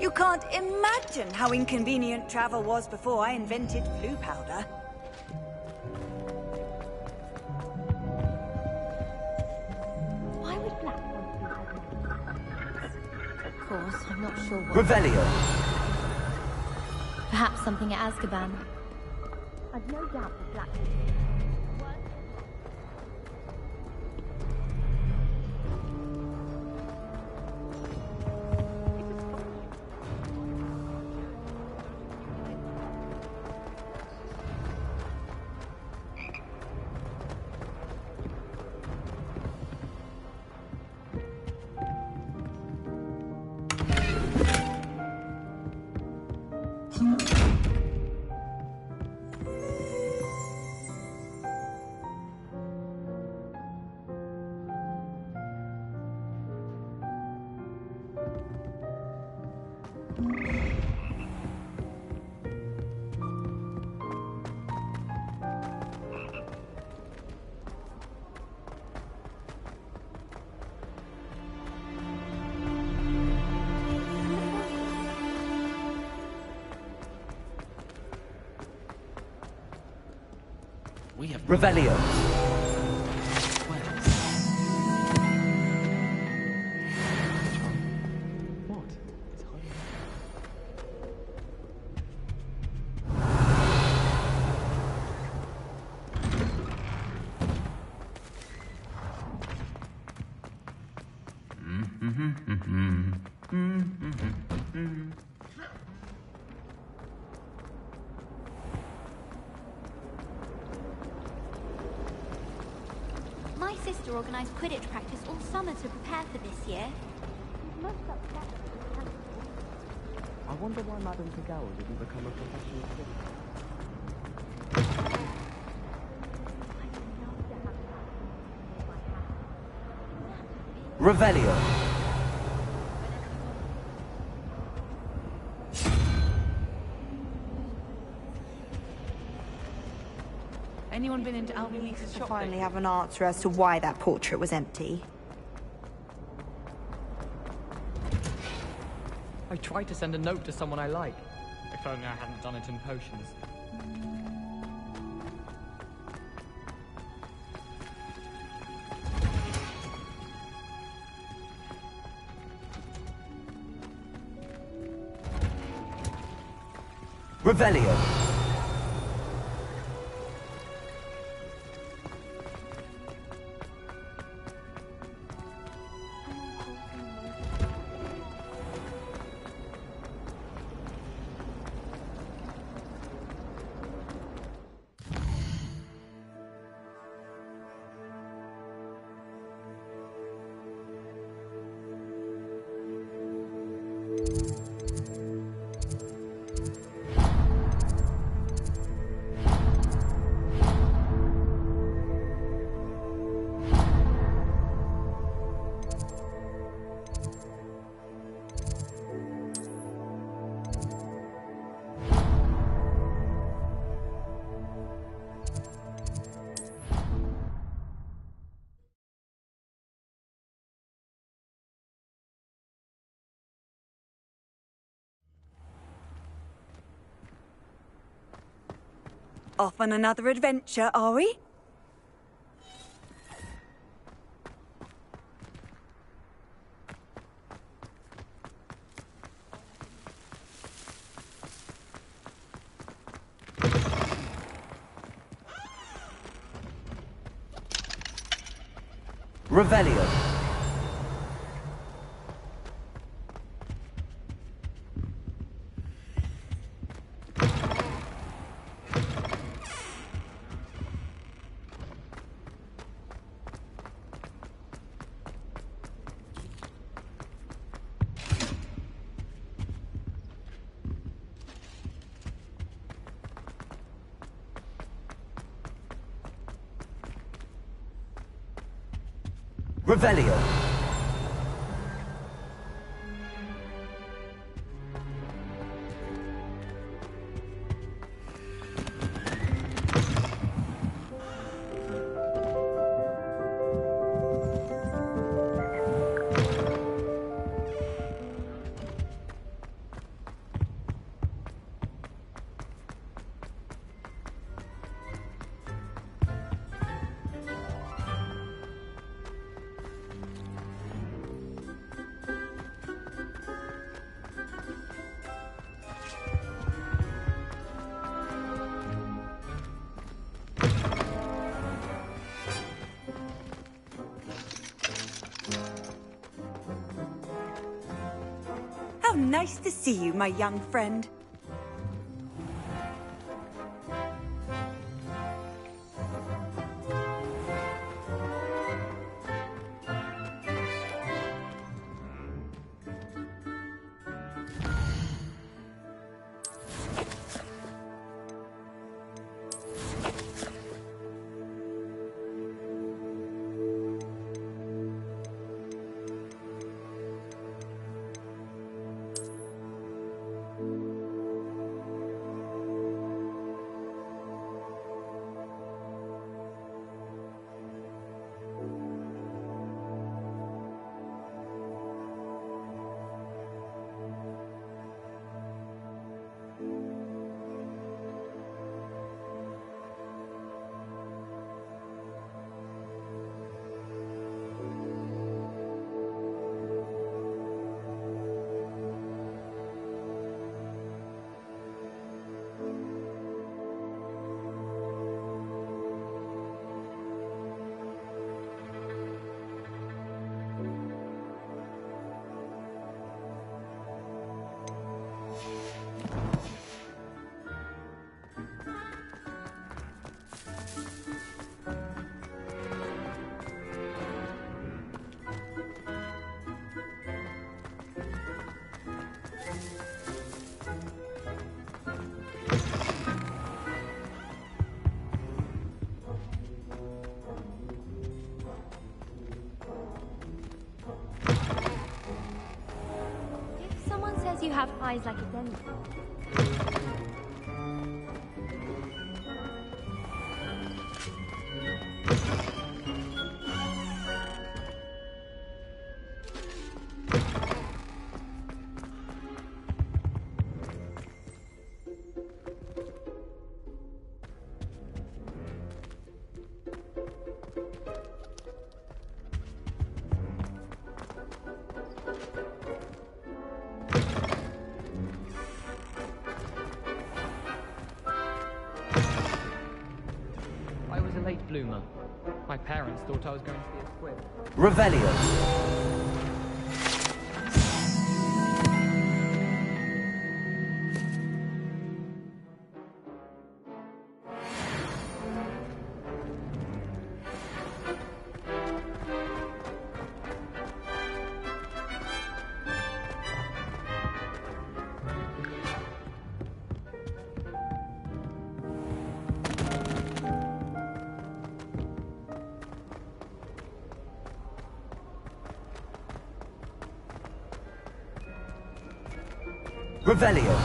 You can't imagine how inconvenient travel was before I invented blue powder. Why would Black want to be Of course, I'm not sure what... Revelio! Perhaps something at Azkaban. I've no doubt that Black... We have Revelio. What? It's hiding. My sister organised Quidditch practice all summer to prepare for this year. I wonder why Madame Tagawa didn't become a professional quitter. Revelio. Anyone been into Alvin Lee's shop? Finally have an answer as to why that portrait was empty. I tried to send a note to someone I like. If only I hadn't done it in potions. Revelio. Off on another adventure, are we? Revelio. Revelio. How nice to see you, my young friend. If someone says you have eyes like a demi. I was a late bloomer. My parents thought I was going to be a squib. Revelio. Revelio.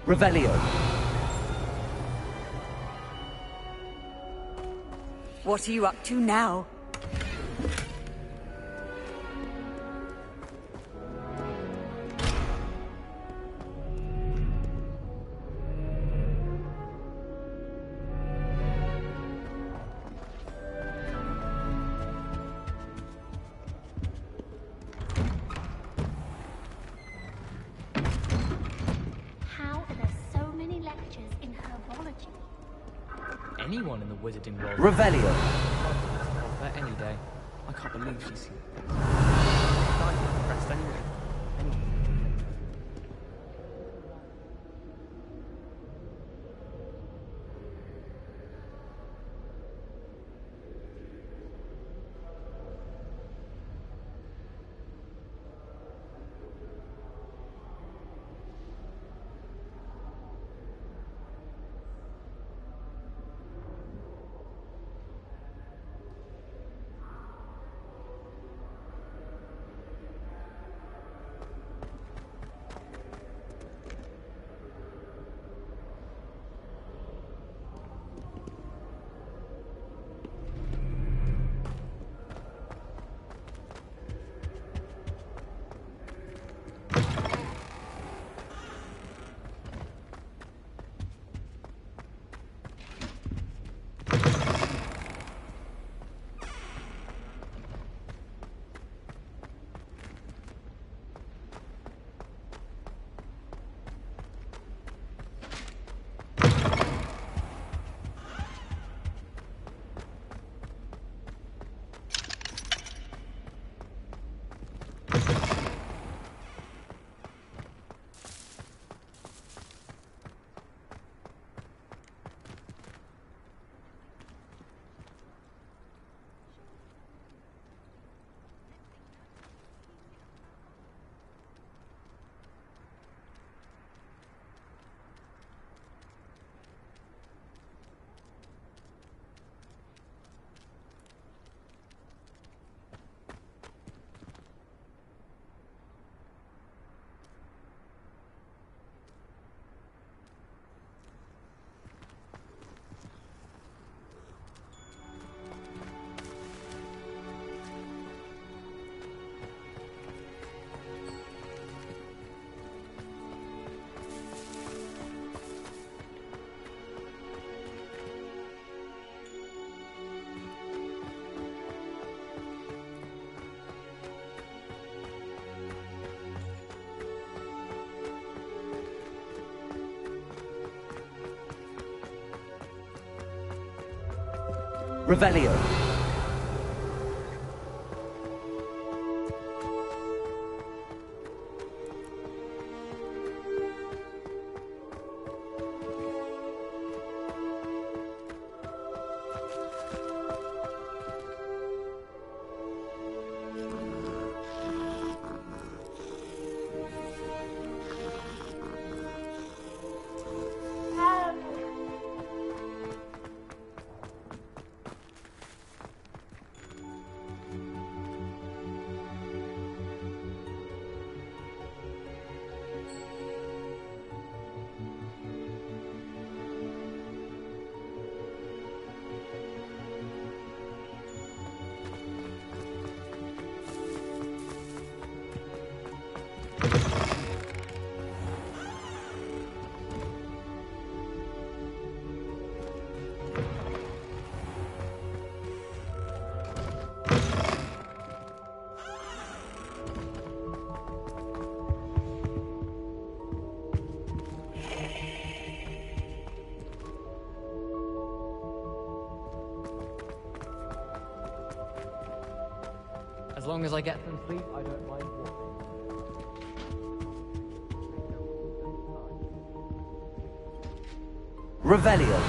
Revelio. What are you up to now? How are there so many lectures in herbology? Anyone in the wizarding world. Revelio. I'll bet any day. I can't believe she's I'm impressed anyway. Revelio. As long as I get some sleep, I don't mind walking. Revelio.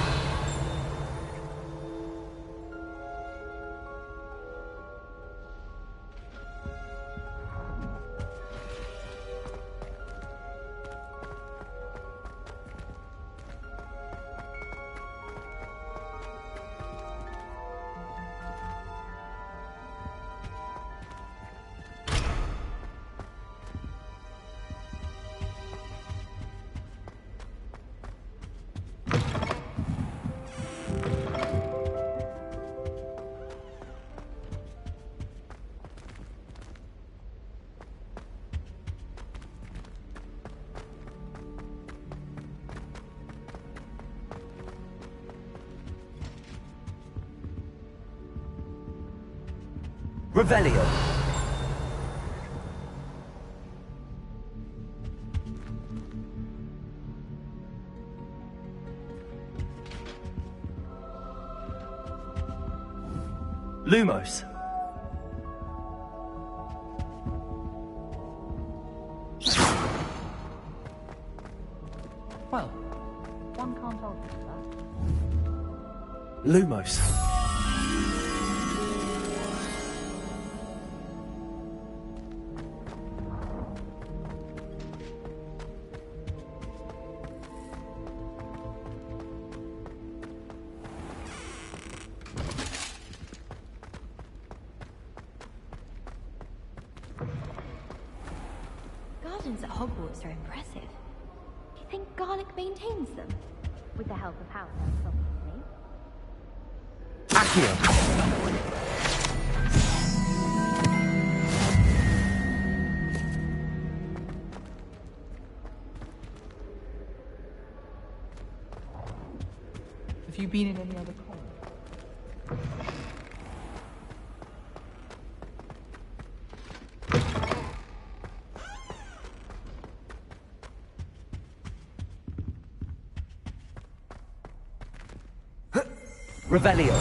Revelio. Lumos. Well, one can't alter that. Lumos. Gardens at Hogwarts are impressive. Do you think Garlic maintains them? With the help of House, obviously. Accio. Have you been in any other college? Revelio.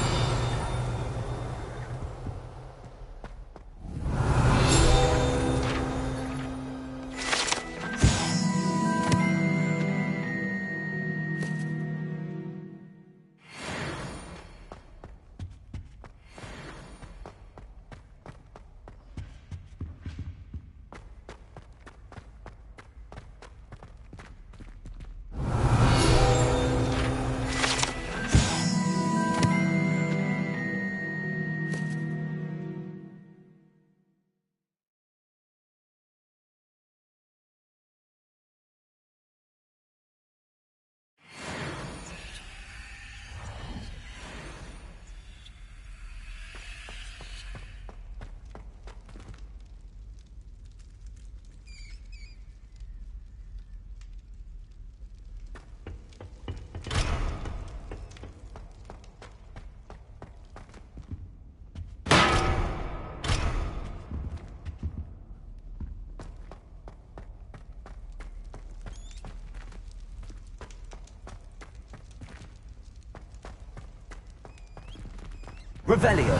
Revelio.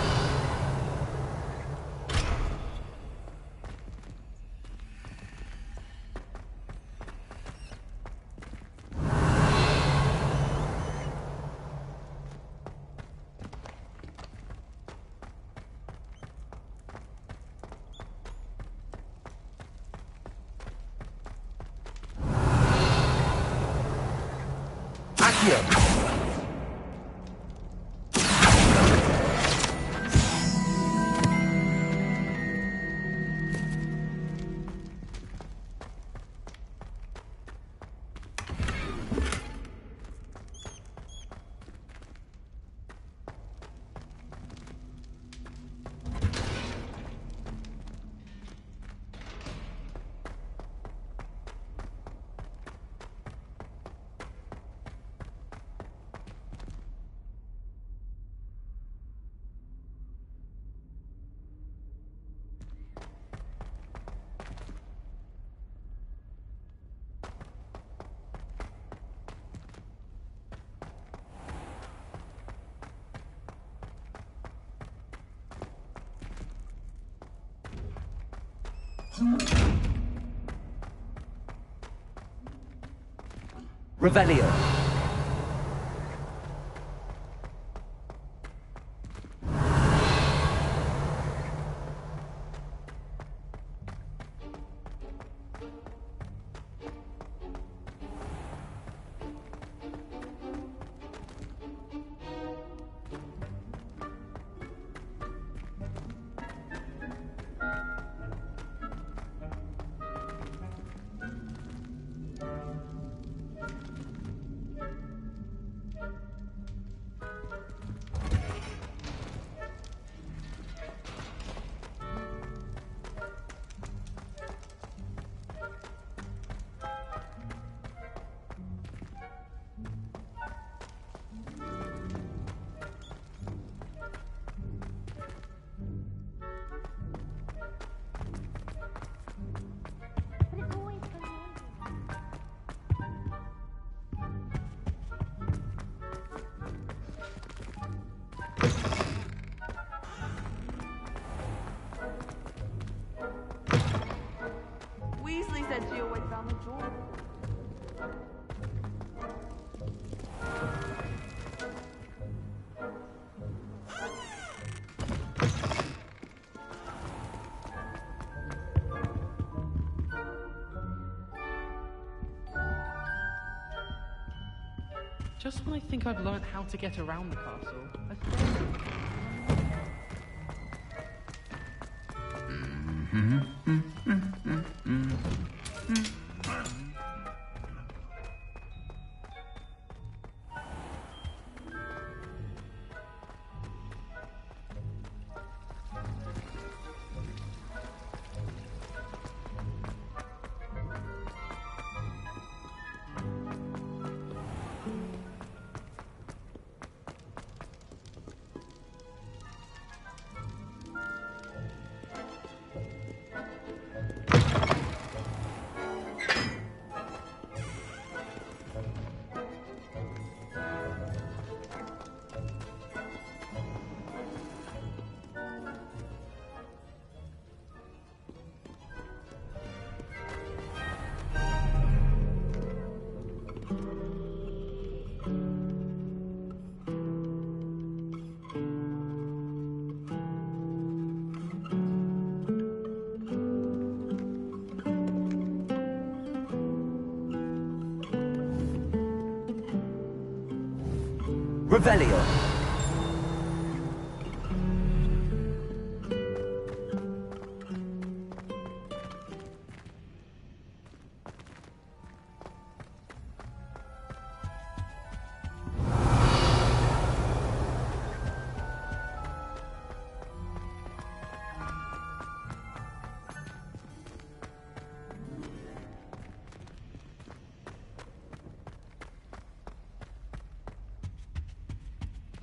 Accio. Revelio. Just when I think I've learned how to get around the castle, a thing. Revelio.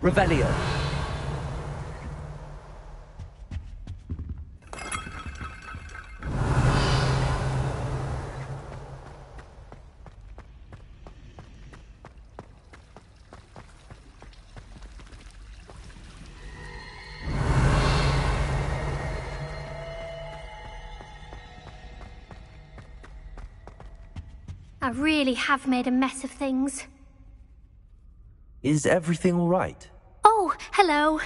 Revelio. I really have made a mess of things. Is everything all right? Oh, hello.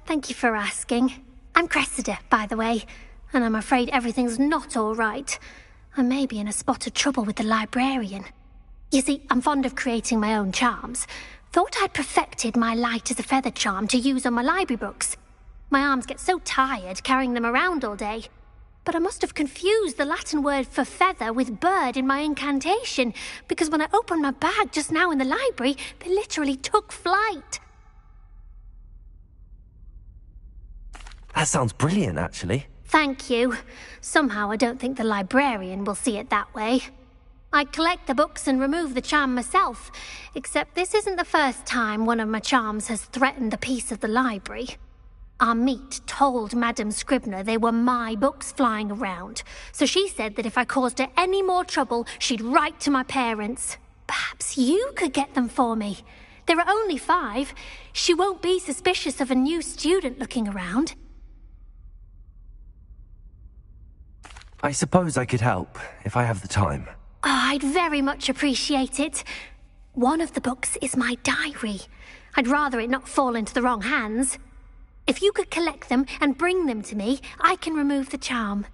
Thank you for asking. I'm Cressida, by the way, and I'm afraid everything's not all right. I may be in a spot of trouble with the librarian. You see, I'm fond of creating my own charms. Thought I'd perfected my light as a feather charm to use on my library books. My arms get so tired carrying them around all day. But I must have confused the Latin word for feather with bird in my incantation, because when I opened my bag just now in the library, they literally took flight. That sounds brilliant, actually. Thank you. Somehow I don't think the librarian will see it that way. I collect the books and remove the charm myself, except this isn't the first time one of my charms has threatened the peace of the library. Our meet told Madame Scribner they were my books flying around, so she said that if I caused her any more trouble, she'd write to my parents. Perhaps you could get them for me. There are only 5. She won't be suspicious of a new student looking around. I suppose I could help, if I have the time. Oh, I'd very much appreciate it. One of the books is my diary. I'd rather it not fall into the wrong hands. If you could collect them and bring them to me, I can remove the charm.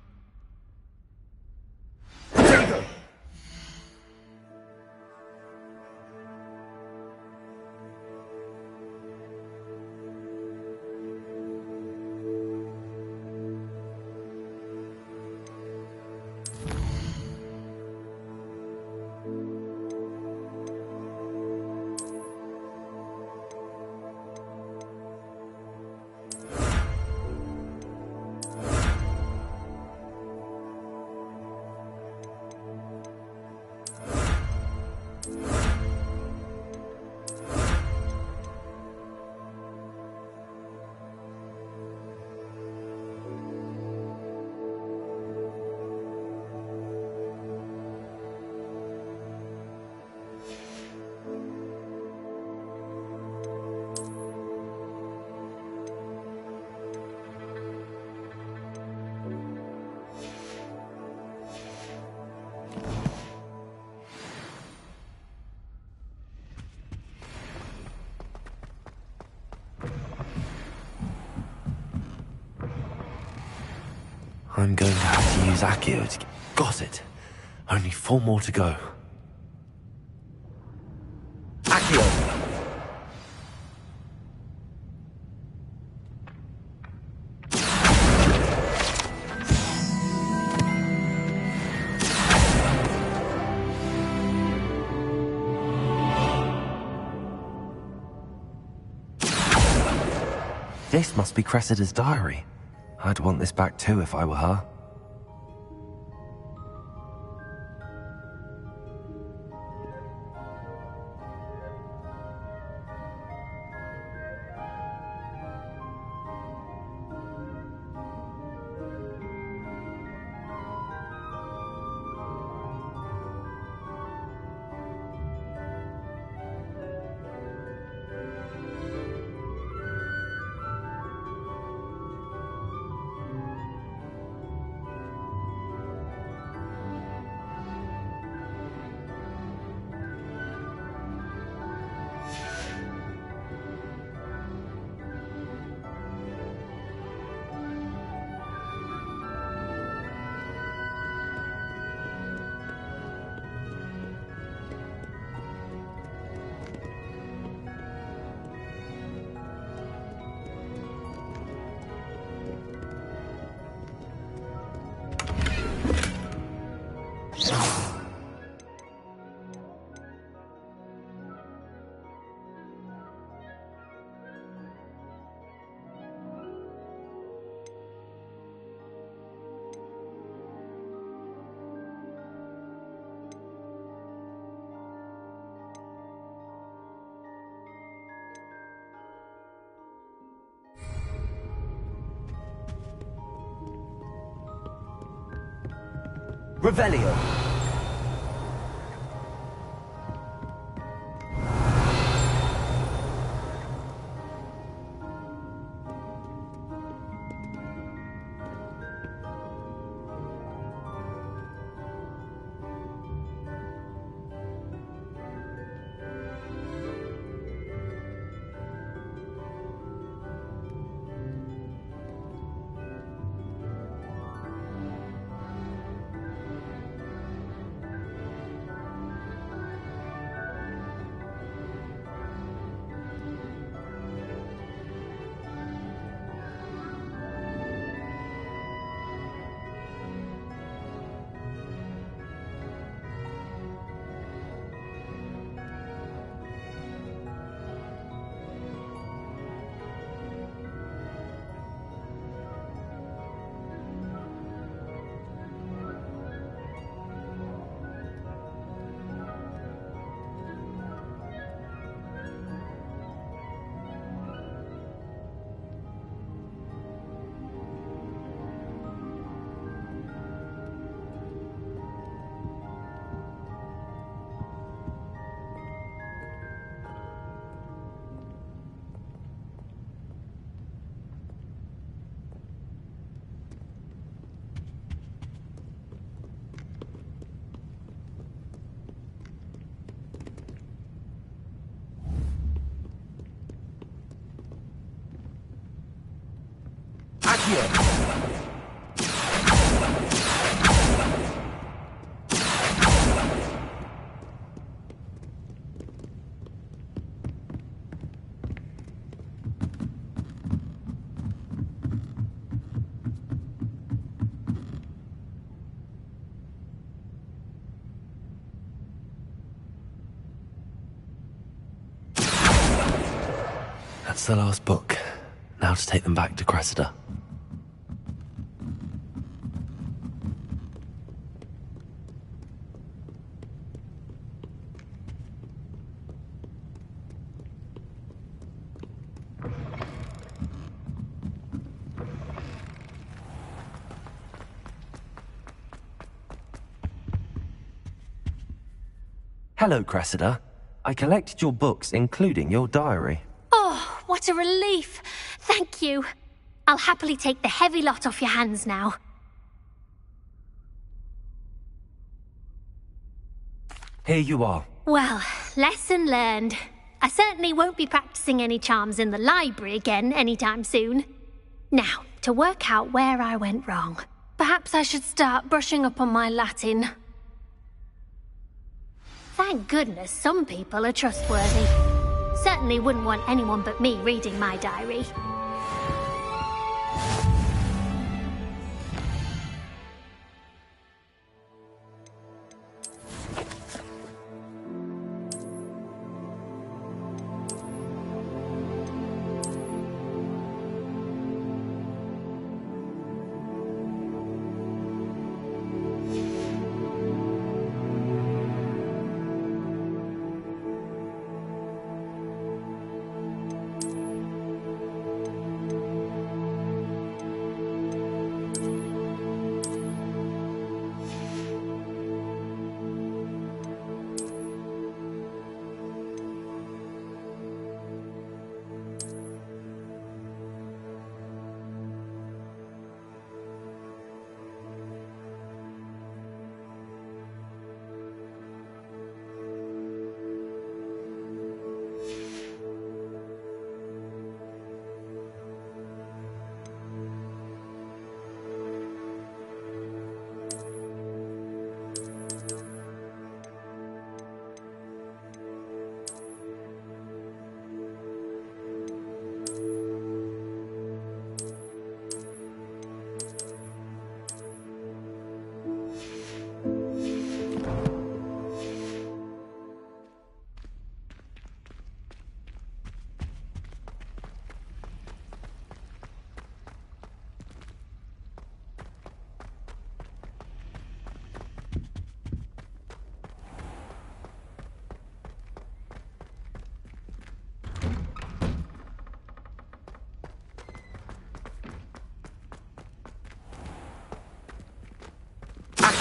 I'm going to have to use Accio to get... Got it. Only 4 more to go. Accio! This must be Cressida's diary. I'd want this back too if I were her. Revelio. That's the last book. Now to take them back to Cressida. Hello, Cressida. I collected your books, including your diary. Oh, what a relief. Thank you. I'll happily take the heavy lot off your hands now. Here you are. Well, lesson learned. I certainly won't be practicing any charms in the library again anytime soon. Now, to work out where I went wrong. Perhaps I should start brushing up on my Latin. Thank goodness some people are trustworthy. Certainly wouldn't want anyone but me reading my diary.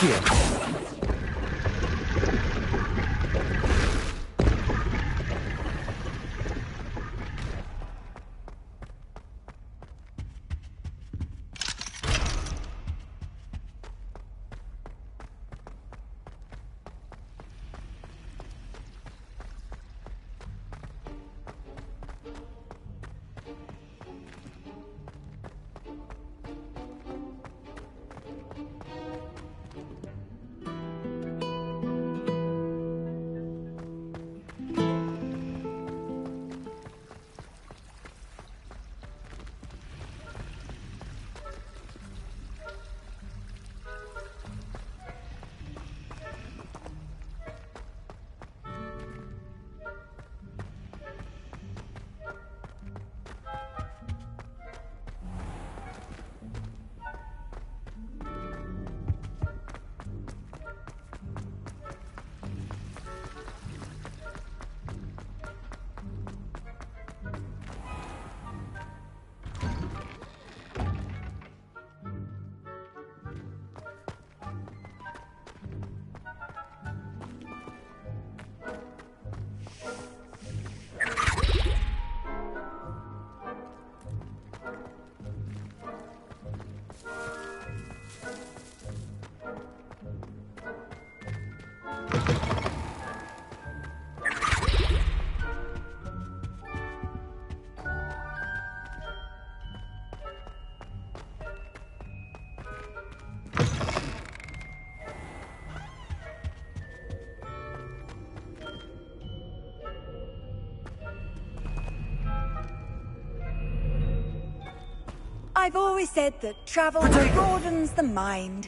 you. I've always said that travel broadens the mind.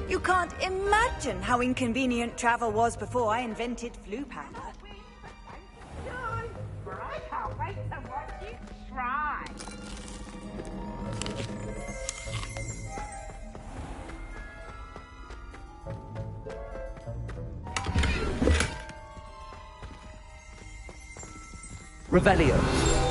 You can't imagine how inconvenient travel was before I invented flu powder. But I can't wait to watch you try. Revelio.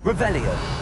Revelio.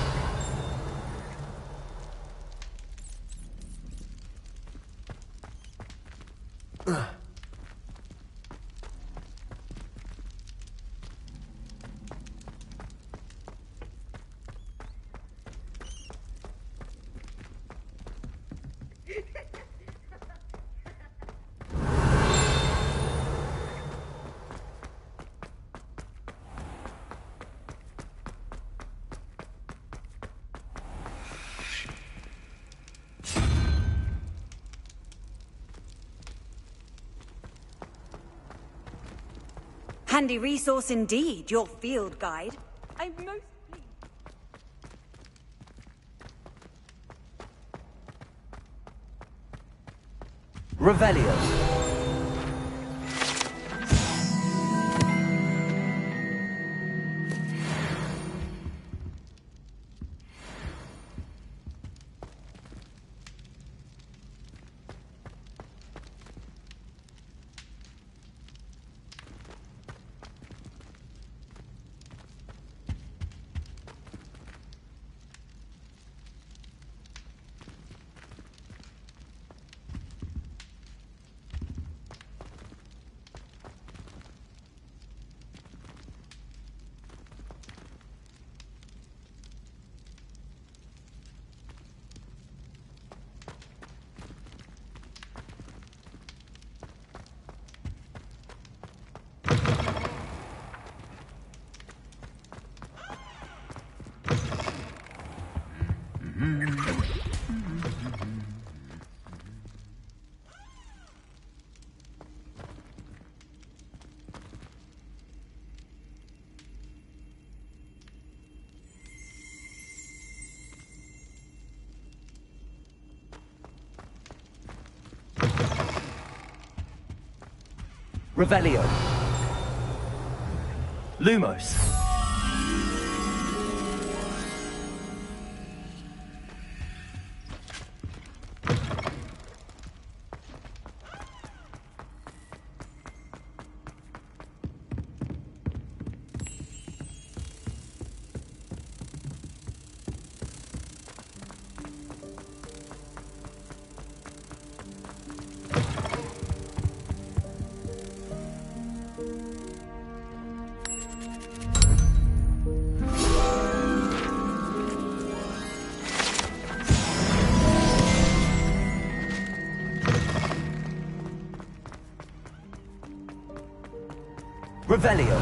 Handy resource indeed, your field guide. I'm most pleased. Revelio. Revelio. Lumos. Revelio.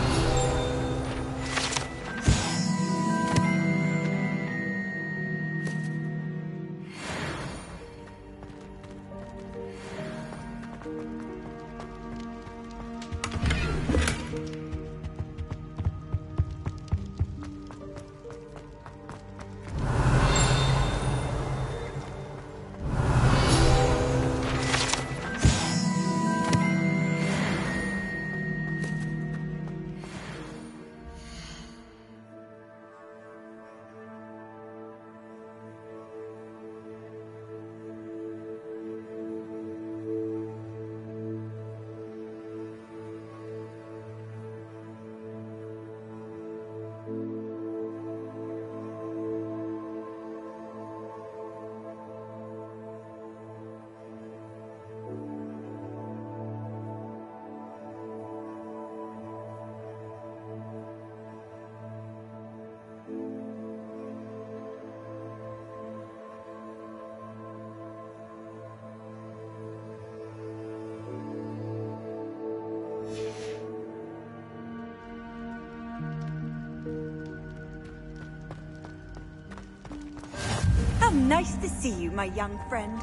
How nice to see you, my young friend.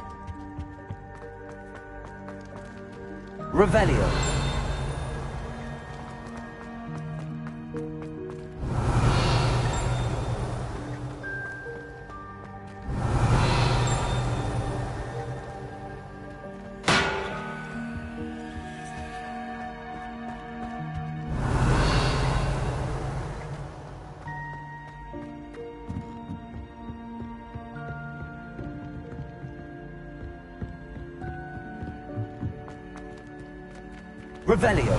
Revelio. Revelio.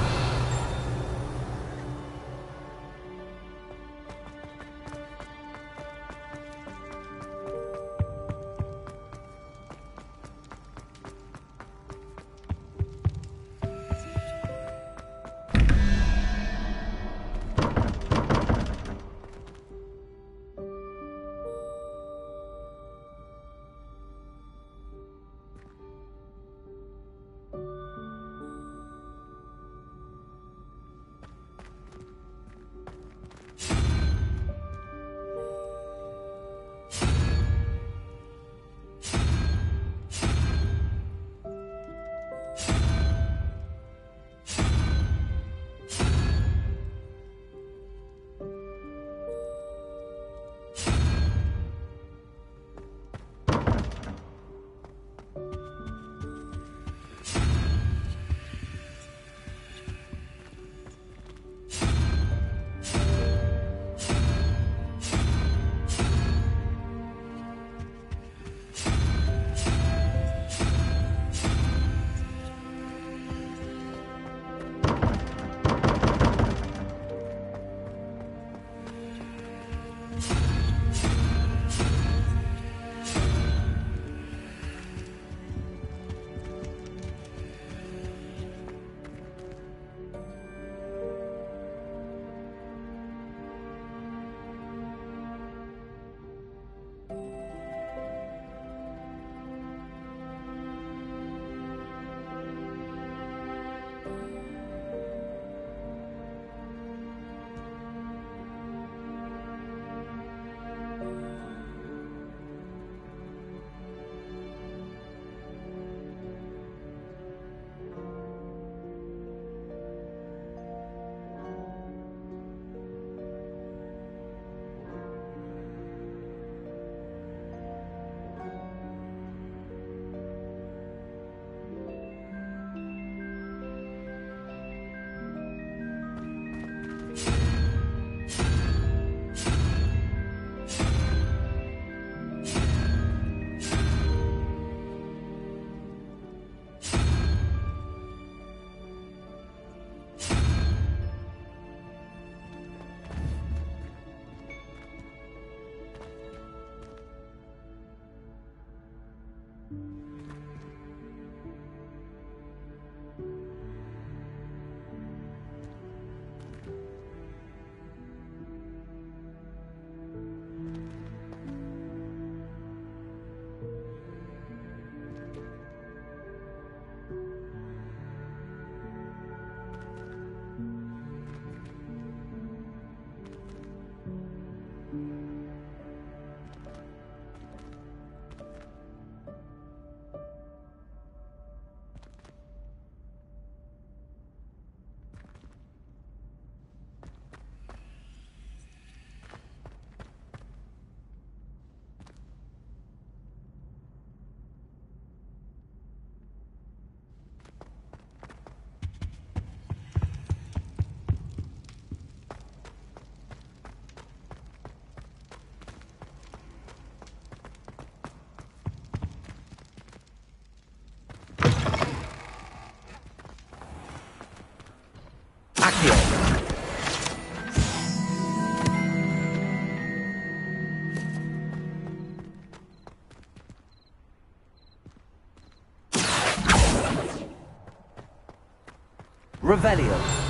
Revelio.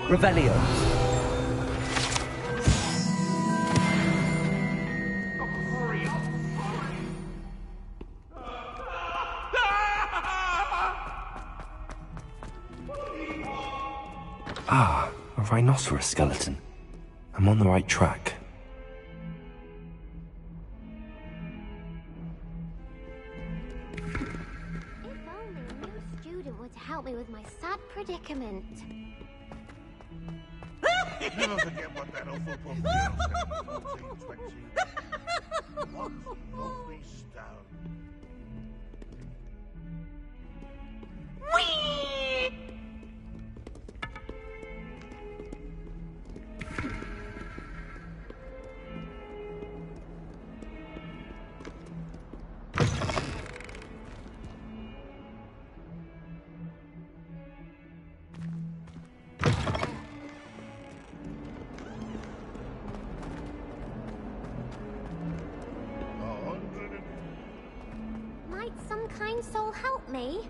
Revelio. Ah, a rhinoceros skeleton. I'm on the right track. If only a new student would help me with my sad predicament. Never forget what that awful poor girl said in 1420. What lovely stone. Might some kind soul help me?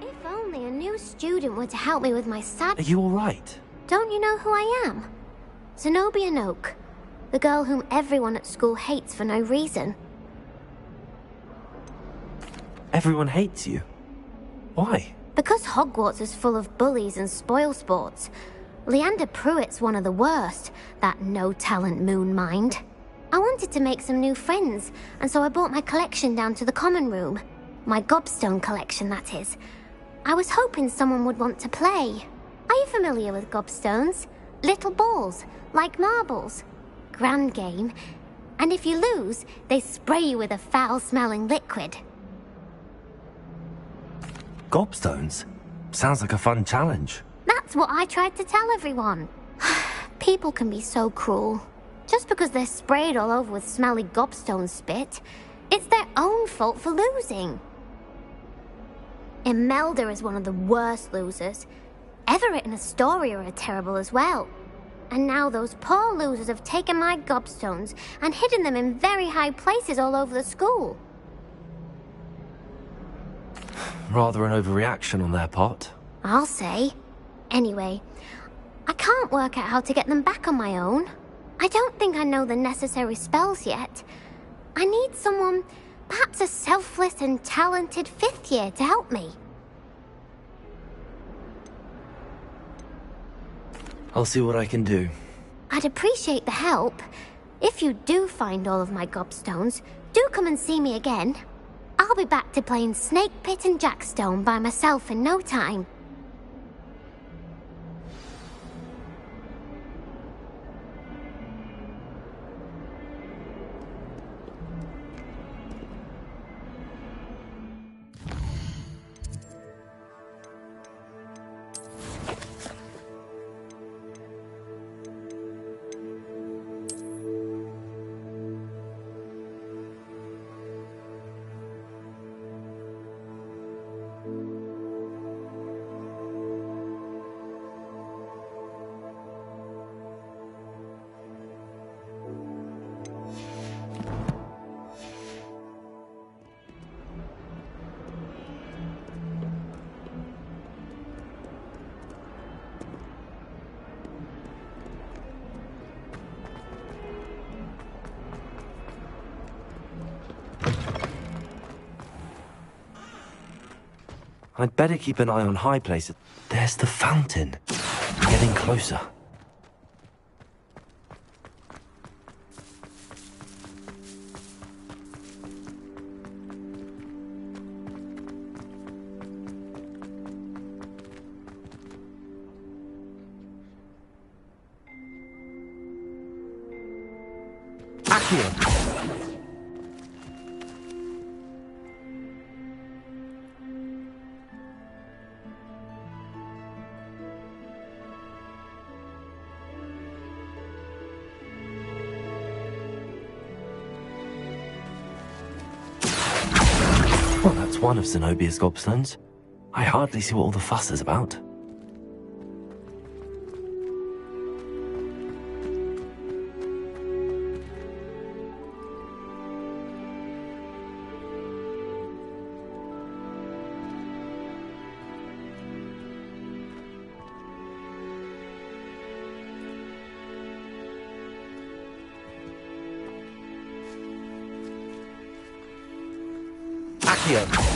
If only a new student were to help me with my sad... Are you alright? Don't you know who I am? Zenobia Noak, the girl whom everyone at school hates for no reason. Everyone hates you. Why? Because Hogwarts is full of bullies and spoilsports. Leander Pruitt's one of the worst, that no-talent moon mind. I wanted to make some new friends, and so I brought my collection down to the common room. My gobstone collection, that is. I was hoping someone would want to play. Are you familiar with gobstones? Little balls, like marbles. Grand game. And if you lose, they spray you with a foul-smelling liquid. Gobstones? Sounds like a fun challenge. That's what I tried to tell everyone. People can be so cruel. Just because they're sprayed all over with smelly gobstone spit, it's their own fault for losing. Imelda is one of the worst losers. Everett and Astoria are terrible as well. And now those poor losers have taken my gobstones and hidden them in very high places all over the school. Rather an overreaction on their part. I'll say. Anyway, I can't work out how to get them back on my own. I don't think I know the necessary spells yet. I need someone, perhaps a selfless and talented fifth year to help me. I'll see what I can do. I'd appreciate the help. If you do find all of my gobstones, do come and see me again. I'll be back to playing Snake Pit and Jackstone by myself in no time. I'd better keep an eye on high places. There's the fountain. Getting closer. Accio! Well, that's one of Zenobia's gobstones. I hardly see what all the fuss is about. Accio!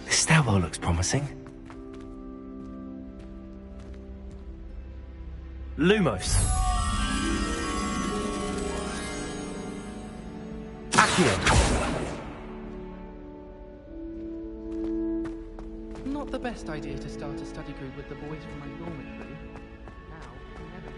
This stairwell looks promising. Lumos. Accio. Not the best idea to start a study group with the boys from my dormitory. Now, never.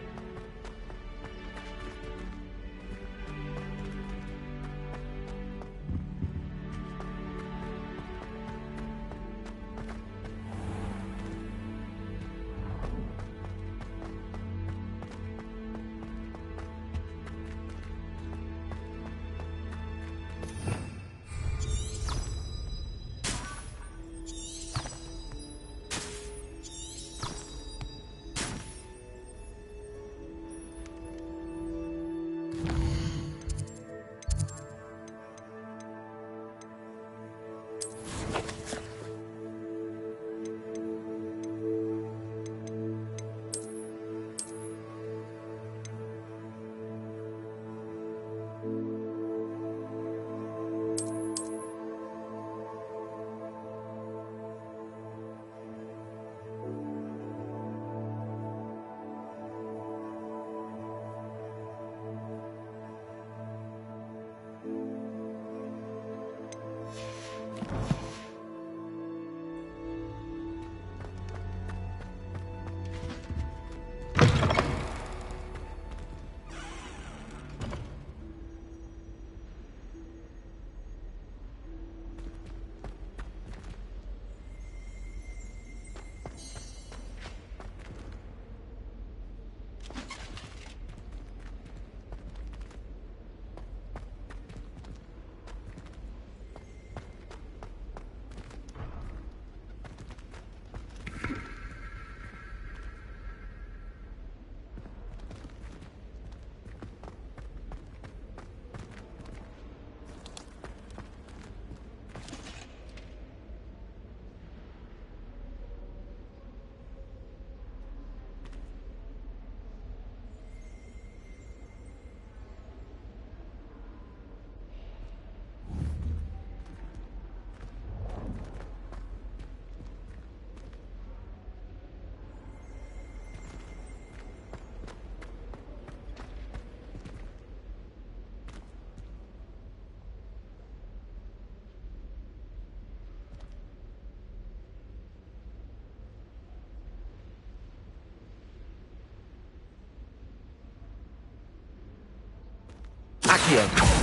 Accio!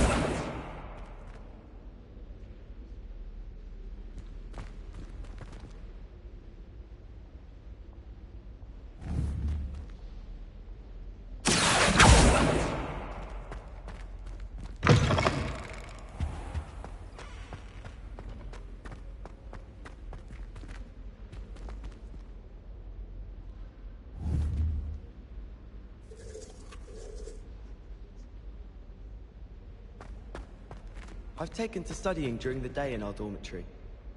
I've taken to studying during the day in our dormitory.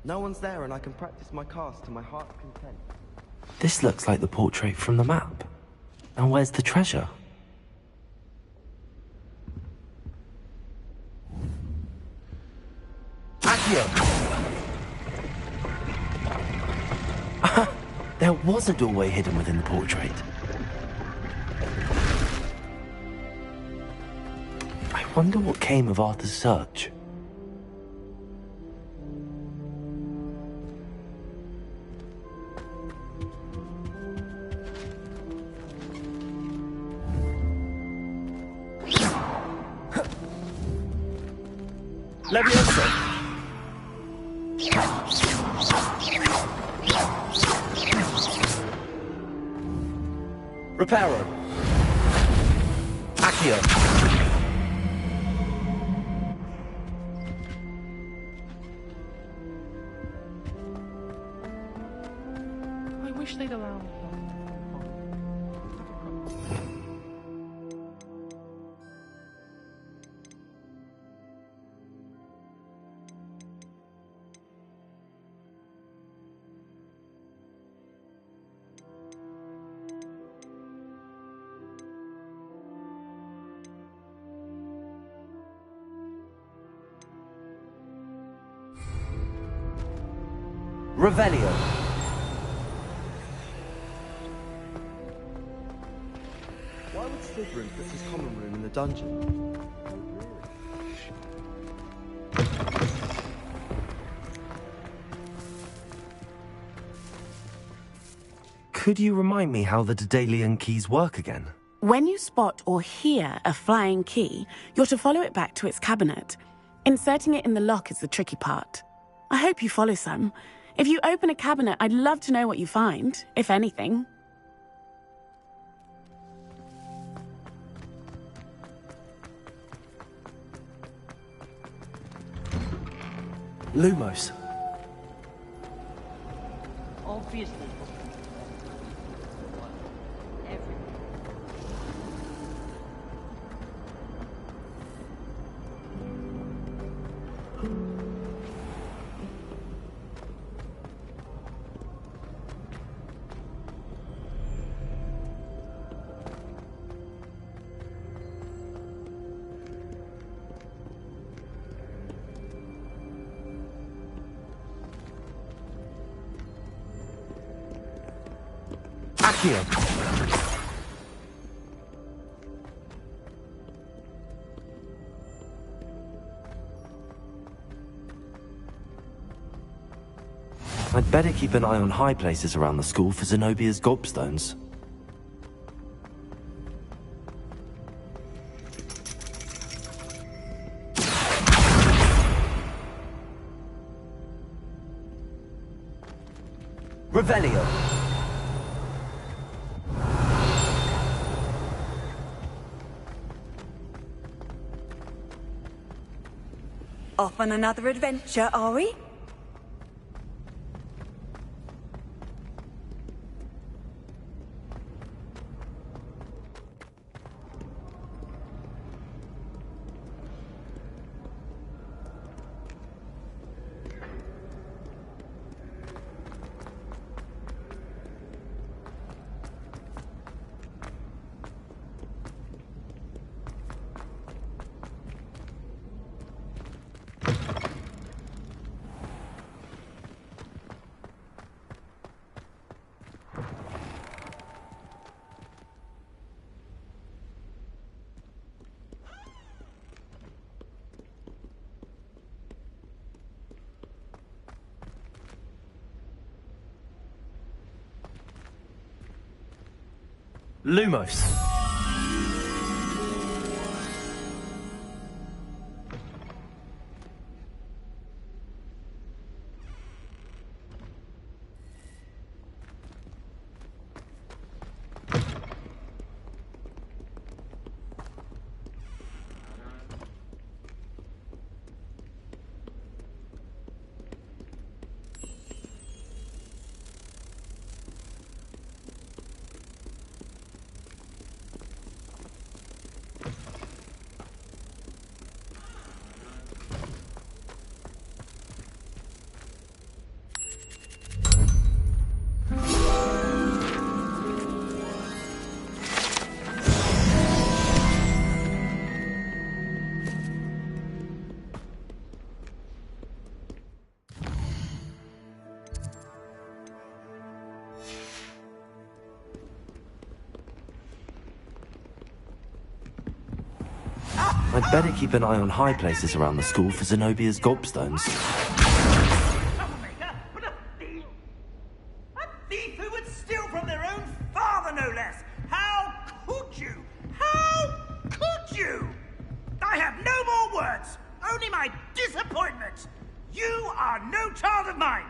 No one's there and I can practice my cast to my heart's content. This looks like the portrait from the map. And where's the treasure? Accio! There was a doorway hidden within the portrait. I wonder what came of Arthur's search. Leviosa! Reparo! Accio! I wish they'd allow me. Revelio! Why would Slytherin put his common room in the dungeon? Could you remind me how the Daedalian keys work again? When you spot or hear a flying key, you're to follow it back to its cabinet. Inserting it in the lock is the tricky part. I hope you follow some. If you open a cabinet, I'd love to know what you find, if anything. Lumos. Obviously. Accio! I'd better keep an eye on high places around the school for Zenobia's gobstones. Revelio! Off on another adventure, are we? Lumos. I'd better keep an eye on high places around the school for Zenobia's gobstones. Troublemaker, but a thief! A thief who would steal from their own father, no less! How could you? How could you? I have no more words, only my disappointment. You are no child of mine.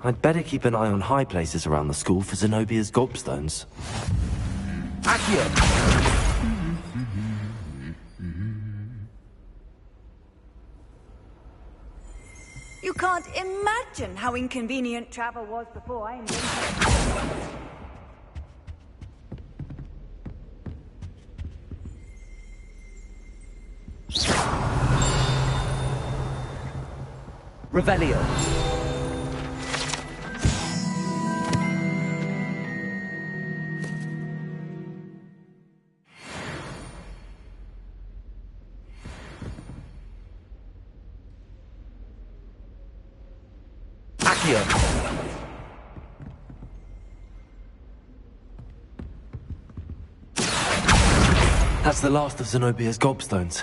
I'd better keep an eye on high places around the school for Zenobia's gobstones. Accio! You can't imagine how inconvenient travel was before I invented it. Revelio! That's the last of Zenobia's gobstones.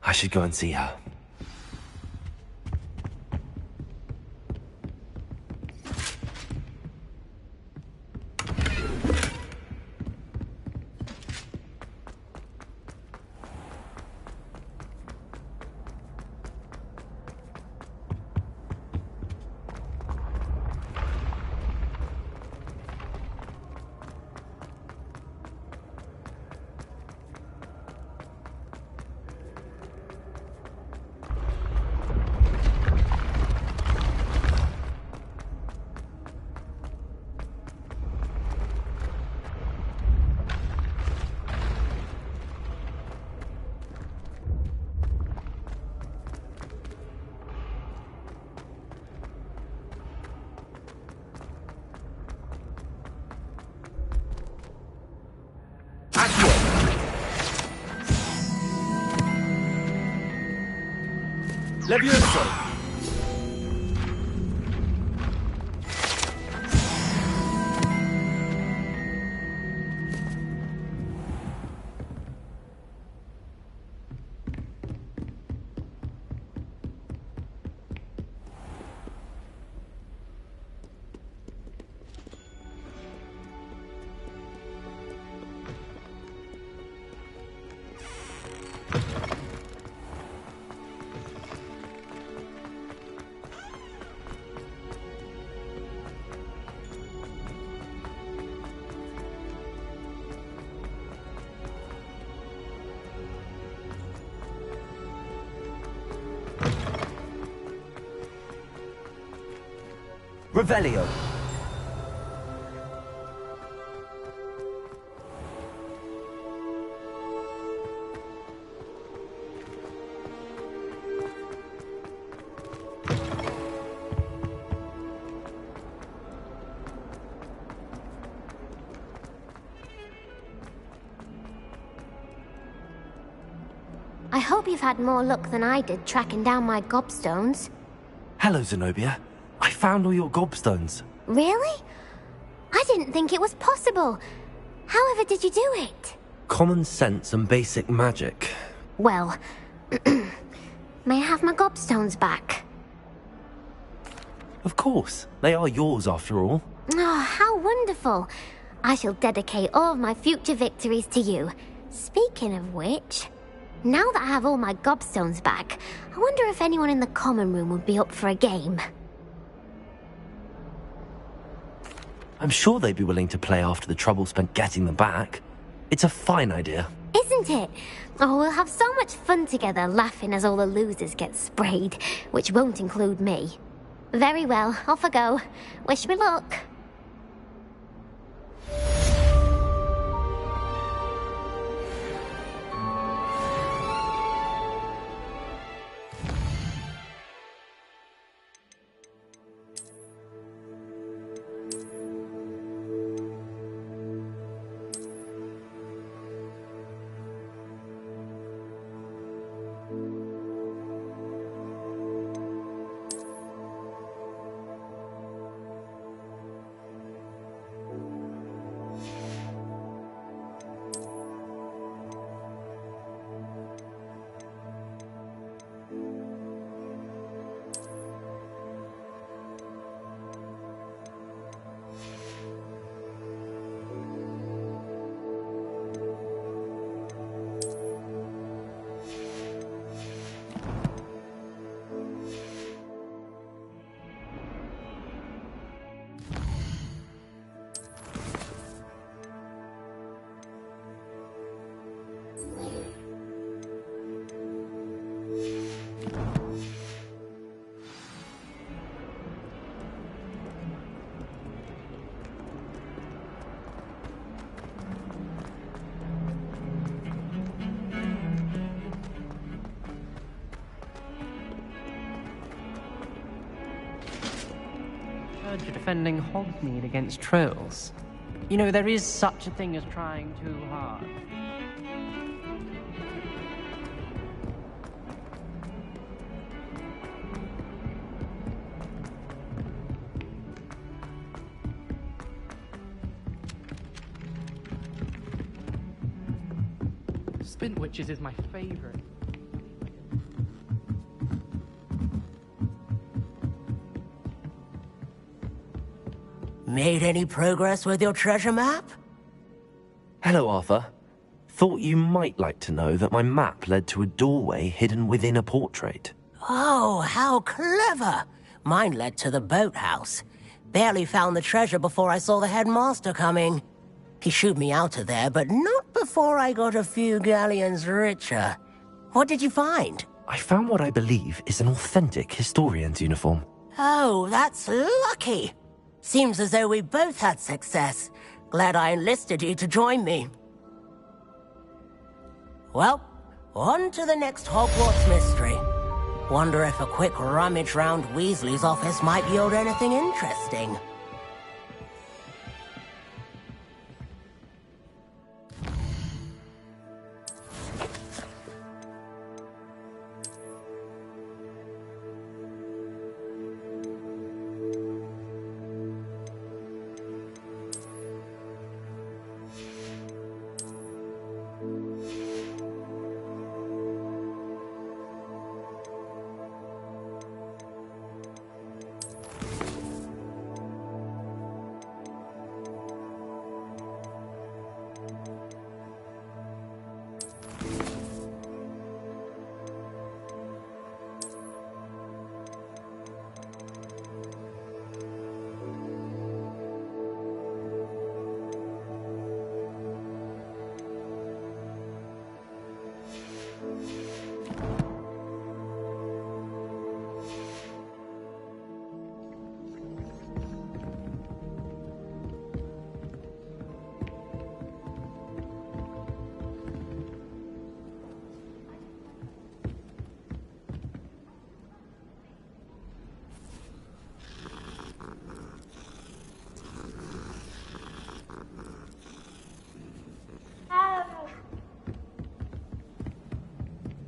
I should go and see her. Levioso! Revelio. I hope you've had more luck than I did tracking down my gobstones. Hello, Zenobia. I found all your gobstones. Really? I didn't think it was possible. However did you do it? Common sense and basic magic. Well, may I have my gobstones back? Of course. They are yours after all. Oh, how wonderful. I shall dedicate all of my future victories to you. Speaking of which... Now that I have all my gobstones back, I wonder if anyone in the common room would be up for a game. I'm sure they'd be willing to play after the trouble spent getting them back. It's a fine idea. Isn't it? Oh, we'll have so much fun together laughing as all the losers get sprayed, which won't include me. Very well, off I go. Wish me luck. You're defending Hogsmeade against trolls. You know, there is such a thing as trying too hard. Spintwitches is my favorite. Made any progress with your treasure map? Hello, Arthur. Thought you might like to know that my map led to a doorway hidden within a portrait. Oh, how clever! Mine led to the boathouse. Barely found the treasure before I saw the headmaster coming. He shooed me out of there, but not before I got a few galleons richer. What did you find? I found what I believe is an authentic historian's uniform. Oh, that's lucky. Seems as though we both had success. Glad I enlisted you to join me. Well, on to the next Hogwarts mystery. Wonder if a quick rummage round Weasley's office might yield anything interesting.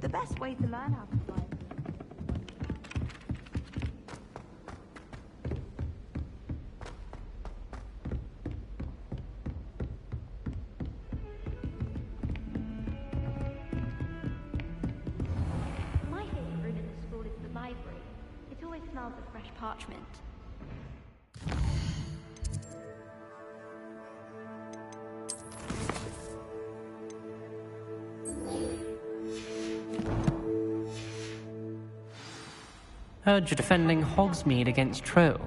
The best way to learn how to fly. My favorite room in the school is the library. It always smells of fresh parchment. Heard you're defending Hogsmeade against trolls.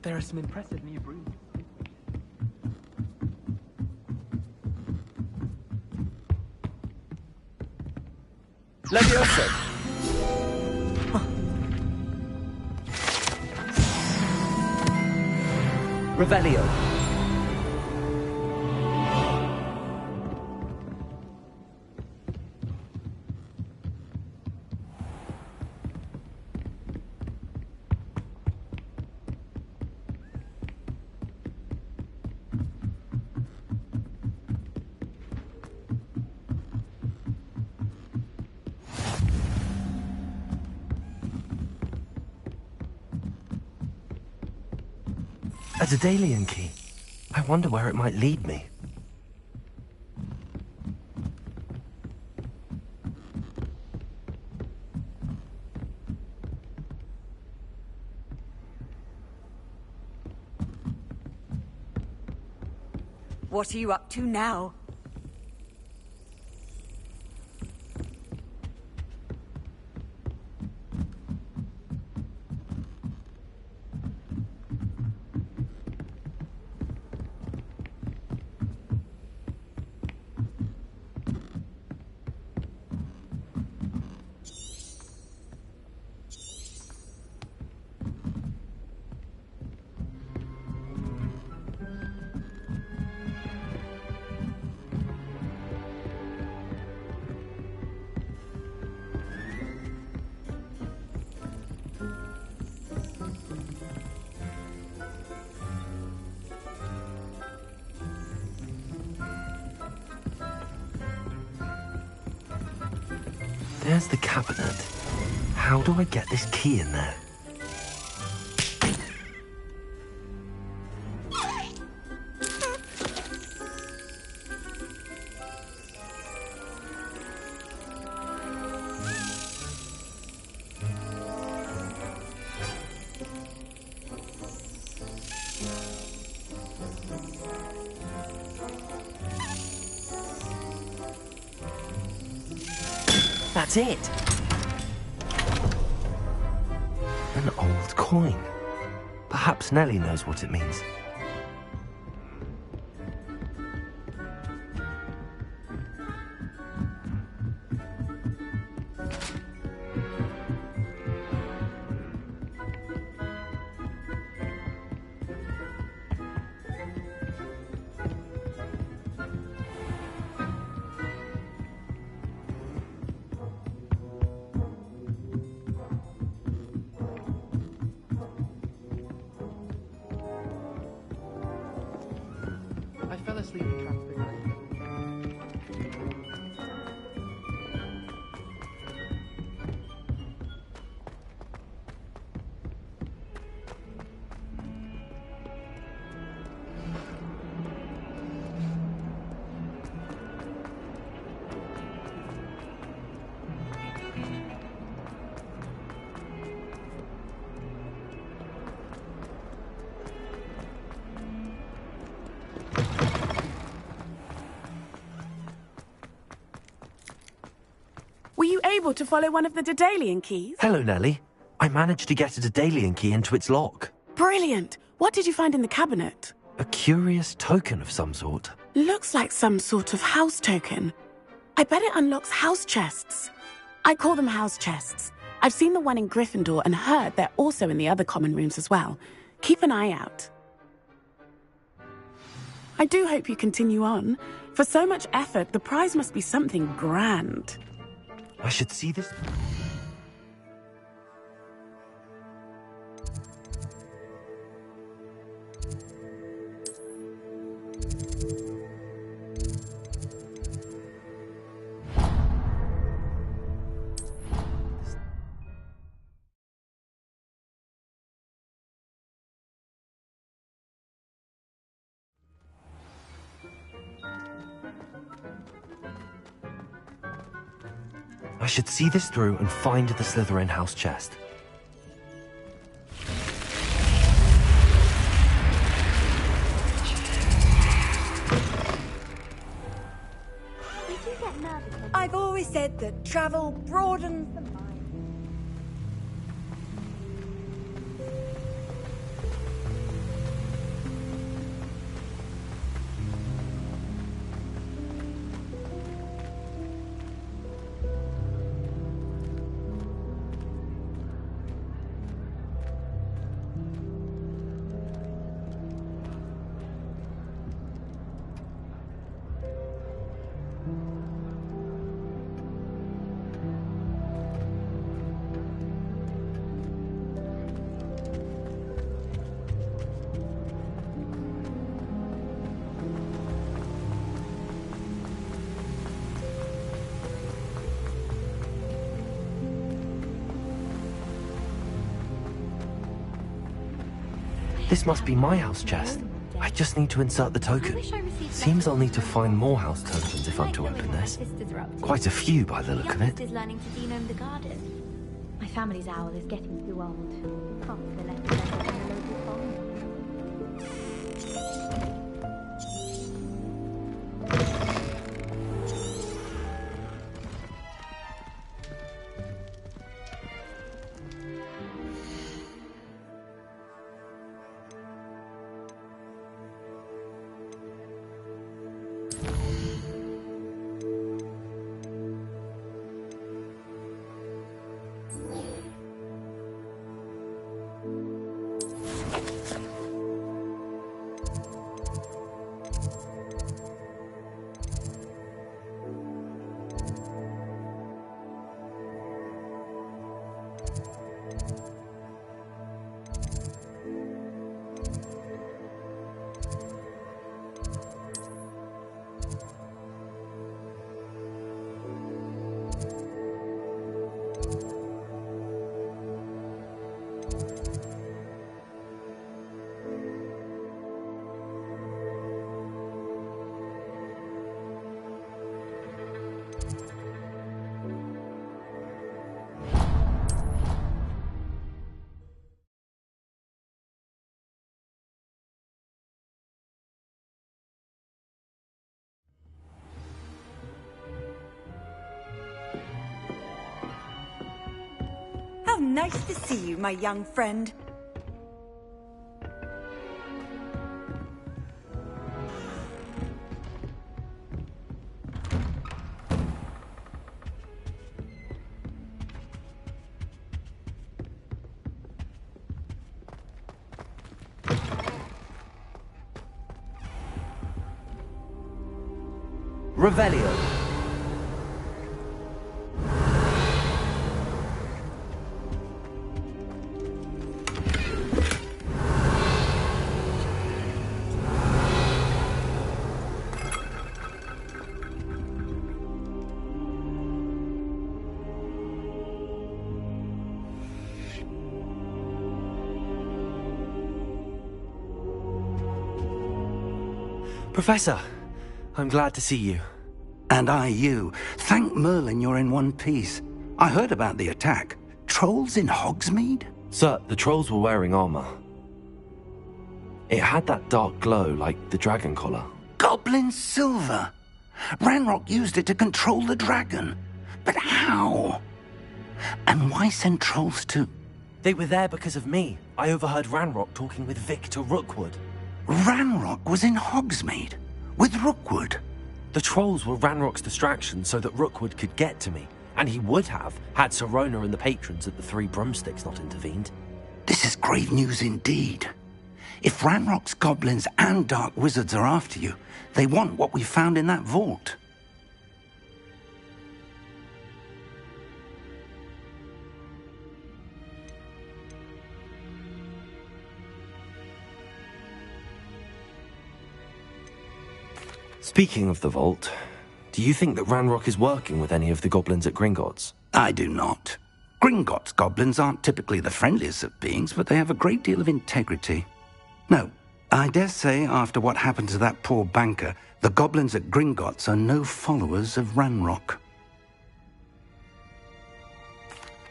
There are some impressive new brooms. Levioso! Revelio! A Daedalian key. I wonder where it might lead me. What are you up to now? There's the cabinet. How do I get this key in there? That's it. An old coin. Perhaps Nellie knows what it means. I fell asleep transfiguring. Were you able to follow one of the Daedalian keys? Hello, Nellie. I managed to get a Daedalian key into its lock. Brilliant! What did you find in the cabinet? A curious token of some sort. Looks like some sort of house token. I bet it unlocks house chests. I call them house chests. I've seen the one in Gryffindor and heard they're also in the other common rooms as well. Keep an eye out. I do hope you continue on. For so much effort, the prize must be something grand. I should see this. I should see this through and find the Slytherin house chest. always said that travel broadens the mind. This must be my house chest. I just need to insert the token. Seems I'll need to find more house tokens if I'm to open this. Quite a few by the look of it. Is learning to genome the garden. My family's owl is getting too old. Can't fill it in a local farm. How nice to see you, my young friend. Revelio. Professor, I'm glad to see you. And I you. Thank Merlin you're in one piece. I heard about the attack. Trolls in Hogsmeade? Sir, the trolls were wearing armor. It had that dark glow like the dragon collar. Goblin silver! Ranrock used it to control the dragon. But how? And why send trolls to... They were there because of me. I overheard Ranrock talking with Victor Rookwood. Ranrock was in Hogsmeade? With Rookwood? The trolls were Ranrock's distraction so that Rookwood could get to me. And he would have, had Sirona and the patrons at the Three Broomsticks not intervened. This is grave news indeed. If Ranrock's goblins and dark wizards are after you, they want what we found in that vault. Speaking of the vault, do you think that Ranrock is working with any of the goblins at Gringotts? I do not. Gringotts goblins aren't typically the friendliest of beings, but they have a great deal of integrity. No, I dare say after what happened to that poor banker, the goblins at Gringotts are no followers of Ranrock.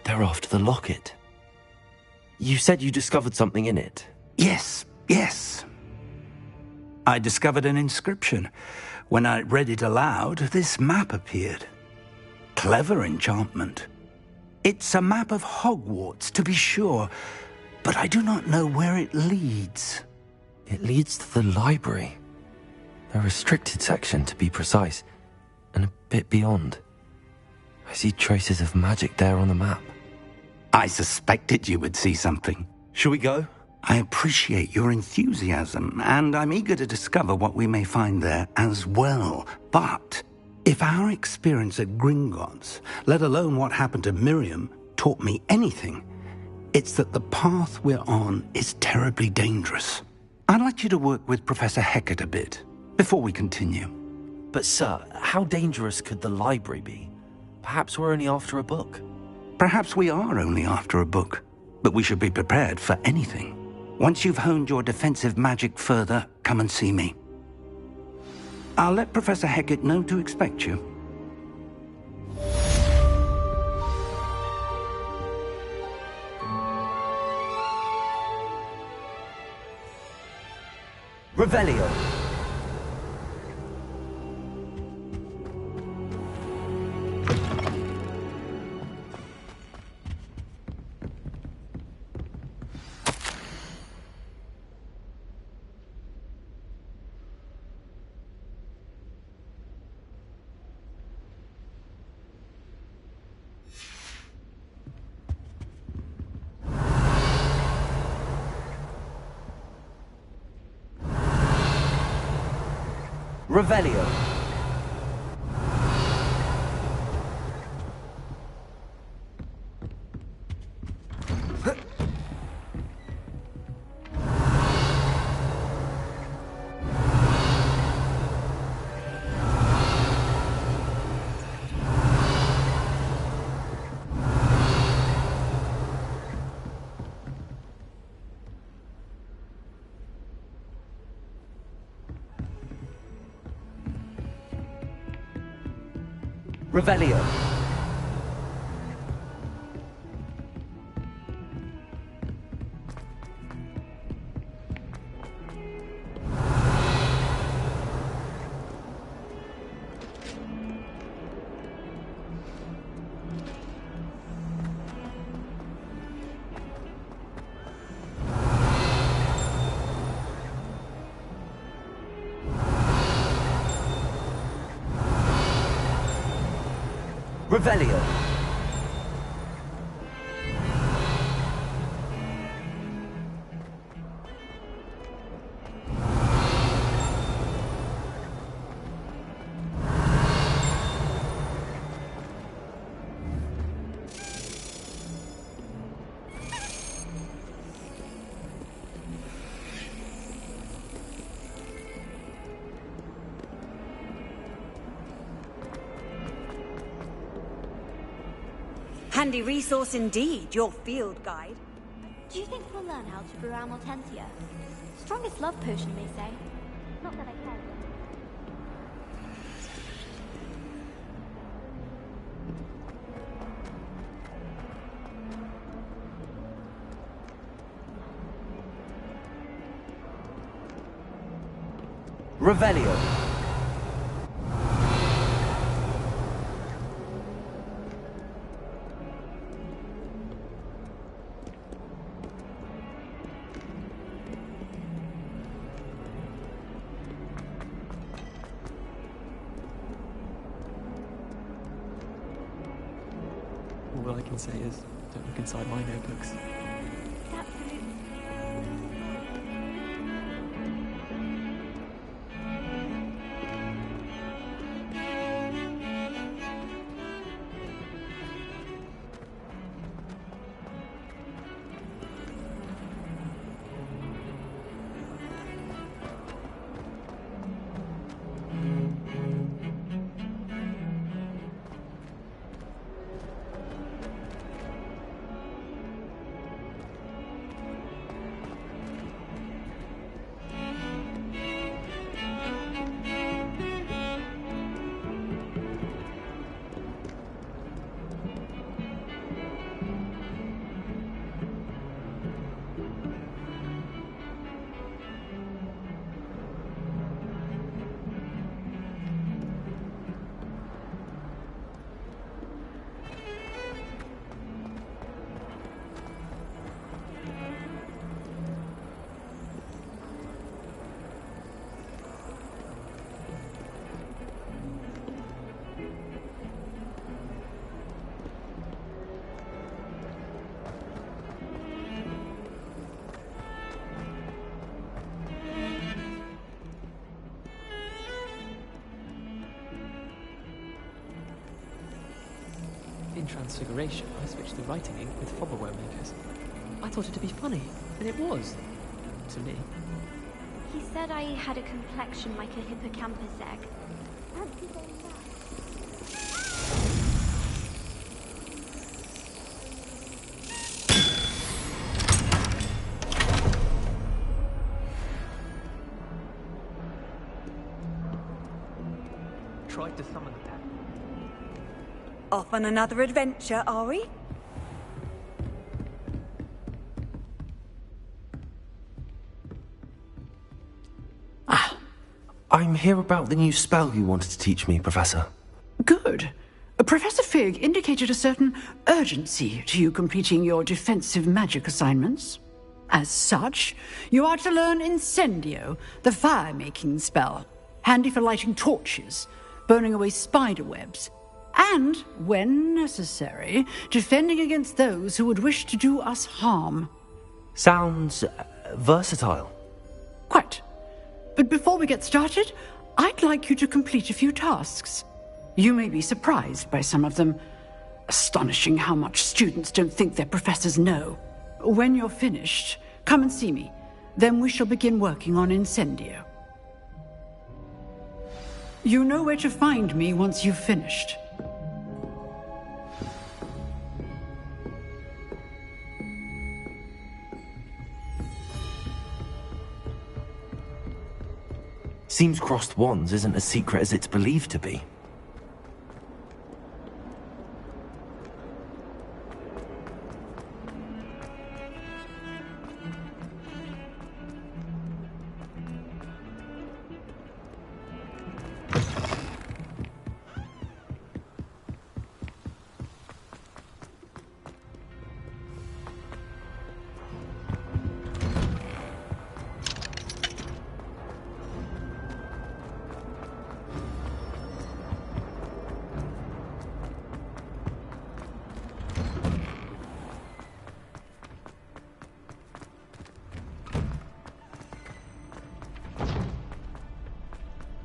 They're after the locket. You said you discovered something in it. Yes. I discovered an inscription. When I read it aloud, this map appeared. clever enchantment. It's a map of Hogwarts, to be sure, but I do not know where it leads. It leads to the library. The restricted section, to be precise, and a bit beyond. I see traces of magic there on the map. I suspected you would see something. Shall we go? I appreciate your enthusiasm, and I'm eager to discover what we may find there as well. But if our experience at Gringotts, let alone what happened to Miriam, taught me anything, it's that the path we're on is terribly dangerous. I'd like you to work with Professor Hecat a bit before we continue. But sir, how dangerous could the library be? Perhaps we're only after a book. Perhaps we are only after a book, but we should be prepared for anything. Once you've honed your defensive magic further, come and see me. I'll let Professor Hecat know to expect you. Revelio. Revelio. Revelio. Revelio. Handy resource indeed, your field guide. Do you think we'll learn how to brew our Mortentia? Strongest love potion, they say. Not that I care. Revelio. All I can say is, don't look inside my notebooks. Transfiguration, I switched to writing ink with Fobberware makers. I thought it to be funny, and it was. To me. He said I had a complexion like a hippocampus egg. Fancy saying that. Tried to summon the pet. Off on another adventure, are we? I'm here about the new spell you wanted to teach me, Professor. Good. Professor Fig indicated a certain urgency to you completing your defensive magic assignments. As such, you are to learn Incendio, the fire-making spell, handy for lighting torches, burning away spider webs, and, when necessary, defending against those who would wish to do us harm. Sounds versatile. Quite. But before we get started, I'd like you to complete a few tasks. You may be surprised by some of them. Astonishing how much students don't think their professors know. When you're finished, come and see me. Then we shall begin working on Incendio. You know where to find me once you've finished. Seems crossed wands isn't as secret as it's believed to be.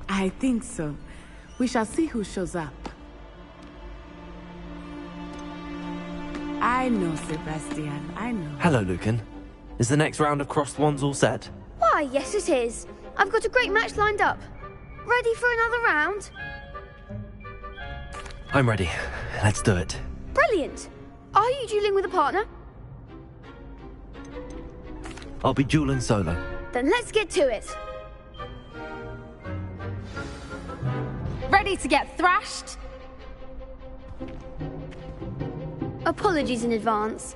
I think so. We shall see who shows up. I know, Sebastian. I know. Hello, Lucan. Is the next round of crossed wands all set? Why, yes it is. I've got a great match lined up. Ready for another round? I'm ready. Let's do it. Brilliant. Are you dueling with a partner? I'll be dueling solo. Then let's get to it. Ready to get thrashed? Apologies in advance.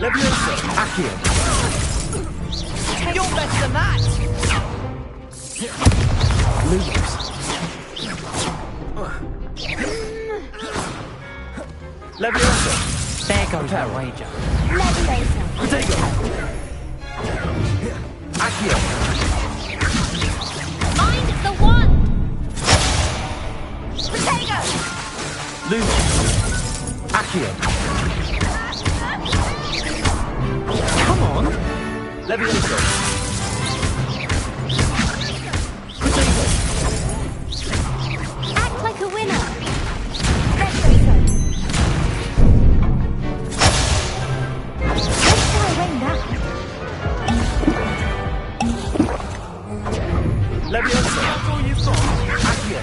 Leviosa, Accio. You're better than that! Lumos. Leviosa. There goes our wager. Leviosa. Potato. Accio. Mind the one. Potato! Lumos. Accio. Come on. Leviosa. Potato. Act like a winner. Leviosa. That's all you've got. Accio.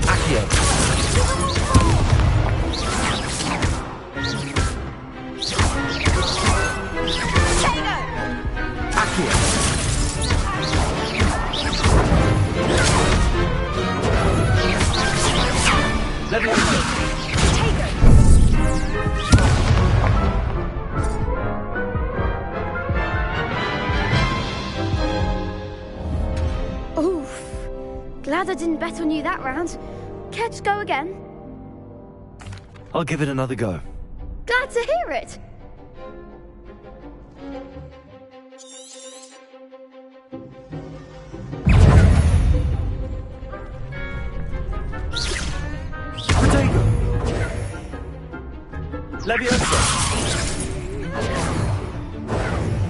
Accio. Accio. Leviosa. Oof. Glad I didn't bet on you that round. Care to go again? I'll give it another go. Glad to hear it. Leviosa!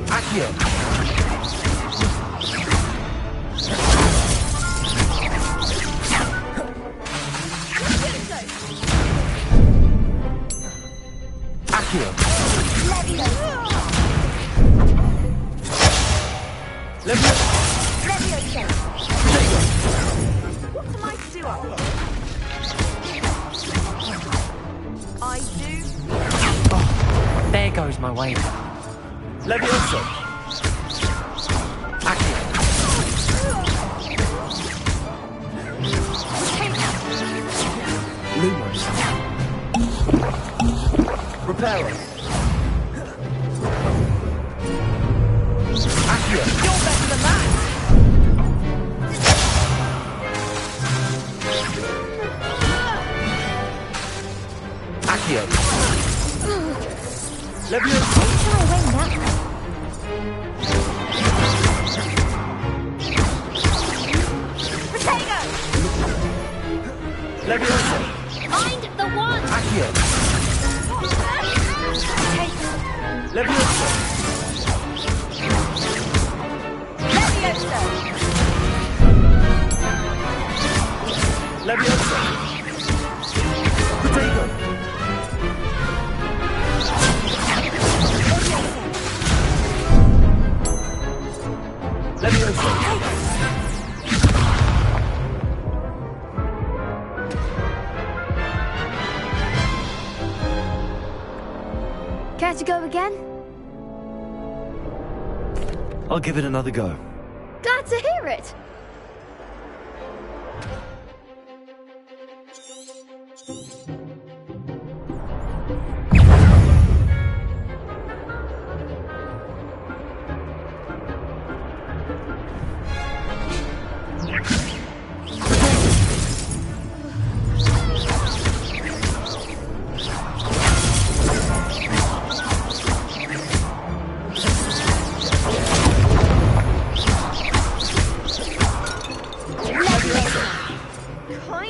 Accio! Accio! Leviosa! What am I to do up here? I do. Oh, there goes my wager. Leviosa! Accio! Lumos! Reparo! Accio! You're better than that. Accio! Leviosa! Try win that. Potato! Leviosa! Find the one. Accio! Leviosa! Leviosa! Leviosa! Potato! Leviosa! Care to go again? I'll give it another go. Glad to hear it.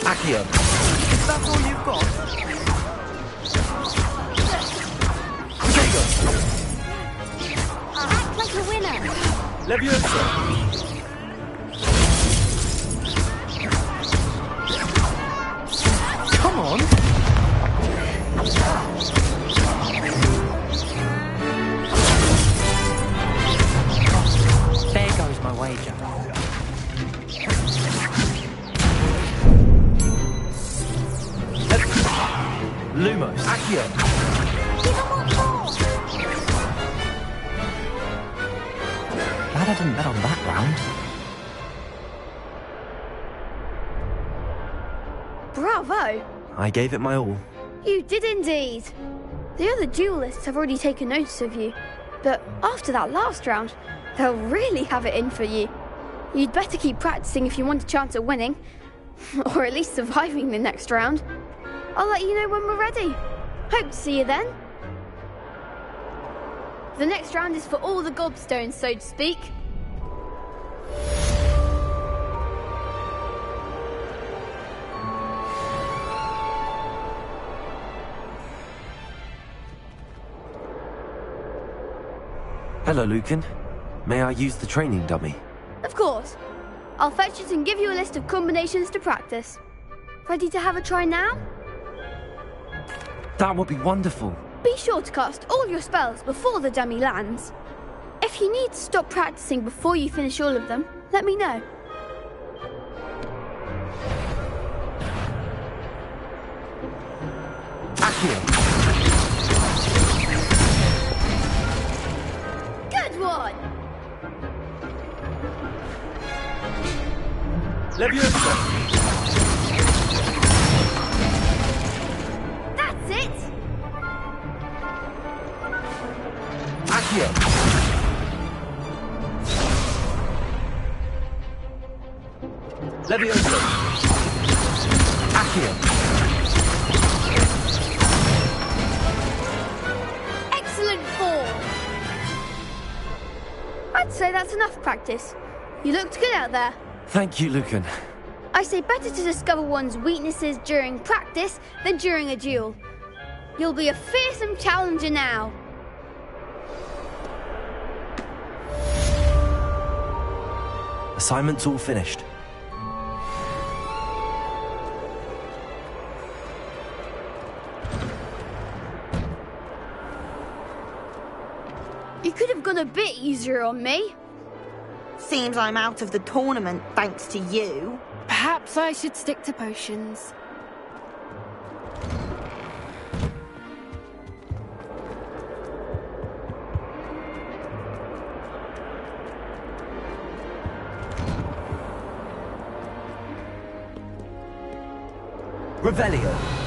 Accio! Is that all you've got? Potato! Act like a winner. Leviosa! Come on! There goes my wager. Lumos! Accio! Glad I didn't bet on that round. Bravo. I gave it my all. You did indeed. The other duelists have already taken notice of you, but after that last round, they'll really have it in for you. You'd better keep practicing if you want a chance at winning, or at least surviving the next round. I'll let you know when we're ready. Hope to see you then. The next round is for all the gobstones, so to speak. Hello, Lucan. May I use the training dummy? Of course. I'll fetch it and give you a list of combinations to practice. Ready to have a try now? That would be wonderful. Be sure to cast all your spells before the dummy lands. If you need to stop practicing before you finish all of them, let me know. Accio! Good one! Leviosa! That's it! Accio! Leviosa! Accio! Excellent form! I'd say that's enough practice. You looked good out there. Thank you, Lucan. I say better to discover one's weaknesses during practice than during a duel. You'll be a fearsome challenger now. Assignment's all finished. You could have gone a bit easier on me. Seems I'm out of the tournament thanks to you. Perhaps I should stick to potions. Revelio.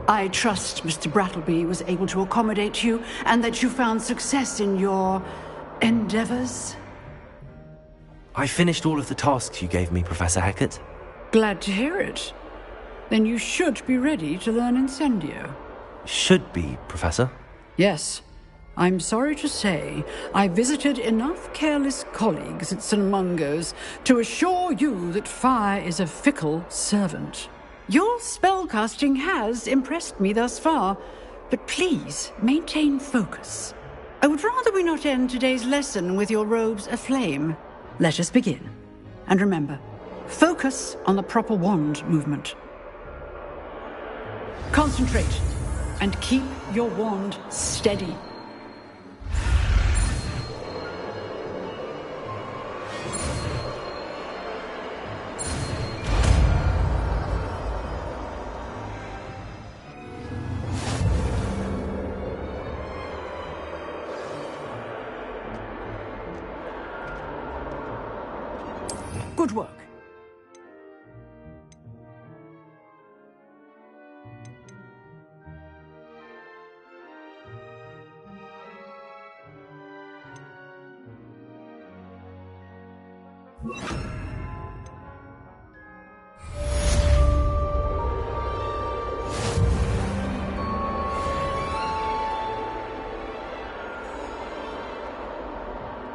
I trust Mr. Brattleby was able to accommodate you and that you found success in your endeavors. I finished all of the tasks you gave me, Professor Hecat. Glad to hear it. Then you should be ready to learn Incendio. Should be, Professor. Yes. I'm sorry to say, I visited enough careless colleagues at St. Mungo's to assure you that fire is a fickle servant. Your spellcasting has impressed me thus far, but please maintain focus. I would rather we not end today's lesson with your robes aflame. Let us begin. And remember, focus on the proper wand movement. Concentrate, and keep your wand steady. Good work.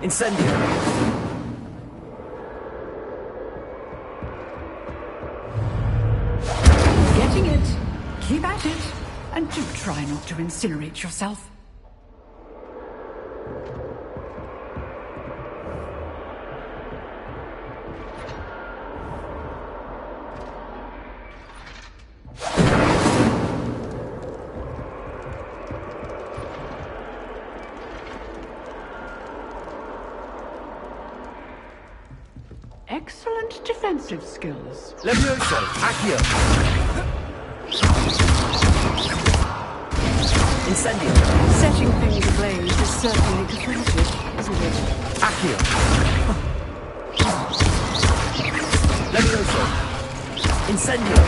Incendio. Getting it. Keep at it. And do try not to incinerate yourself. Excellent defensive skills. Levioso. Accio. Incendio. Setting things ablaze is certainly cathartic, isn't it? Accio. Levioso. Incendio.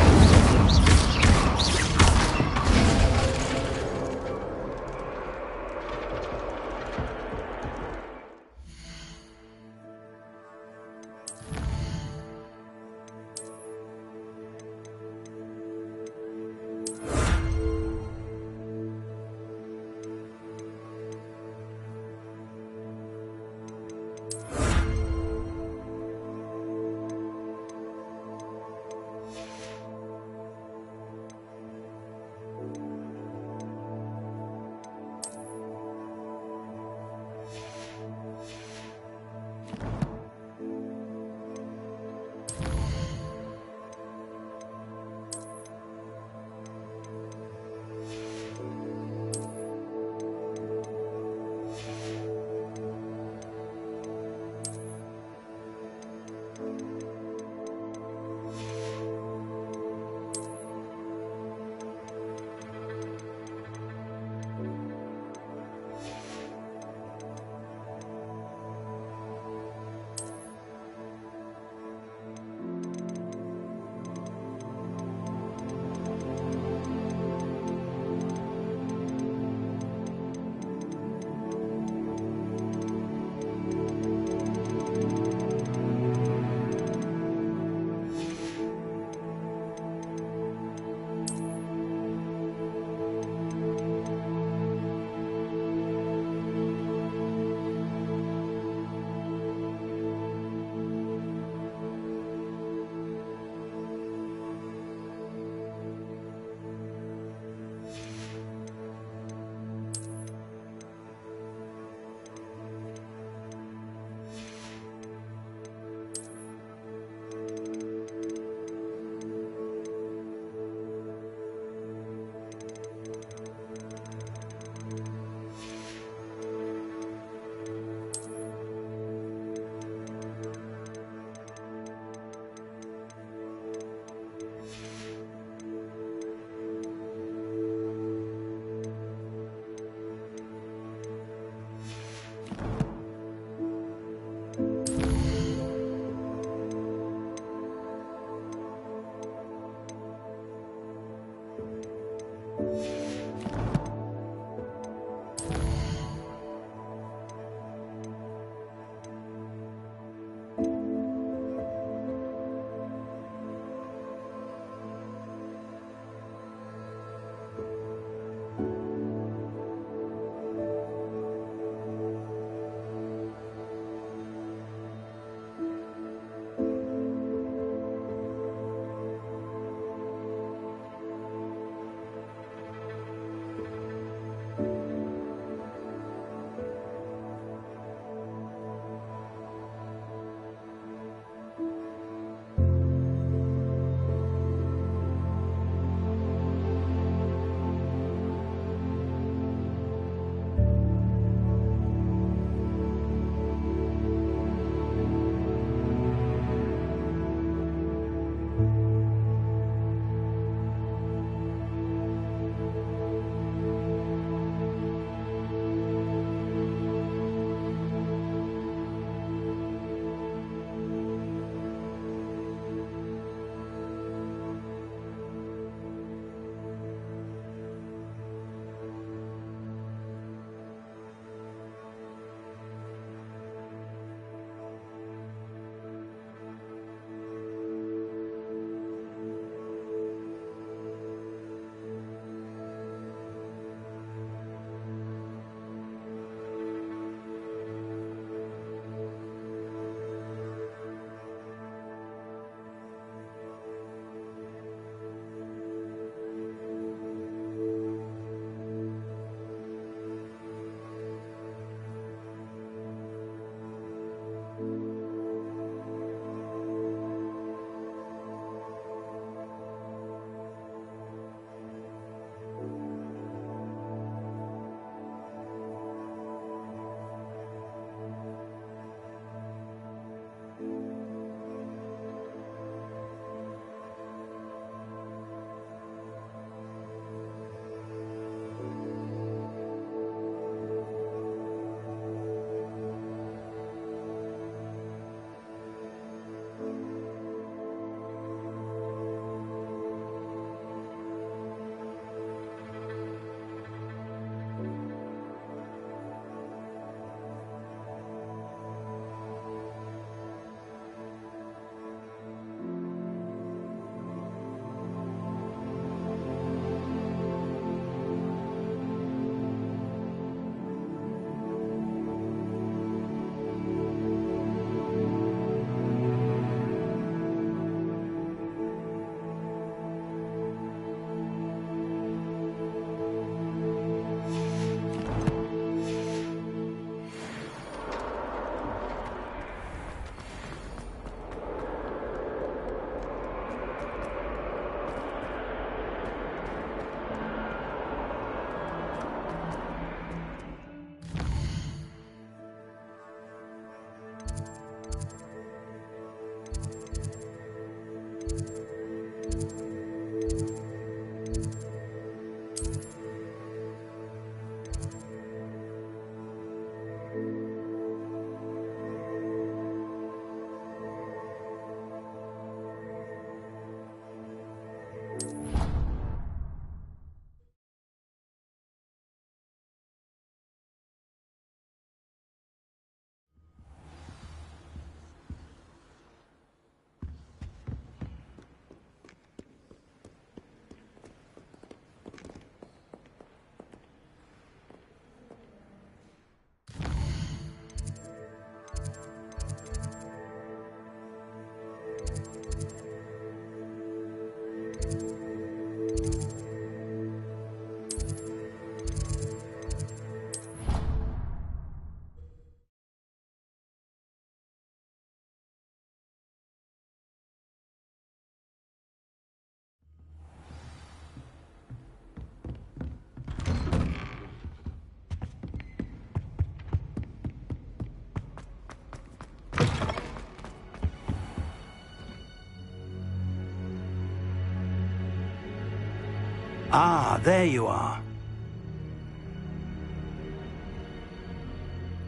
Ah, there you are.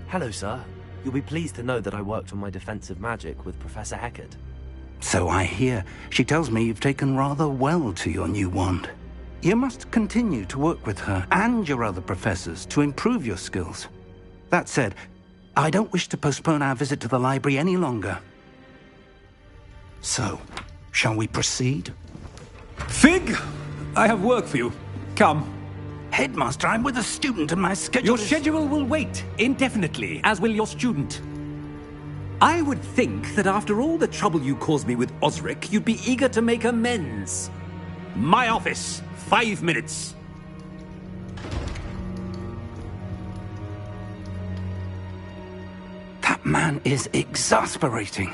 Hello, sir. You'll be pleased to know that I worked on my defensive magic with Professor Eckert. So I hear. She tells me you've taken rather well to your new wand. You must continue to work with her and your other professors to improve your skills. That said, I don't wish to postpone our visit to the library any longer. So, shall we proceed? Fig! I have work for you. Come. Headmaster, I'm with a student and my schedule Your schedule will wait indefinitely, as will your student. I would think that after all the trouble you caused me with Osric, you'd be eager to make amends. My office, 5 minutes. That man is exasperating.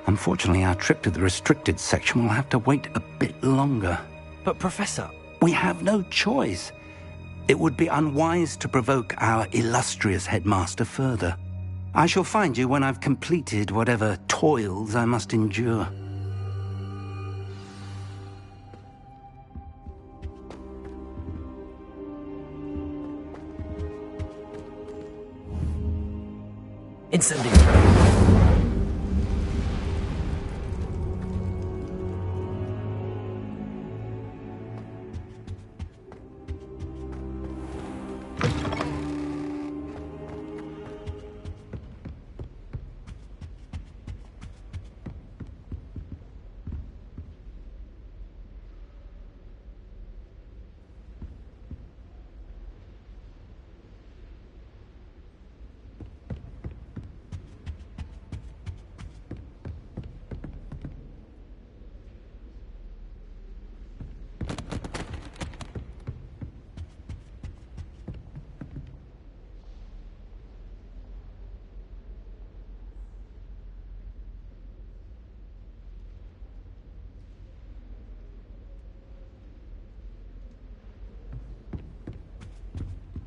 Unfortunately, our trip to the restricted section will have to wait a bit longer. But, Professor... We have no choice. It would be unwise to provoke our illustrious headmaster further. I shall find you when I've completed whatever toils I must endure. Incendiary.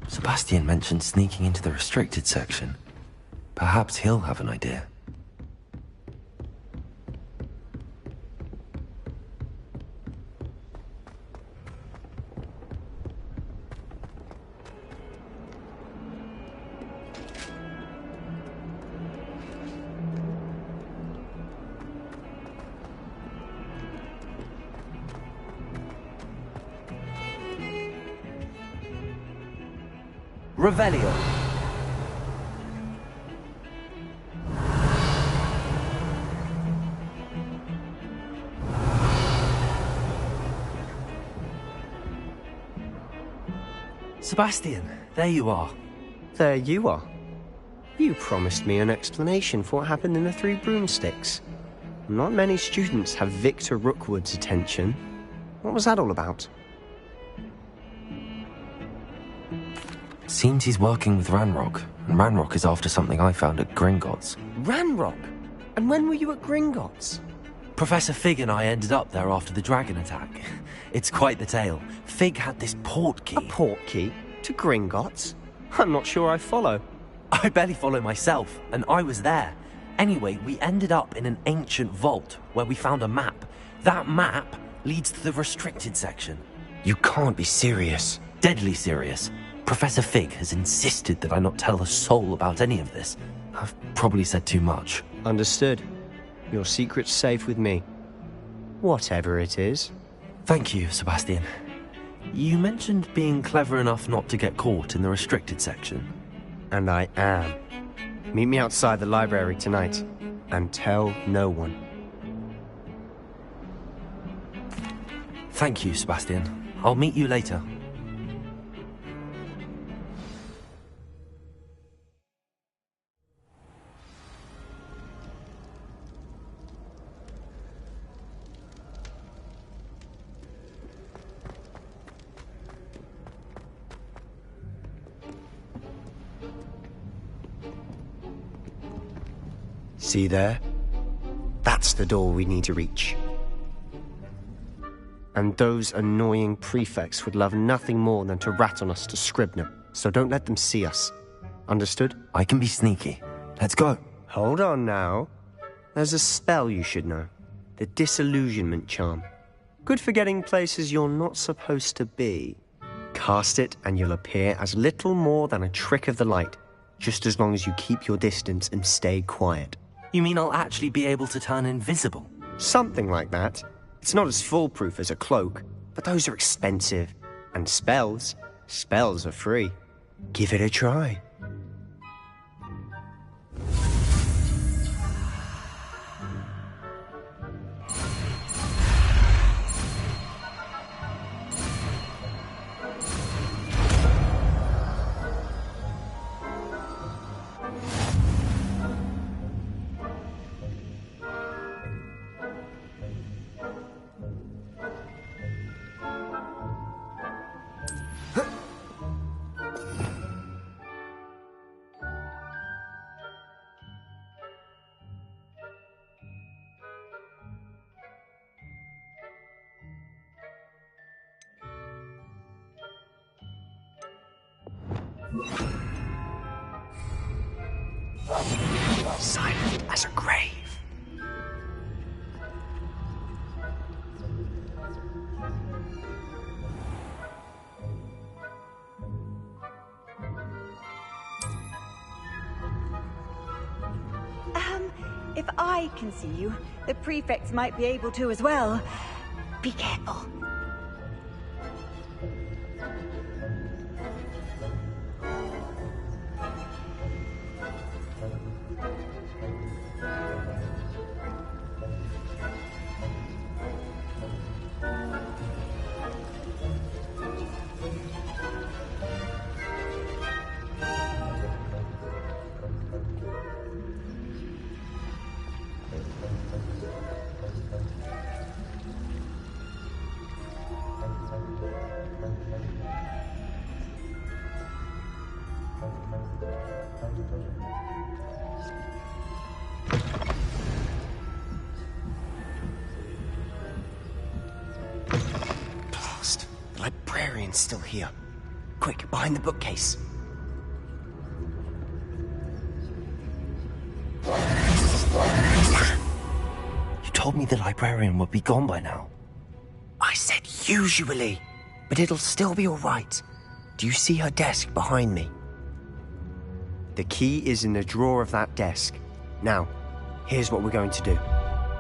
Sebastian mentioned sneaking into the restricted section. Perhaps he'll have an idea. Revelio. Sebastian, there you are. There you are. You promised me an explanation for what happened in the Three Broomsticks. Not many students have Victor Rookwood's attention. What was that all about? Seems he's working with Ranrock, and Ranrock is after something I found at Gringotts. Ranrock? And when were you at Gringotts? Professor Fig and I ended up there after the dragon attack. It's quite the tale. Fig had this port key. A port key? To Gringotts? I'm not sure I follow. I barely follow myself, and I was there. Anyway, we ended up in an ancient vault where we found a map. That map leads to the restricted section. You can't be serious. Deadly serious. Professor Fig has insisted that I not tell a soul about any of this. I've probably said too much. Understood. Your secret's safe with me. Whatever it is. Thank you, Sebastian. You mentioned being clever enough not to get caught in the restricted section. And I am. Meet me outside the library tonight, and tell no one. Thank you, Sebastian. I'll meet you later. See there? That's the door we need to reach. And those annoying prefects would love nothing more than to rat on us to Scribner, so don't let them see us. Understood? I can be sneaky. Let's go. Hold on now. There's a spell you should know. The disillusionment charm. Good for getting places you're not supposed to be. Cast it and you'll appear as little more than a trick of the light, just as long as you keep your distance and stay quiet. You mean I'll actually be able to turn invisible? Something like that. It's not as foolproof as a cloak, but those are expensive. And spells are free. Give it a try. Silent as a grave. If I can see you, the prefects might be able to as well. Be careful. The librarian's still here. Quick, behind the bookcase. You told me the librarian would be gone by now. I said usually, but it'll still be all right. Do you see her desk behind me? The key is in the drawer of that desk. Now, here's what we're going to do.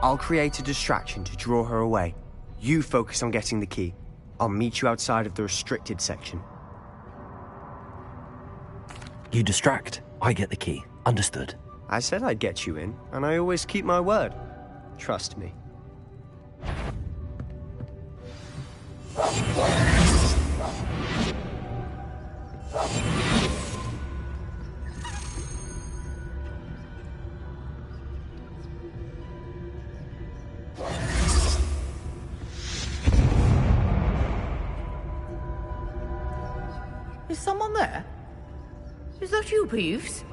I'll create a distraction to draw her away. You focus on getting the key. I'll meet you outside of the restricted section. You distract, I get the key. Understood. I said I'd get you in, and I always keep my word. Trust me. Is someone there? Is that you, Peeves?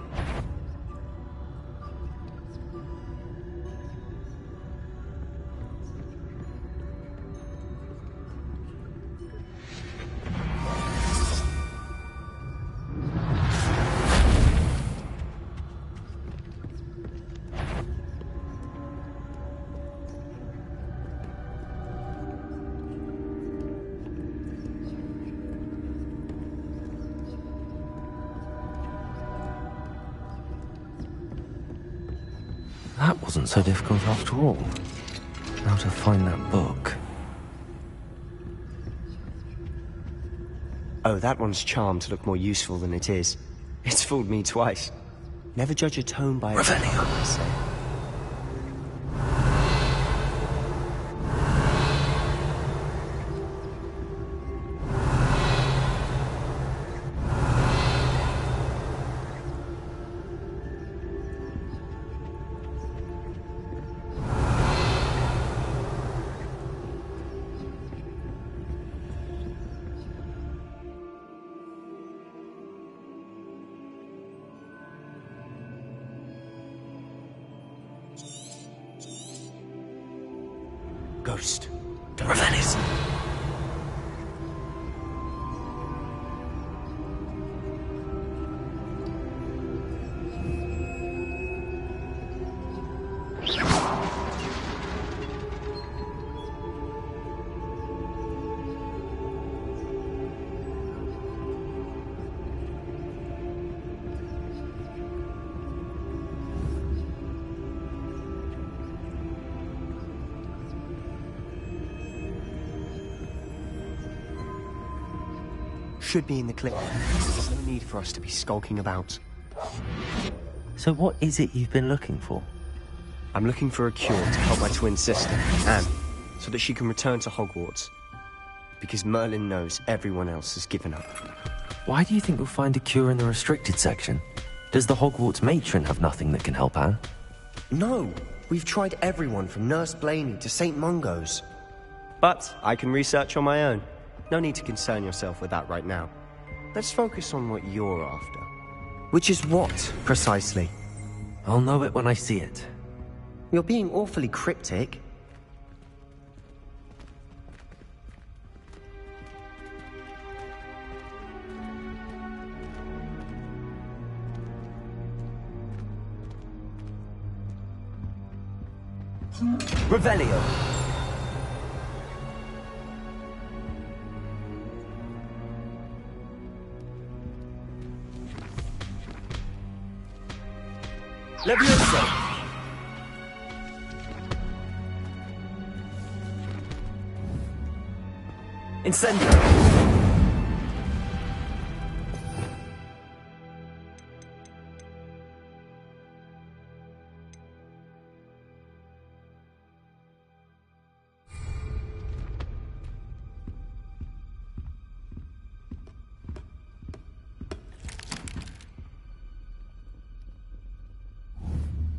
That wasn't so difficult after all. How to find that book. Oh, that one's charmed to look more useful than it is. It's fooled me twice. Never judge a tone by its color, I say. Ghost. Revenis. should be in the clip. There's no need for us to be skulking about. So what is it you've been looking for? I'm looking for a cure to help my twin sister, Anne, so that she can return to Hogwarts. Because Merlin knows everyone else has given up. Why do you think we'll find a cure in the restricted section? Does the Hogwarts matron have nothing that can help Anne? No, we've tried everyone from Nurse Blaney to St. Mungo's. But I can research on my own. No need to concern yourself with that right now. Let's focus on what you're after. Which is what, precisely? I'll know it when I see it. You're being awfully cryptic. Revelio. Levioso. Incendio.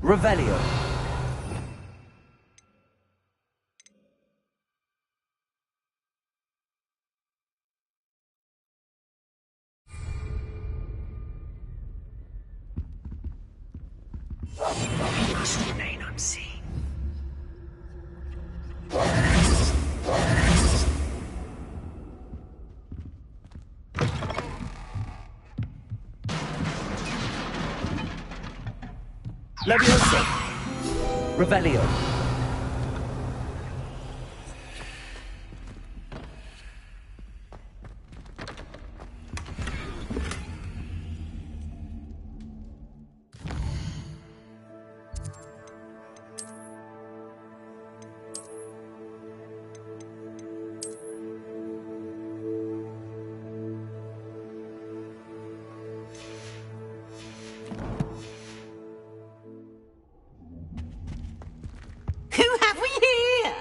Revelio. Must remain unseen. Levioso. Revelio. Who have we here?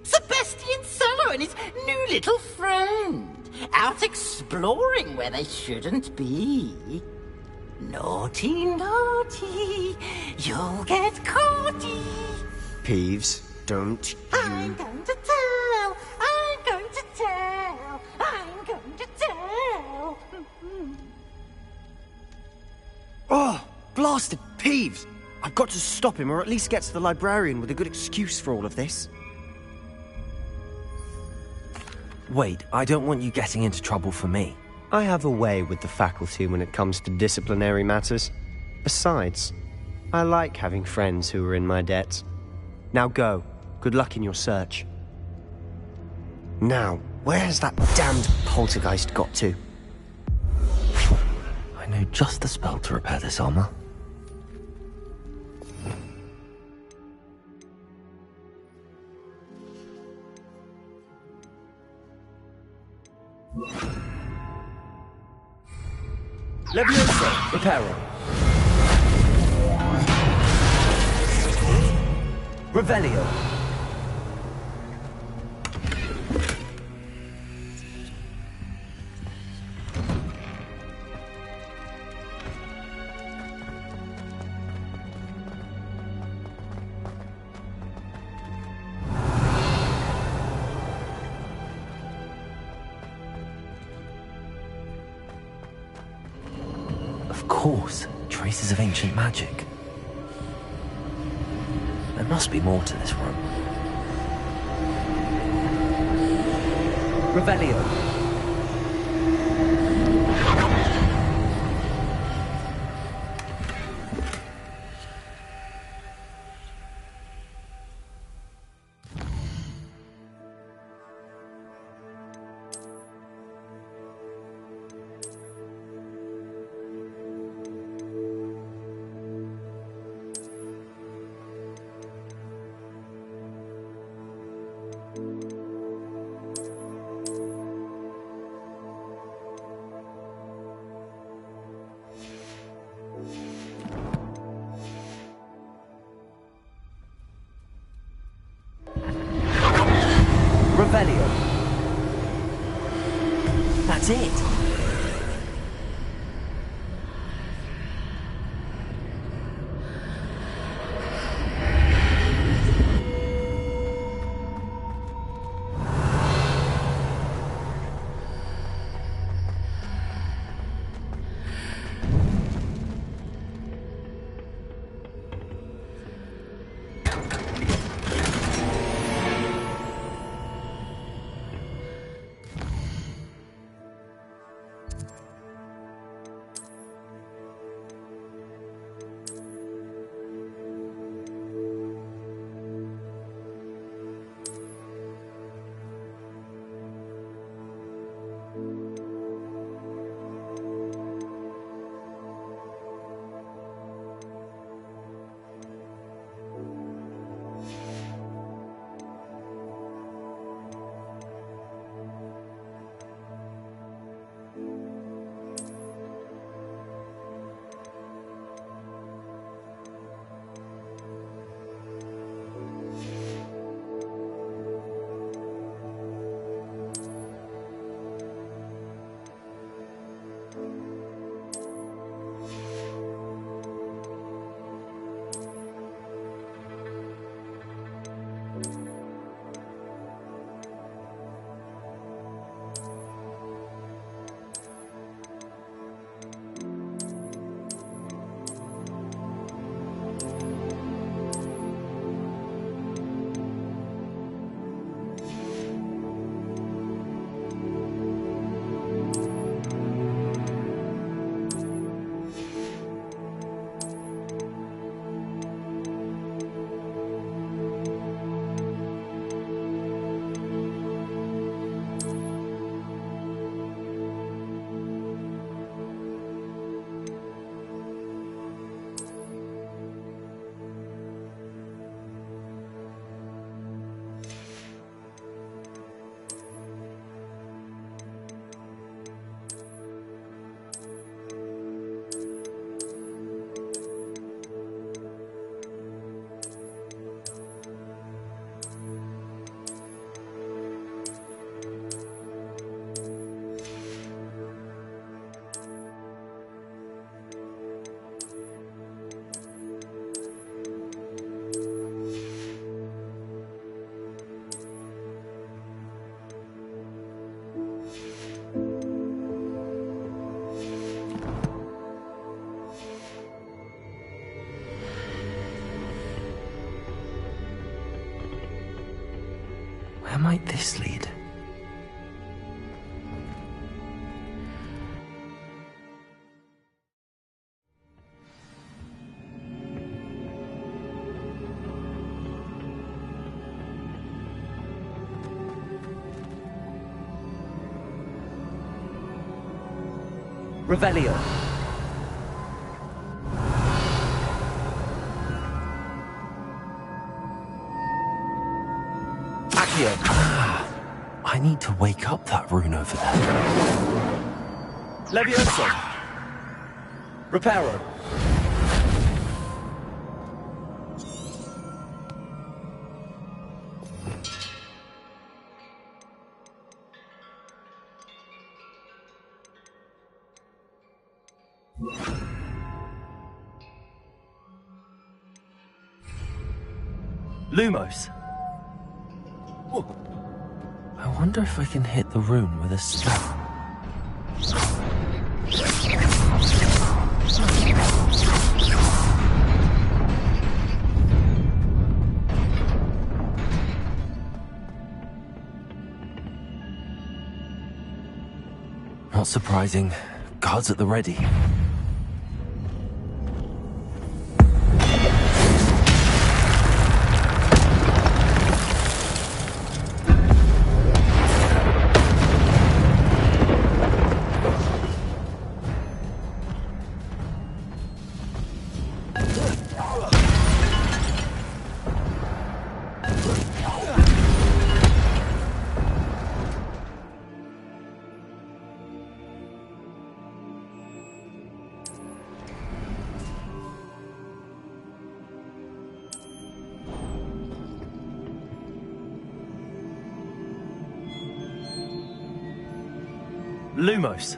Sebastian Sallow and his new little friend. Out exploring where they shouldn't be. Naughty, naughty. You'll get caughty. Peeves, don't you... I'm going to tell. I'm going to tell. I'm going to tell. Oh, blasted Peeves! I've got to stop him, or at least get to the librarian with a good excuse for all of this. Wait, I don't want you getting into trouble for me. I have a way with the faculty when it comes to disciplinary matters. Besides, I like having friends who are in my debt. Now go. Good luck in your search. Now, where has that damned poltergeist got to? I know just the spell to repair this armor. Levioso. Reparo. Revelio. Of course, traces of ancient magic. There must be more to this room. Revelio. Revelio. That's it. Where might this lead? Revelio. I need to wake up that rune over there. Levioso. Reparo. Lumos. I wonder if I can hit the rune with a spell. Not surprising. Guards at the ready. Lumos.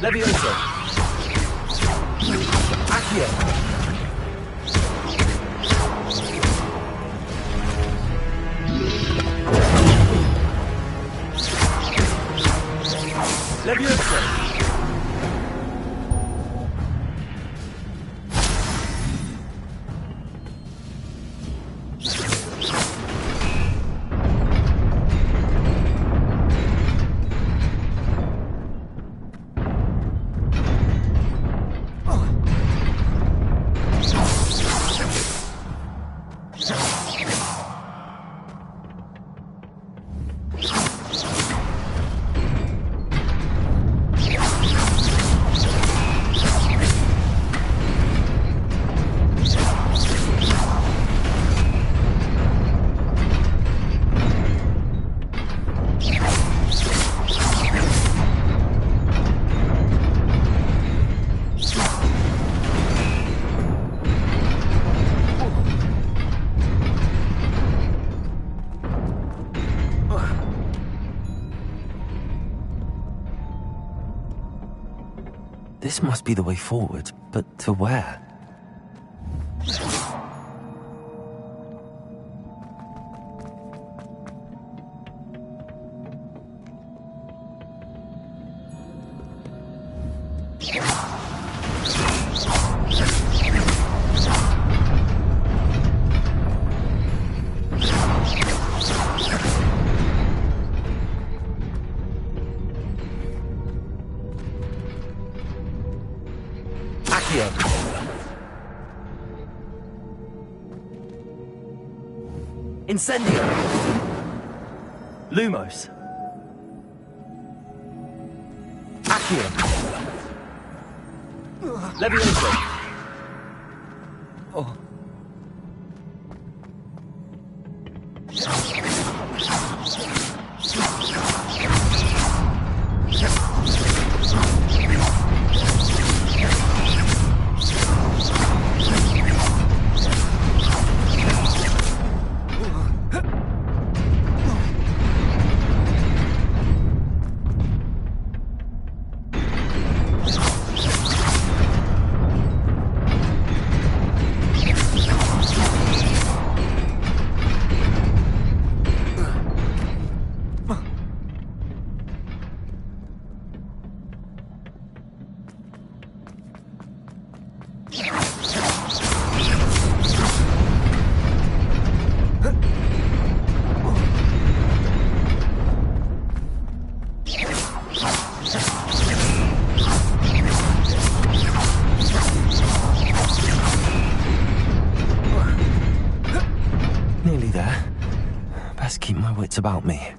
Levioso. Accio. Levioso. This must be the way forward, but to where? Incendio! Lumos! Accio! Levioso! Oh. Nearly there. Best keep my wits about me.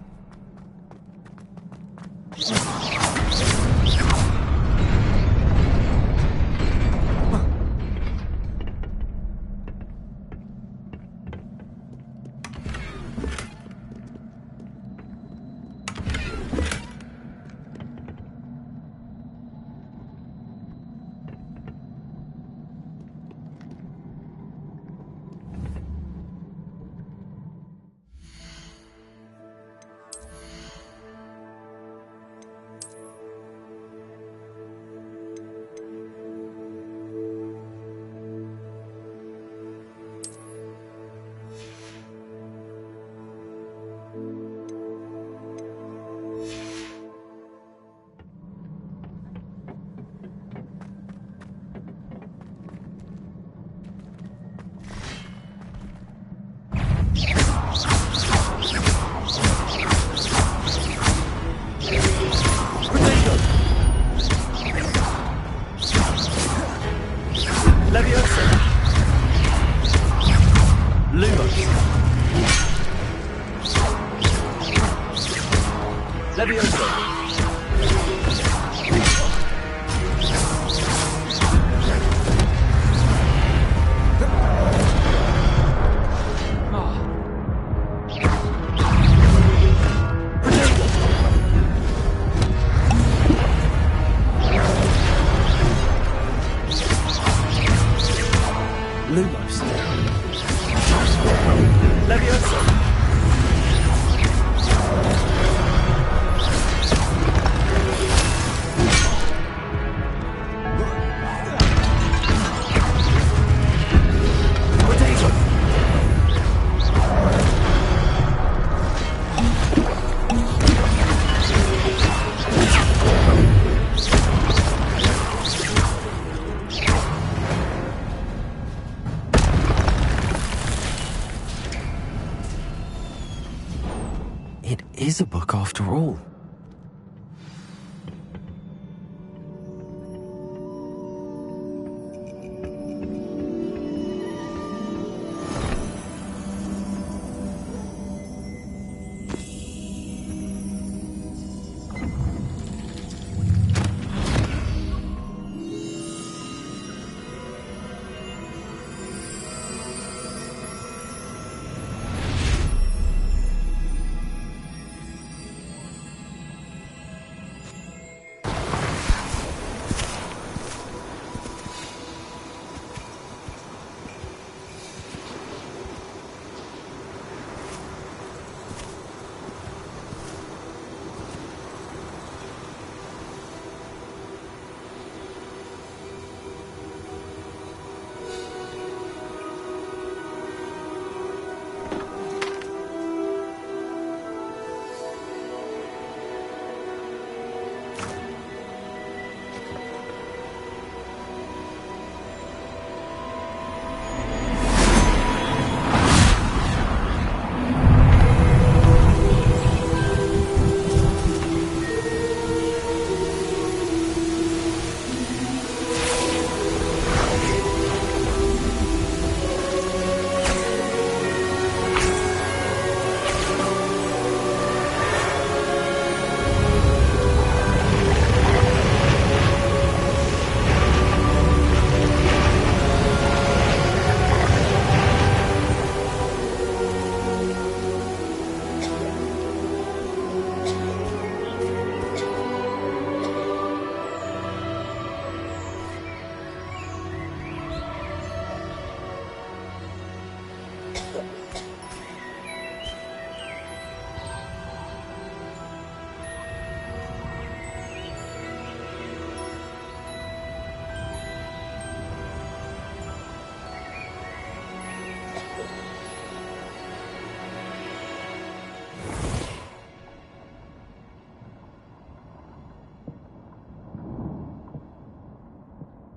It is a book after all.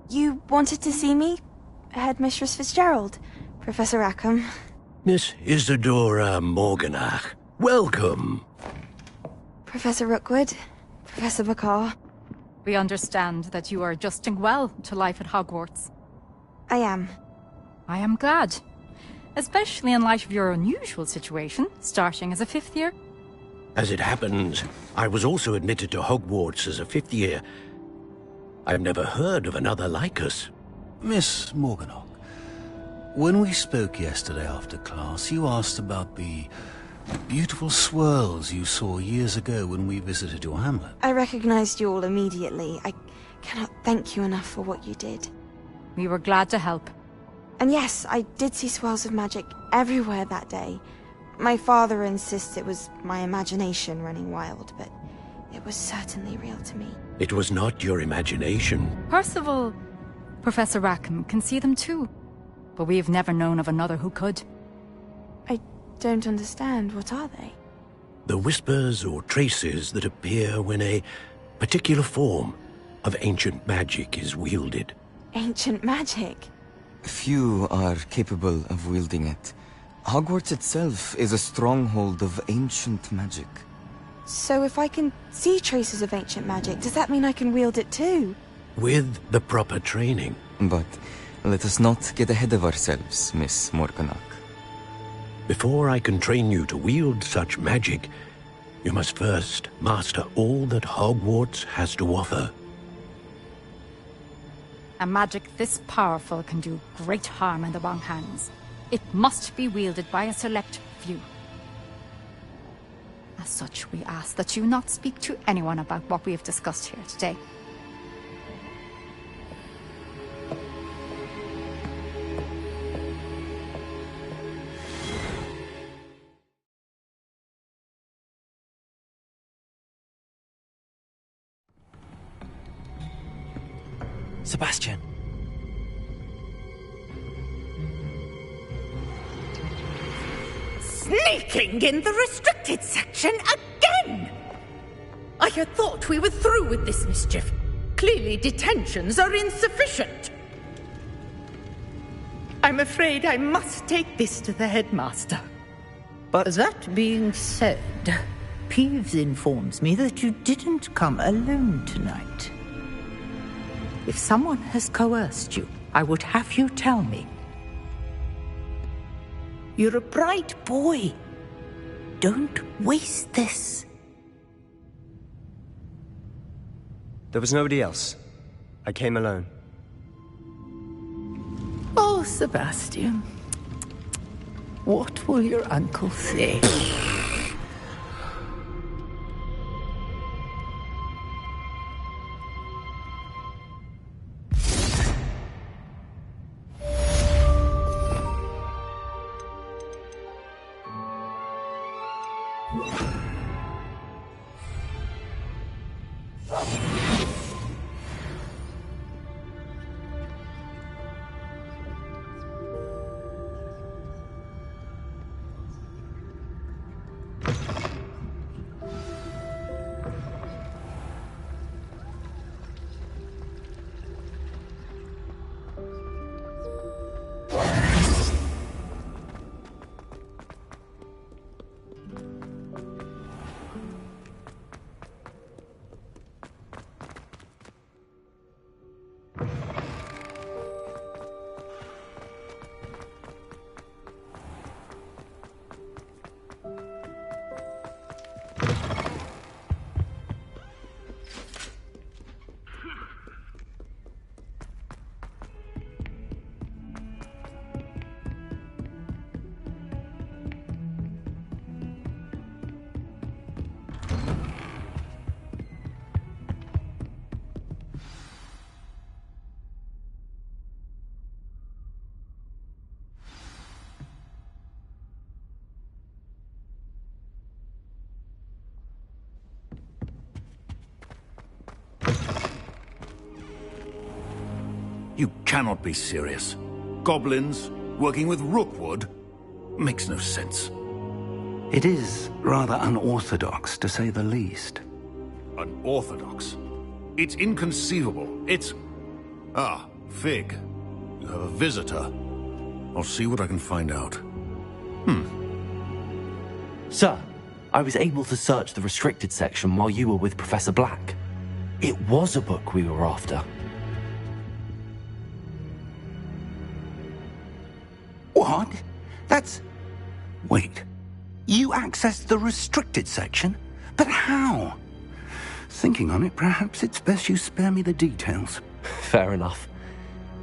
You wanted to see me? Headmistress Fitzgerald? Professor Rackham? Miss Isadora Morganach, welcome. Professor Rookwood? Professor Bakar? We understand that you are adjusting well to life at Hogwarts. I am. I am glad. Especially in light of your unusual situation, starting as a 5th year. As it happens, I was also admitted to Hogwarts as a 5th year. I've never heard of another like us. Miss Morganach, when we spoke yesterday after class, you asked about the beautiful swirls you saw years ago when we visited your hamlet. I recognized you all immediately. I cannot thank you enough for what you did. We were glad to help. And yes, I did see swirls of magic everywhere that day. My father insists it was my imagination running wild, but it was certainly real to me. It was not your imagination. Percival, Professor Rackham can see them too. But we've never known of another who could. I don't understand. What are they? The whispers or traces that appear when a particular form of ancient magic is wielded. Ancient magic? Few are capable of wielding it. Hogwarts itself is a stronghold of ancient magic. So if I can see traces of ancient magic, does that mean I can wield it too? With the proper training. But let us not get ahead of ourselves, Miss Morganach. Before I can train you to wield such magic, you must first master all that Hogwarts has to offer. A magic this powerful can do great harm in the wrong hands. It must be wielded by a select few. As such, we ask that you not speak to anyone about what we have discussed here today. Sebastian. Sneaking in the restricted section again! I had thought we were through with this mischief. Clearly detentions are insufficient. I'm afraid I must take this to the headmaster. But that being said, Peeves informs me that you didn't come alone tonight. If someone has coerced you, I would have you tell me. You're a bright boy. Don't waste this. There was nobody else. I came alone. Oh, Sebastian. What will your uncle say? You cannot be serious. Goblins working with Rookwood? Makes no sense. It is rather unorthodox, to say the least. Unorthodox? It's inconceivable. It's... Ah, Fig. You have a visitor. I'll see what I can find out. Sir, I was able to search the restricted section while you were with Professor Black. It was a book we were after. What? That's... Wait. You accessed the restricted section? But how? Thinking on it, perhaps it's best you spare me the details. Fair enough.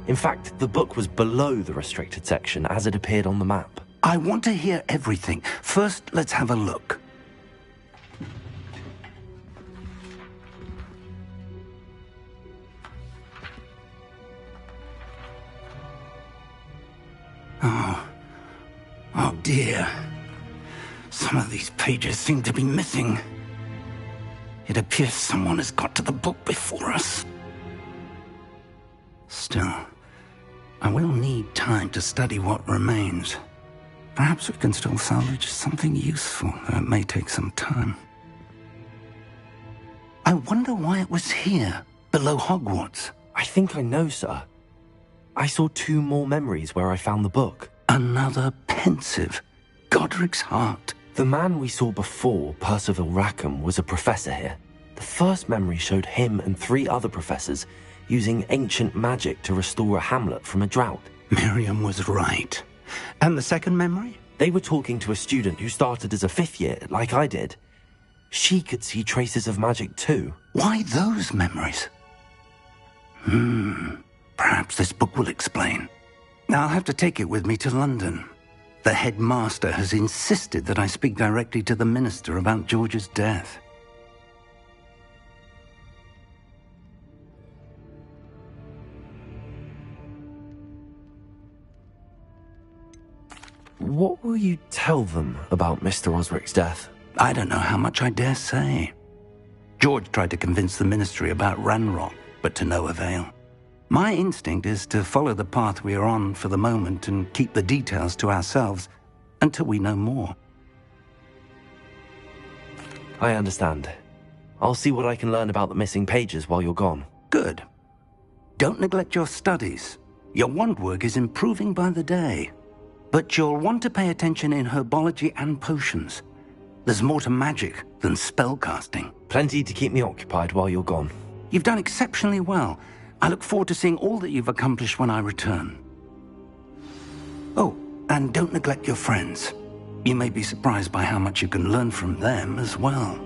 In fact, the book was below the restricted section as it appeared on the map. I want to hear everything. First, let's have a look. Oh dear. Some of these pages seem to be missing. It appears someone has got to the book before us. Still, I will need time to study what remains. Perhaps we can still salvage something useful, though it may take some time. I wonder why it was here, below Hogwarts. I think I know, sir. I saw 2 more memories where I found the book. Another pensive. Godric's heart. The man we saw before, Percival Rackham, was a professor here. The first memory showed him and 3 other professors using ancient magic to restore a hamlet from a drought. Miriam was right. And the second memory? They were talking to a student who started as a 5th year, like I did. She could see traces of magic too. Why those memories? Perhaps this book will explain. Now I'll have to take it with me to London. The headmaster has insisted that I speak directly to the minister about George's death. What will you tell them about Mr. Osric's death? I don't know how much I dare say. George tried to convince the ministry about Ranrock, but to no avail. My instinct is to follow the path we are on for the moment and keep the details to ourselves until we know more. I understand. I'll see what I can learn about the missing pages while you're gone. Good. Don't neglect your studies. Your wand work is improving by the day. But you'll want to pay attention in herbology and potions. There's more to magic than spellcasting. Plenty to keep me occupied while you're gone. You've done exceptionally well. I look forward to seeing all that you've accomplished when I return. Oh, and don't neglect your friends. You may be surprised by how much you can learn from them as well.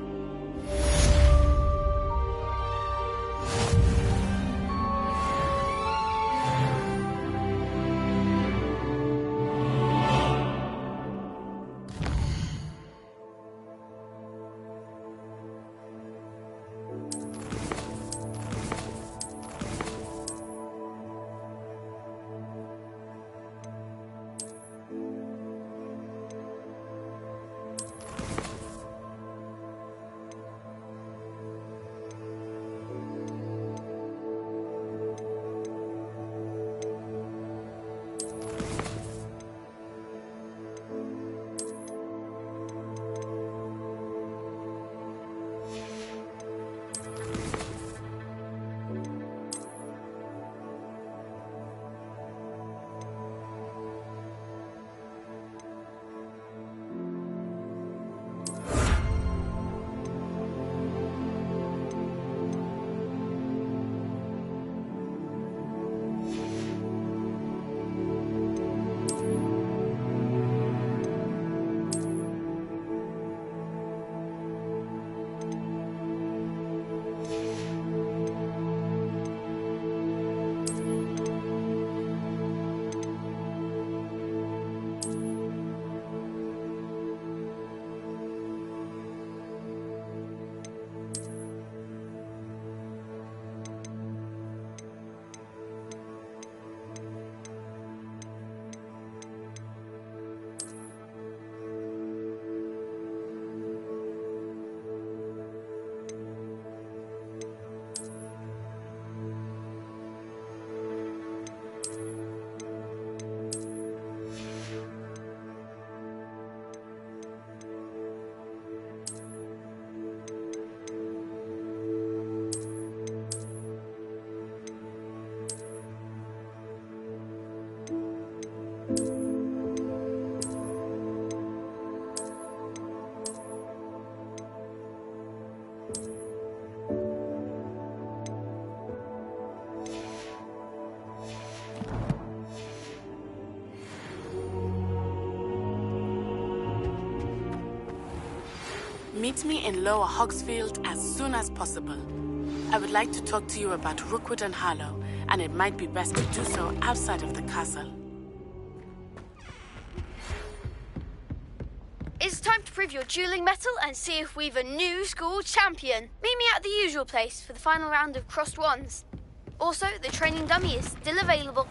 Meet me in Lower Hogsfield as soon as possible. I would like to talk to you about Rookwood and Harlow, and it might be best to do so outside of the castle. It's time to prove your dueling mettle and see if we've a new school champion. Meet me at the usual place for the final round of crossed wands. Also, the training dummy is still available.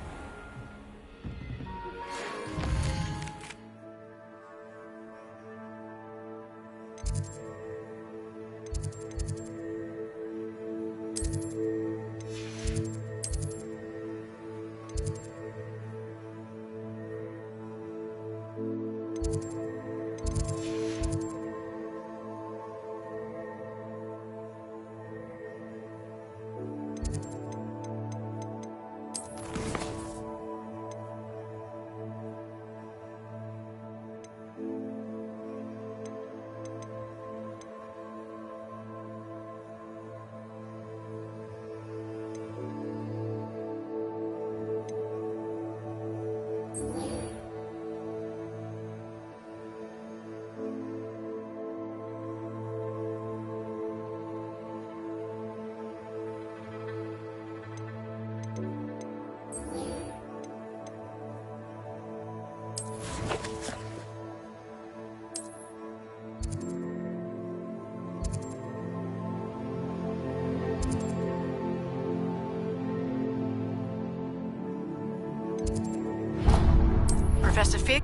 Professor Fig?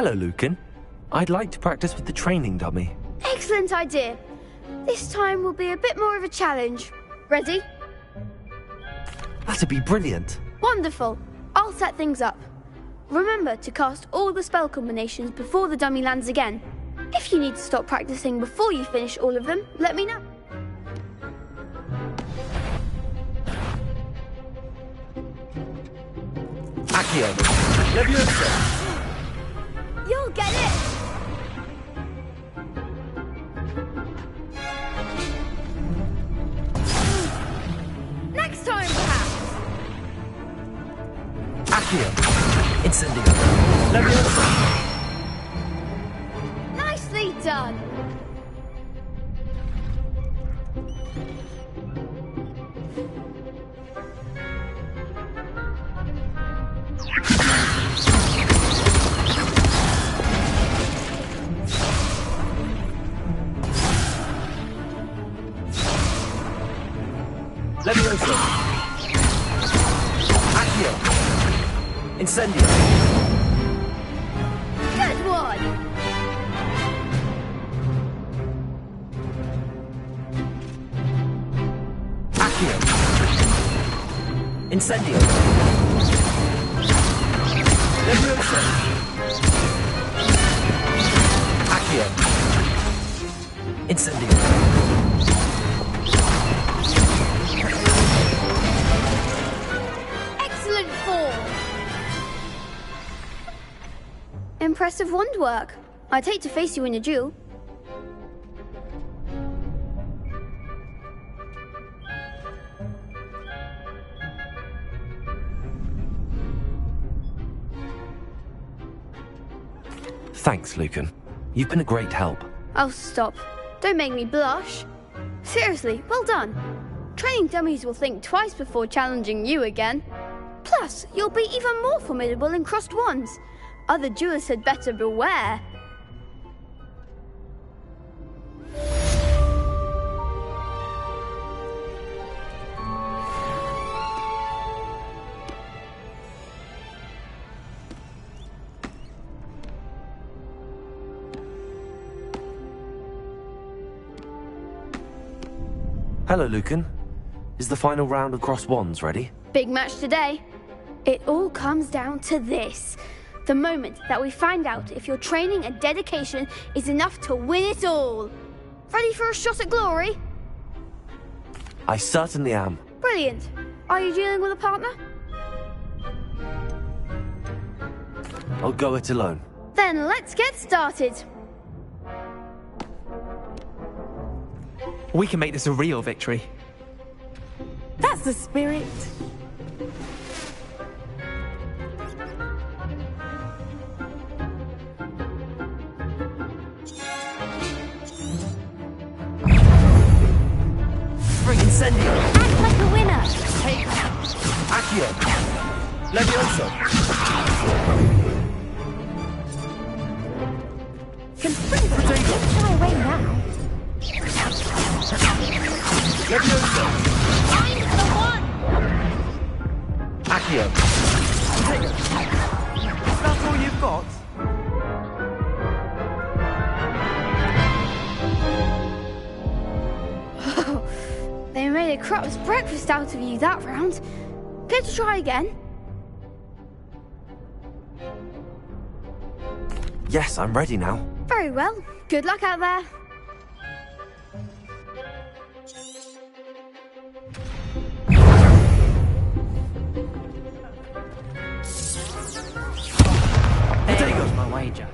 Hello, Lucan. I'd like to practice with the training dummy. Excellent idea. This time will be a bit more of a challenge. Ready? That'd be brilliant. Wonderful. I'll set things up. Remember to cast all the spell combinations before the dummy lands again. If you need to stop practicing before you finish all of them, let me know. Accio. Leviosa. You'll get it! Next time, perhaps! Accio. Incendio. Leviosa. Nicely done! Leviosa. Accio. Incendio. Good one! Accio. Incendio. Leviosa. Accio. Incendio. Excellent form! Impressive wand work. I'd hate to face you in a duel. Thanks, Lucan. You've been a great help. Oh, stop. Don't make me blush. Seriously, well done. Training dummies will think twice before challenging you again. Plus, you'll be even more formidable in crossed wands. Other duelists had better beware. Hello, Lucan. Is the final round of crossed wands ready? Big match today. It all comes down to this. The moment that we find out if your training and dedication is enough to win it all. Ready for a shot at glory? I certainly am. Brilliant. Are you dealing with a partner? I'll go it alone. Then let's get started. We can make this a real victory. That's the spirit. Spring Incendio. Act like a winner. Take Accio. Leviosa. Can spring potato. Fly away now. Leviosa. I'm the one. Accio. That's all you've got? They made a crap's breakfast out of you that round. Care to try again? Yes, I'm ready now. Very well. Good luck out there. There goes my wager.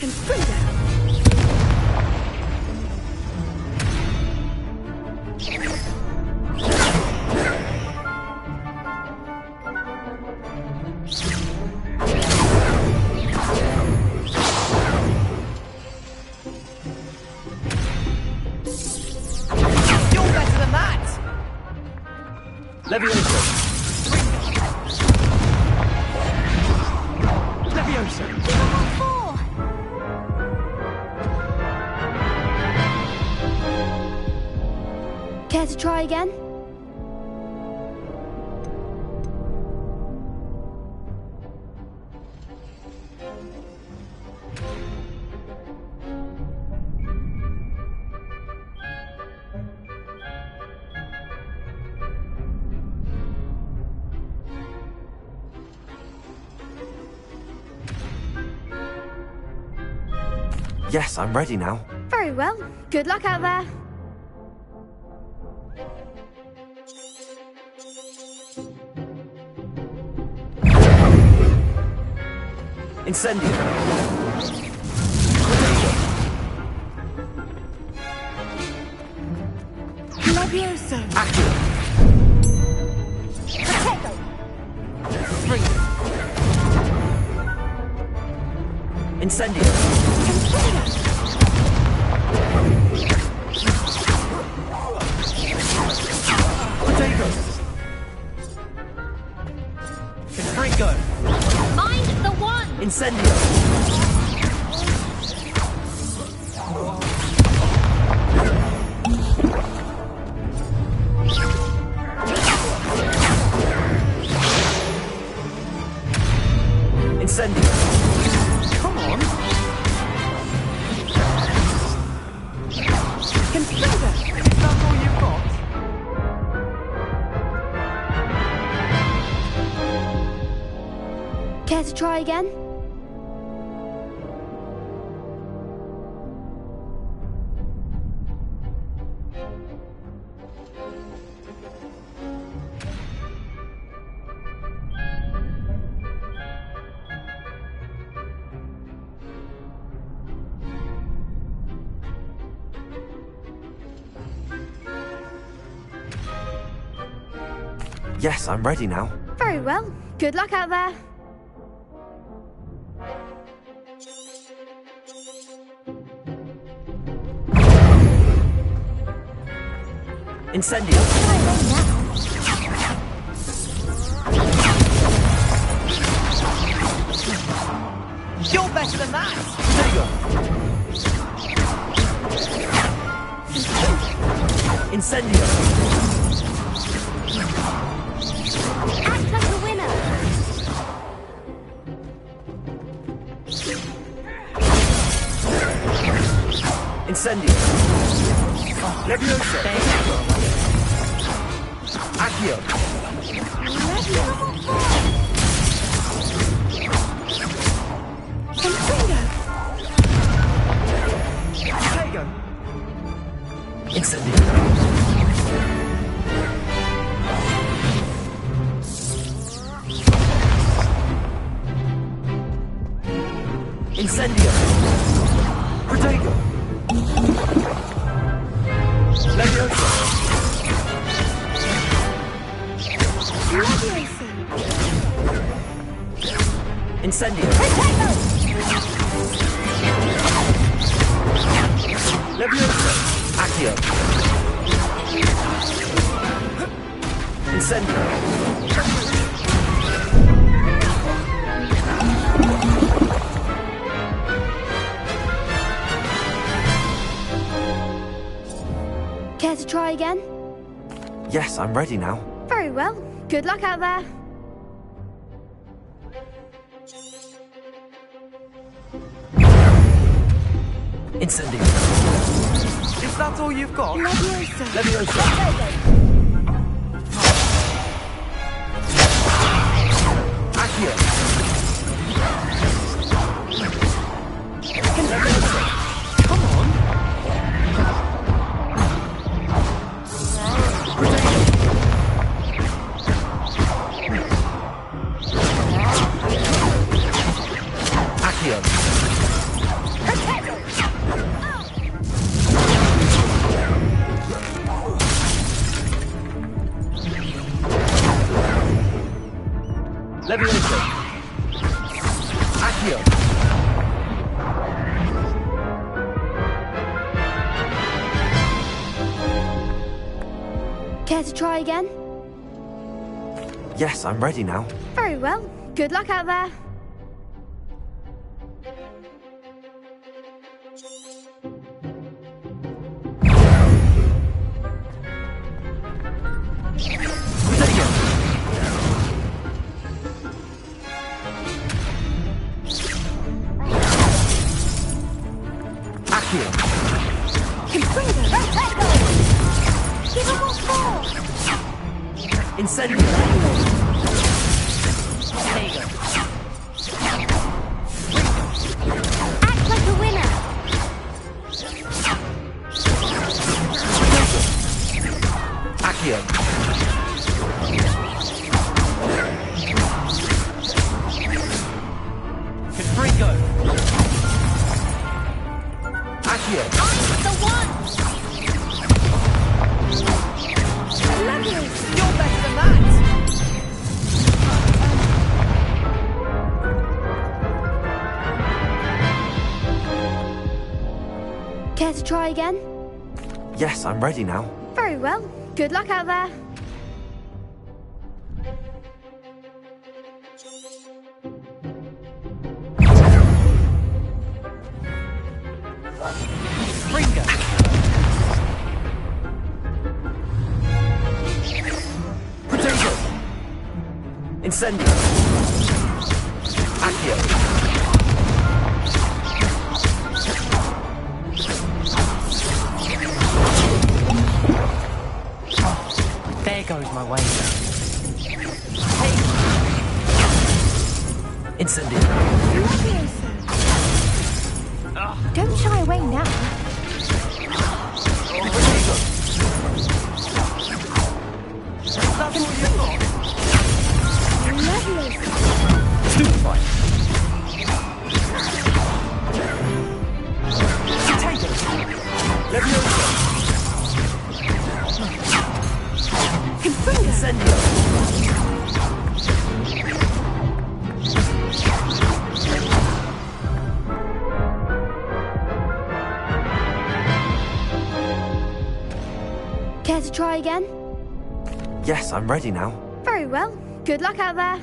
And spring down. You're better than that! Leviosa. Leviosa. Care to try again? Yes, I'm ready now. Very well. Good luck out there. Incendio. Levioso. Accio. Potato. Incendio. Potato. Confringo. Find the one! Incendio. Incendio. Come on. Consider! Is that all you've got? Care to try again? Yes, I'm ready now. Very well. Good luck out there. Incendio. You're better than that! Incendio. Act like a winner! Incendio. Levioso. Accio. Potato. Incendio. Incendio. Potato. Levioso. Incendio. Levioso. Accio. Incendio. Care to try again? Yes, I'm ready now. Very well. Good luck out there. Incendio. Is that all you've got? Levioso. Accio. Levioso. Come on! Accio. Levioso. Accio. Care to try again? Yes, I'm ready now. Very well. Good luck out there. Accio. Give him what for! Incendio. Act like a winner! Protego! Accio! I'm the one! You're better than that! Care to try again? Yes, I'm ready now. Very well. Good luck out there. Springer! Protego! Incendio! Accio! There goes my wager. Incendio! Don't shy away now. That's all you've got? Stupefy! Protego! Leviosa! Incendio! Care to try again? Yes, I'm ready now. Very well. Good luck out there.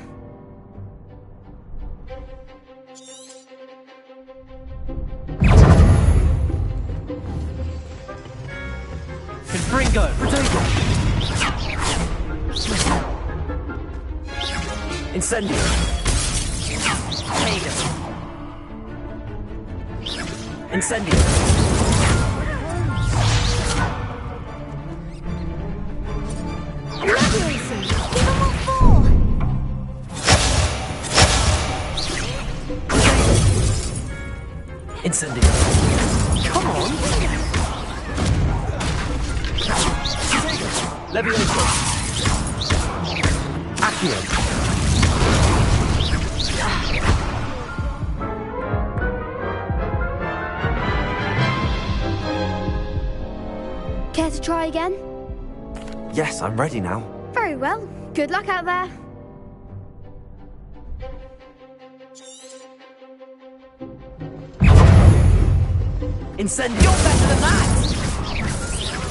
Confringo! Protego! Incendio! Pagan! Incendio! Incendio! Come on! Leviosa! Accio! Care to try again? Yes, I'm ready now. Very well. Good luck out there. Incendio! You're better than that!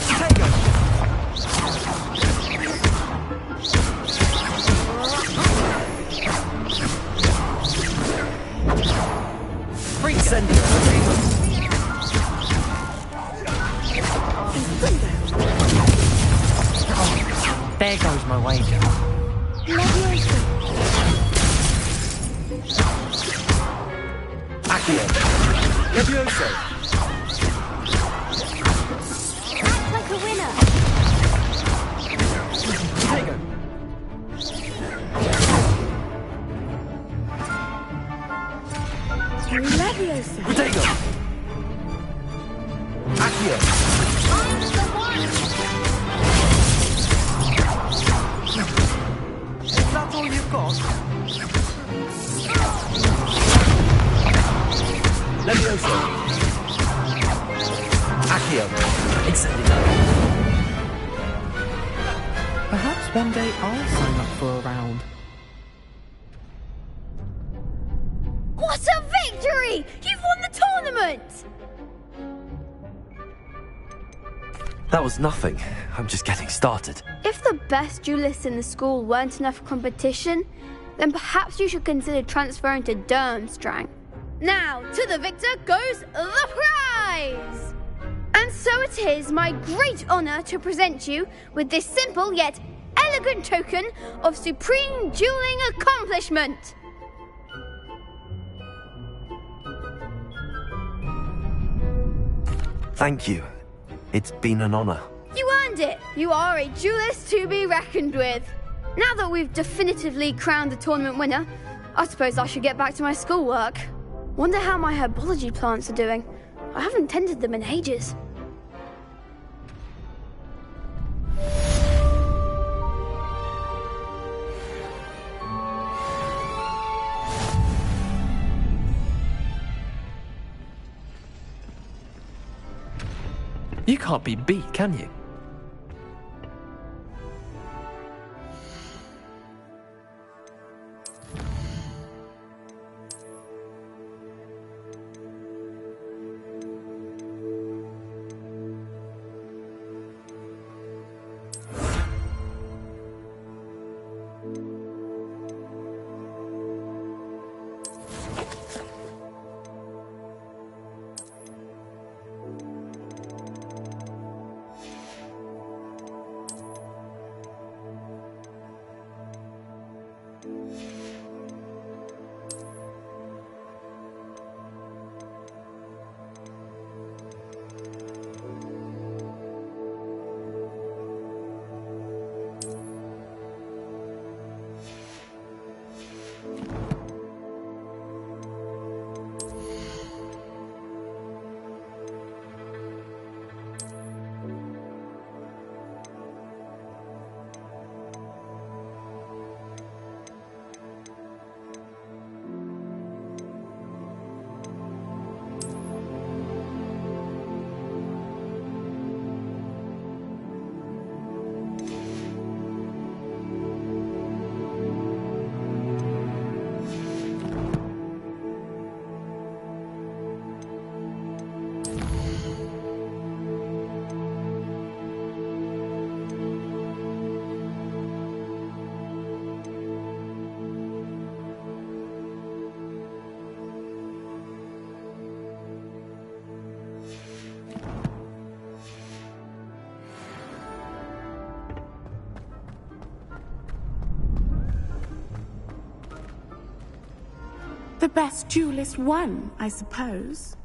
Protego! Incendio! There goes my wager. Accio! Leviosa! Act like a winner. Protego! Protego! Accio! Is that all you've got? Leviosa! Accio! Incendio! Perhaps one day I'll sign up for a round. What a victory! You've won the tournament! That was nothing. I'm just getting started. If the best duelists in the school weren't enough competition, then perhaps you should consider transferring to Durmstrang. Now, to the victor goes the prize! And so it is my great honor to present you with this simple yet elegant token of supreme dueling accomplishment. Thank you. It's been an honor. You earned it! You are a duelist to be reckoned with. Now that we've definitively crowned the tournament winner, I suppose I should get back to my schoolwork. Wonder how my herbology plants are doing. I haven't tended them in ages. You can't be beat, can you? The best duelist won, I suppose.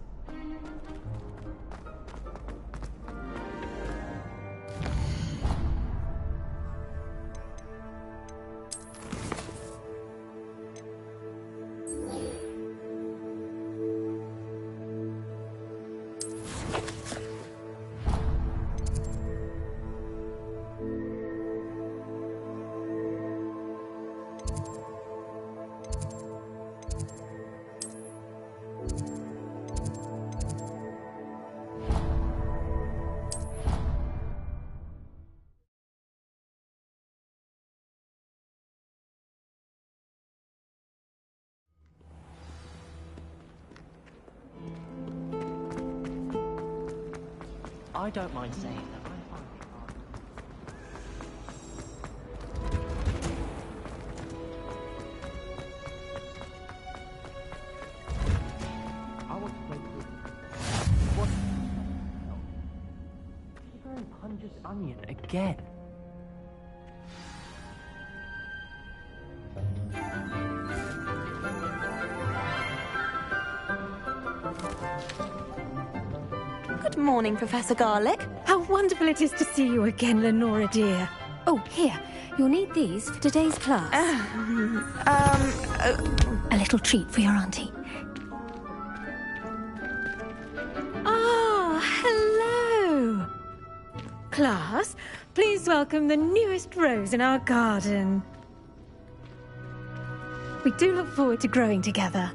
I don't mind saying that. I'm fine. I want to play with what? Sugar and Punja's onion again. Good morning, Professor Garlick. How wonderful it is to see you again, Lenora dear. Oh, here. You'll need these for today's class. A little treat for your auntie. Ah, hello. Class, please welcome the newest rose in our garden. We do look forward to growing together.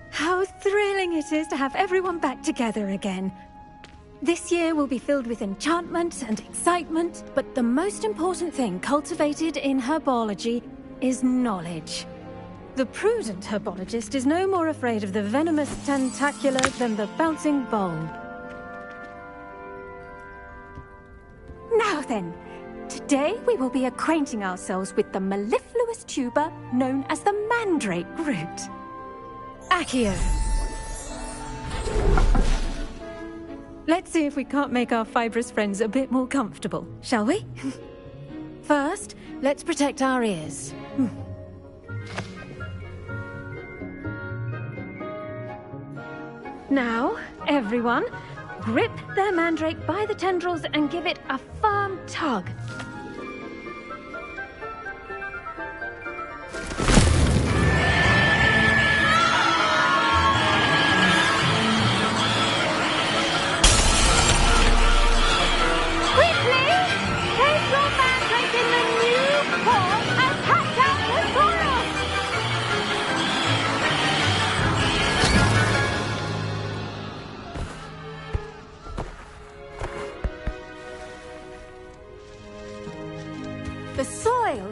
How thrilling it is to have everyone back together again. This year will be filled with enchantment and excitement, but the most important thing cultivated in herbology is knowledge. The prudent herbologist is no more afraid of the venomous tentacula than the bouncing bulb. Now then, today we will be acquainting ourselves with the mellifluous tuber known as the mandrake root. Accio. Let's see if we can't make our fibrous friends a bit more comfortable, shall we? First, let's protect our ears. Now, everyone, grip their mandrake by the tendrils and give it a firm tug.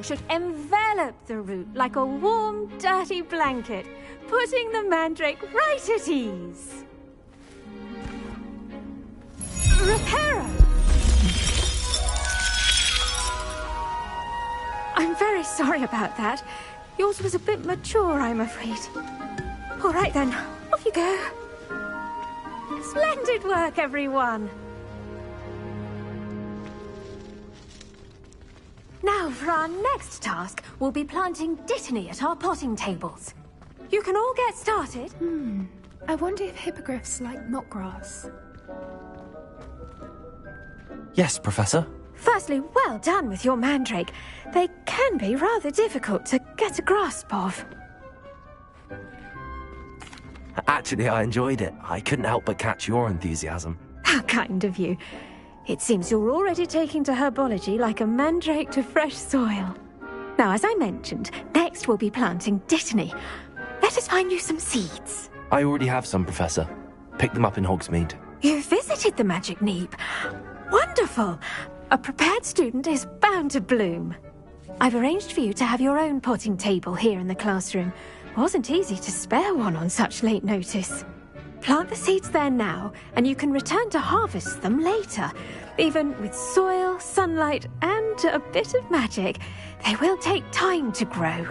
should envelop the root like a warm, dirty blanket, putting the mandrake right at ease. Reparo! I'm very sorry about that. Yours was a bit mature, I'm afraid. All right then, off you go. Splendid work, everyone! Now, for our next task, we'll be planting dittany at our potting tables. You can all get started. I wonder if hippogriffs like knotgrass. Yes, Professor. Firstly, well done with your mandrake. They can be rather difficult to get a grasp of. Actually, I enjoyed it. I couldn't help but catch your enthusiasm. How kind of you. It seems you're already taking to herbology like a mandrake to fresh soil. Now, as I mentioned, next we'll be planting dittany. Let us find you some seeds. I already have some, Professor. Picked them up in Hogsmeade. You visited the Magic Neep. Wonderful! A prepared student is bound to bloom. I've arranged for you to have your own potting table here in the classroom. Wasn't easy to spare one on such late notice. Plant the seeds there now, and you can return to harvest them later. Even with soil, sunlight, and a bit of magic, they will take time to grow.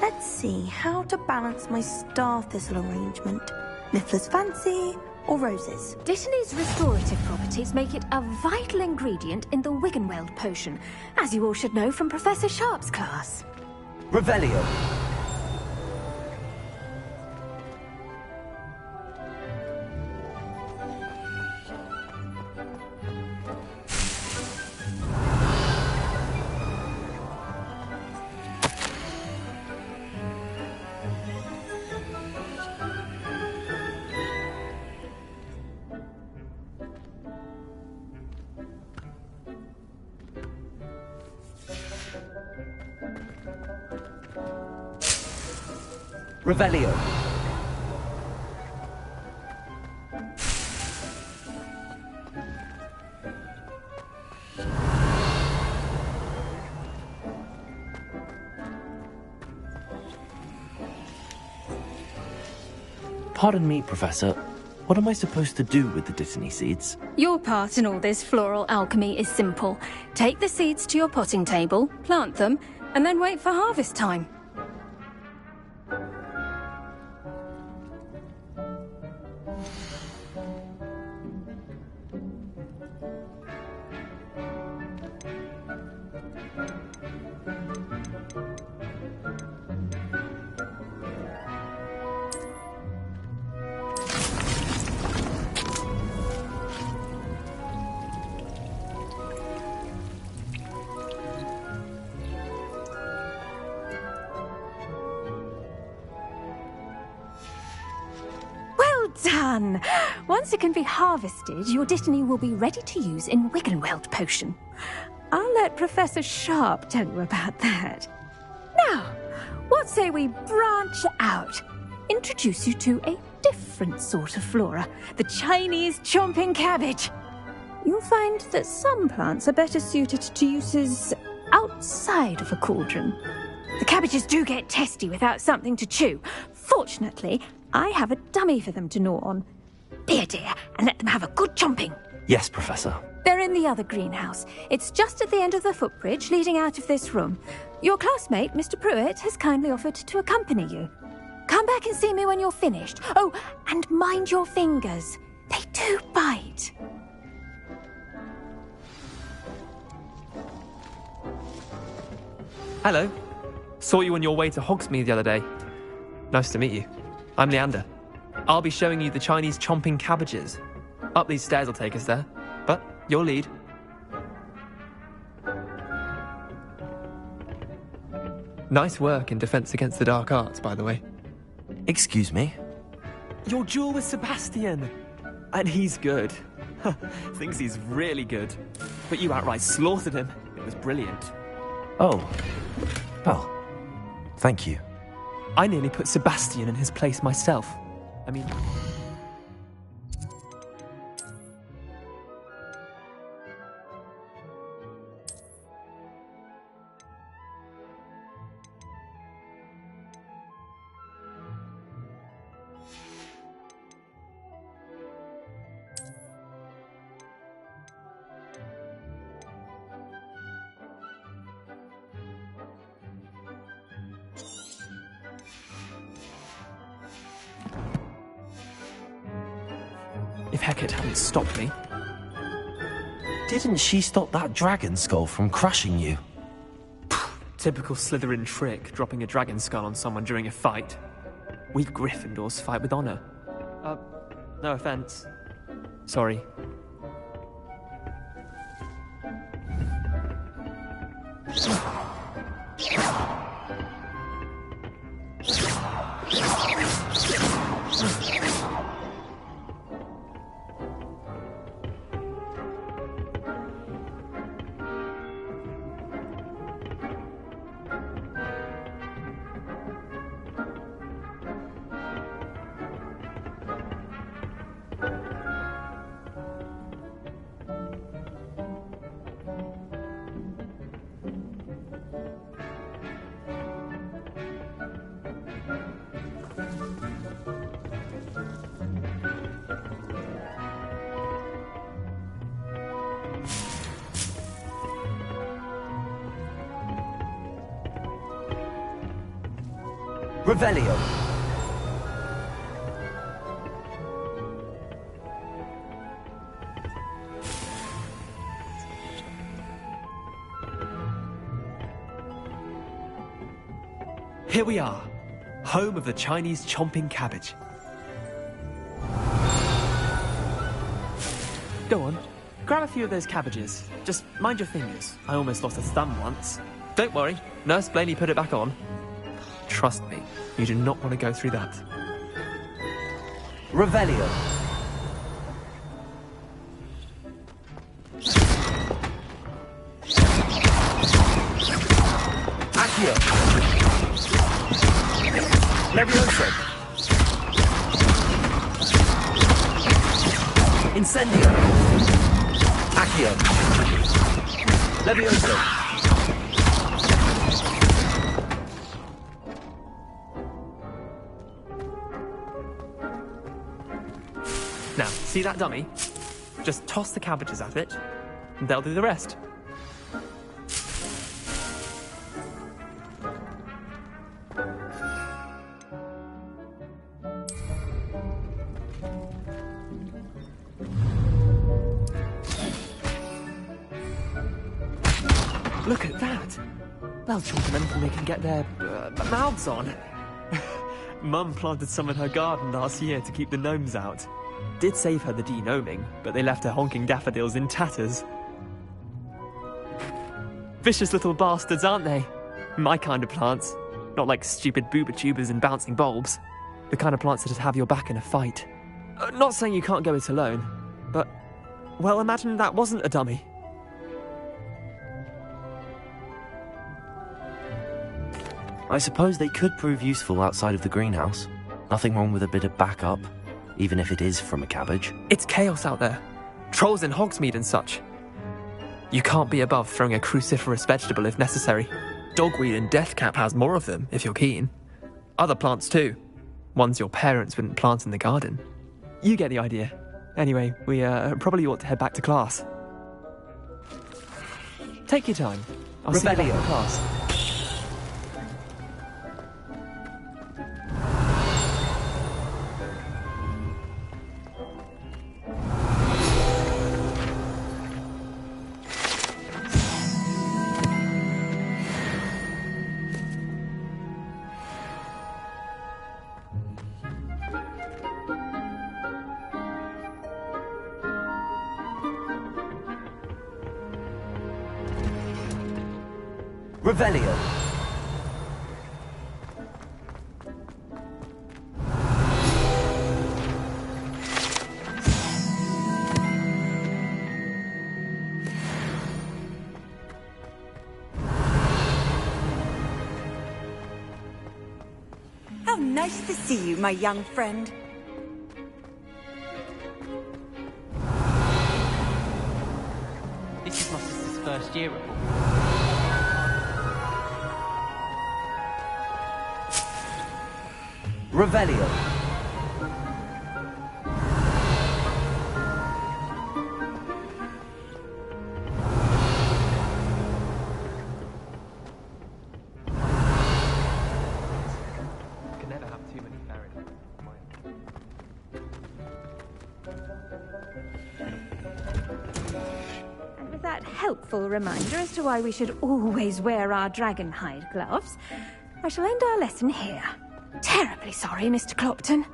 Let's see how to balance my star thistle arrangement. Niffler's fancy or roses? Dittany's restorative properties make it a vital ingredient in the Wiggenweld potion, as you all should know from Professor Sharp's class. Revelio. Revelio. Pardon me, Professor. What am I supposed to do with the dittany seeds? Your part in all this floral alchemy is simple. Take the seeds to your potting table, plant them, and then wait for harvest time. Done! Once it can be harvested, your dittany will be ready to use in Wiggenweld potion. I'll let Professor Sharp tell you about that. Now, what say we branch out? Introduce you to a different sort of flora, the Chinese chomping cabbage. You'll find that some plants are better suited to uses outside of a cauldron. The cabbages do get testy without something to chew. Fortunately, I have a dummy for them to gnaw on. Be a dear and let them have a good chomping. Yes, Professor. They're in the other greenhouse. It's just at the end of the footbridge leading out of this room. Your classmate, Mr. Pruitt, has kindly offered to accompany you. Come back and see me when you're finished. Oh, and mind your fingers. They do bite. Hello. Saw you on your way to Hogsmeade the other day. Nice to meet you. I'm Leander. I'll be showing you the Chinese chomping cabbages. Up these stairs will take us there, but you'll lead. Nice work in Defense Against the Dark Arts, by the way. Excuse me? Your duel with Sebastian! And he's good. Thinks he's really good. But you outright slaughtered him. It was brilliant. Oh. Well, thank you. I nearly put Sebastian in his place myself. I mean... Hecat hadn't stopped me. Didn't she stop that dragon skull from crushing you? Typical Slytherin trick, dropping a dragon skull on someone during a fight. We Gryffindors fight with honor. No offense. Sorry. Revelio. Here we are, home of the Chinese chomping cabbage. Go on, grab a few of those cabbages. Just mind your fingers. I almost lost a thumb once. Don't worry, Nurse Blaney put it back on. Trust me, you do not want to go through that. Revelio. Accio. Levioso. Incendio. Accio. Levioso. Now, see that dummy? Just toss the cabbages at it, and they'll do the rest. Look at that! They'll chomp anything they can get their mouths on. Mum planted some in her garden last year to keep the gnomes out. Did save her the de-gnoming, but they left her honking daffodils in tatters. Vicious little bastards, aren't they? My kind of plants. Not like stupid booba tubers and bouncing bulbs. The kind of plants that'd have your back in a fight. Not saying you can't go it alone, but... well, imagine that wasn't a dummy. I suppose they could prove useful outside of the greenhouse. Nothing wrong with a bit of backup, even if it is from a cabbage. It's chaos out there. Trolls in Hogsmeade and such. You can't be above throwing a cruciferous vegetable if necessary. Dogweed and deathcap has more of them, if you're keen. Other plants too. Ones your parents wouldn't plant in the garden. You get the idea. Anyway, we probably ought to head back to class. Take your time. I'll see you back in class. Revelio. How nice to see you, my young friend. This is my sister's first year at Hogwarts. Revelio. Can never have too many fairy. And with that helpful reminder as to why we should always wear our dragonhide gloves, I shall end our lesson here. Terribly sorry, Mr. Clopton.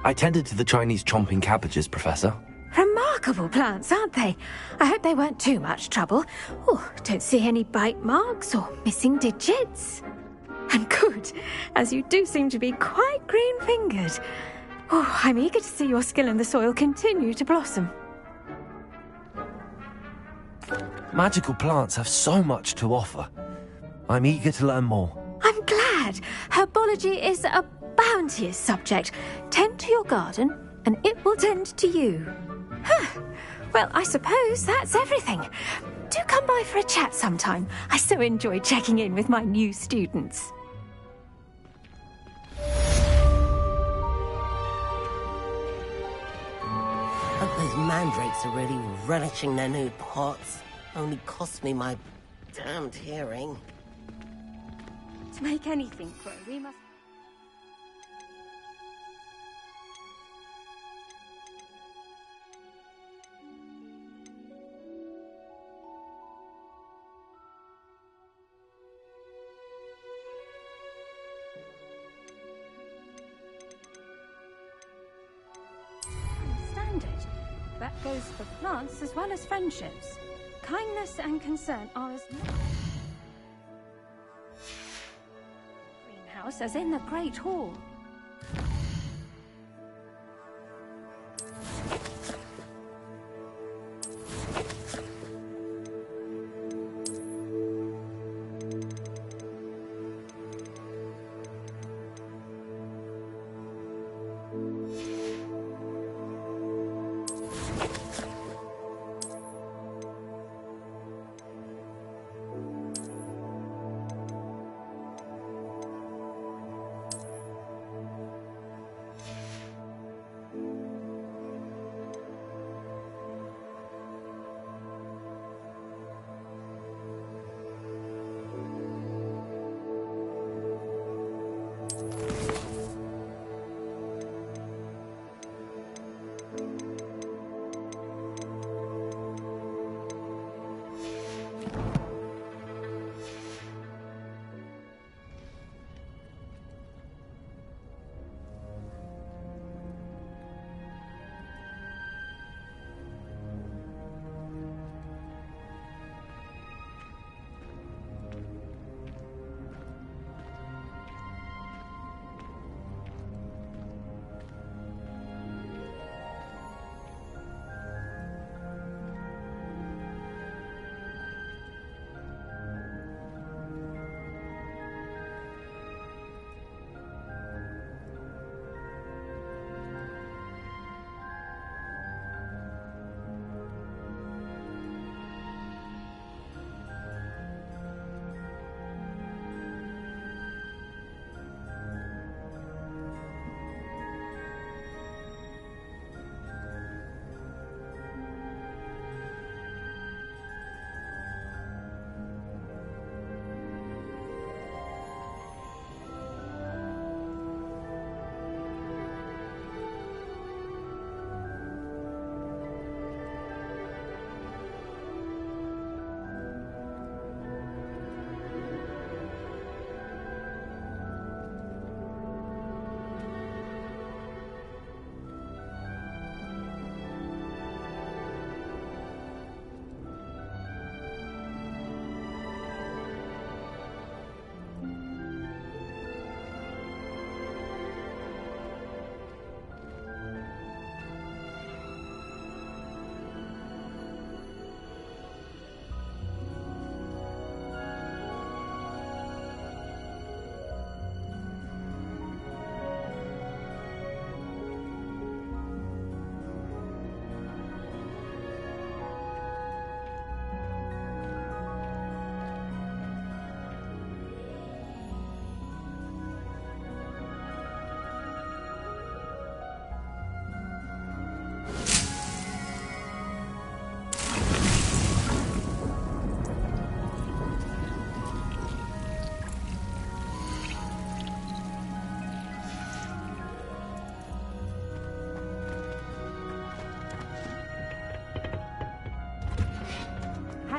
I tended to the Chinese chomping cabbages, Professor. Remarkable plants, aren't they? I hope they weren't too much trouble. Oh, don't see any bite marks or missing digits. And good, as you do seem to be quite green-fingered. Oh, I'm eager to see your skill in the soil continue to blossom. Magical plants have so much to offer. I'm eager to learn more. I'm glad. Herbology is a bounteous subject. Tend to your garden, and it will tend to you. Huh. Well, I suppose that's everything. Do come by for a chat sometime. I so enjoy checking in with my new students. Hope those mandrakes are really relishing their new pots. Only cost me my damned hearing. To make anything grow, we must... That goes for plants as well as friendships. Kindness and concern are as much greenhouse as in the Great Hall.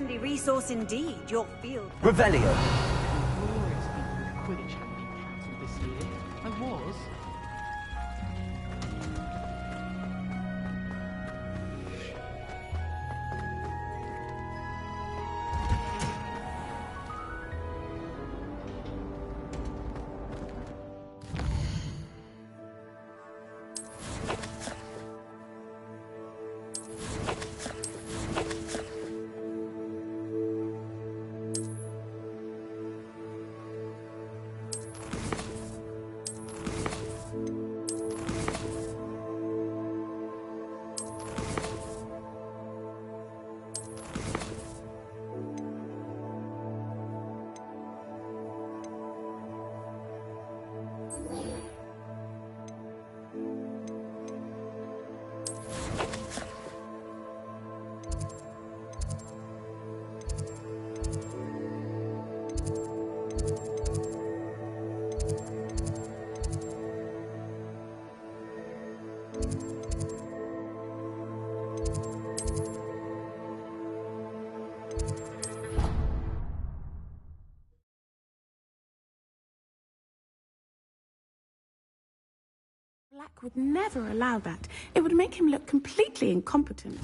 handy resource indeed, your field. Revelio. Glorious Quidditch hadn't been cancelled this year. I was. Black would never allow that. It would make him look completely incompetent.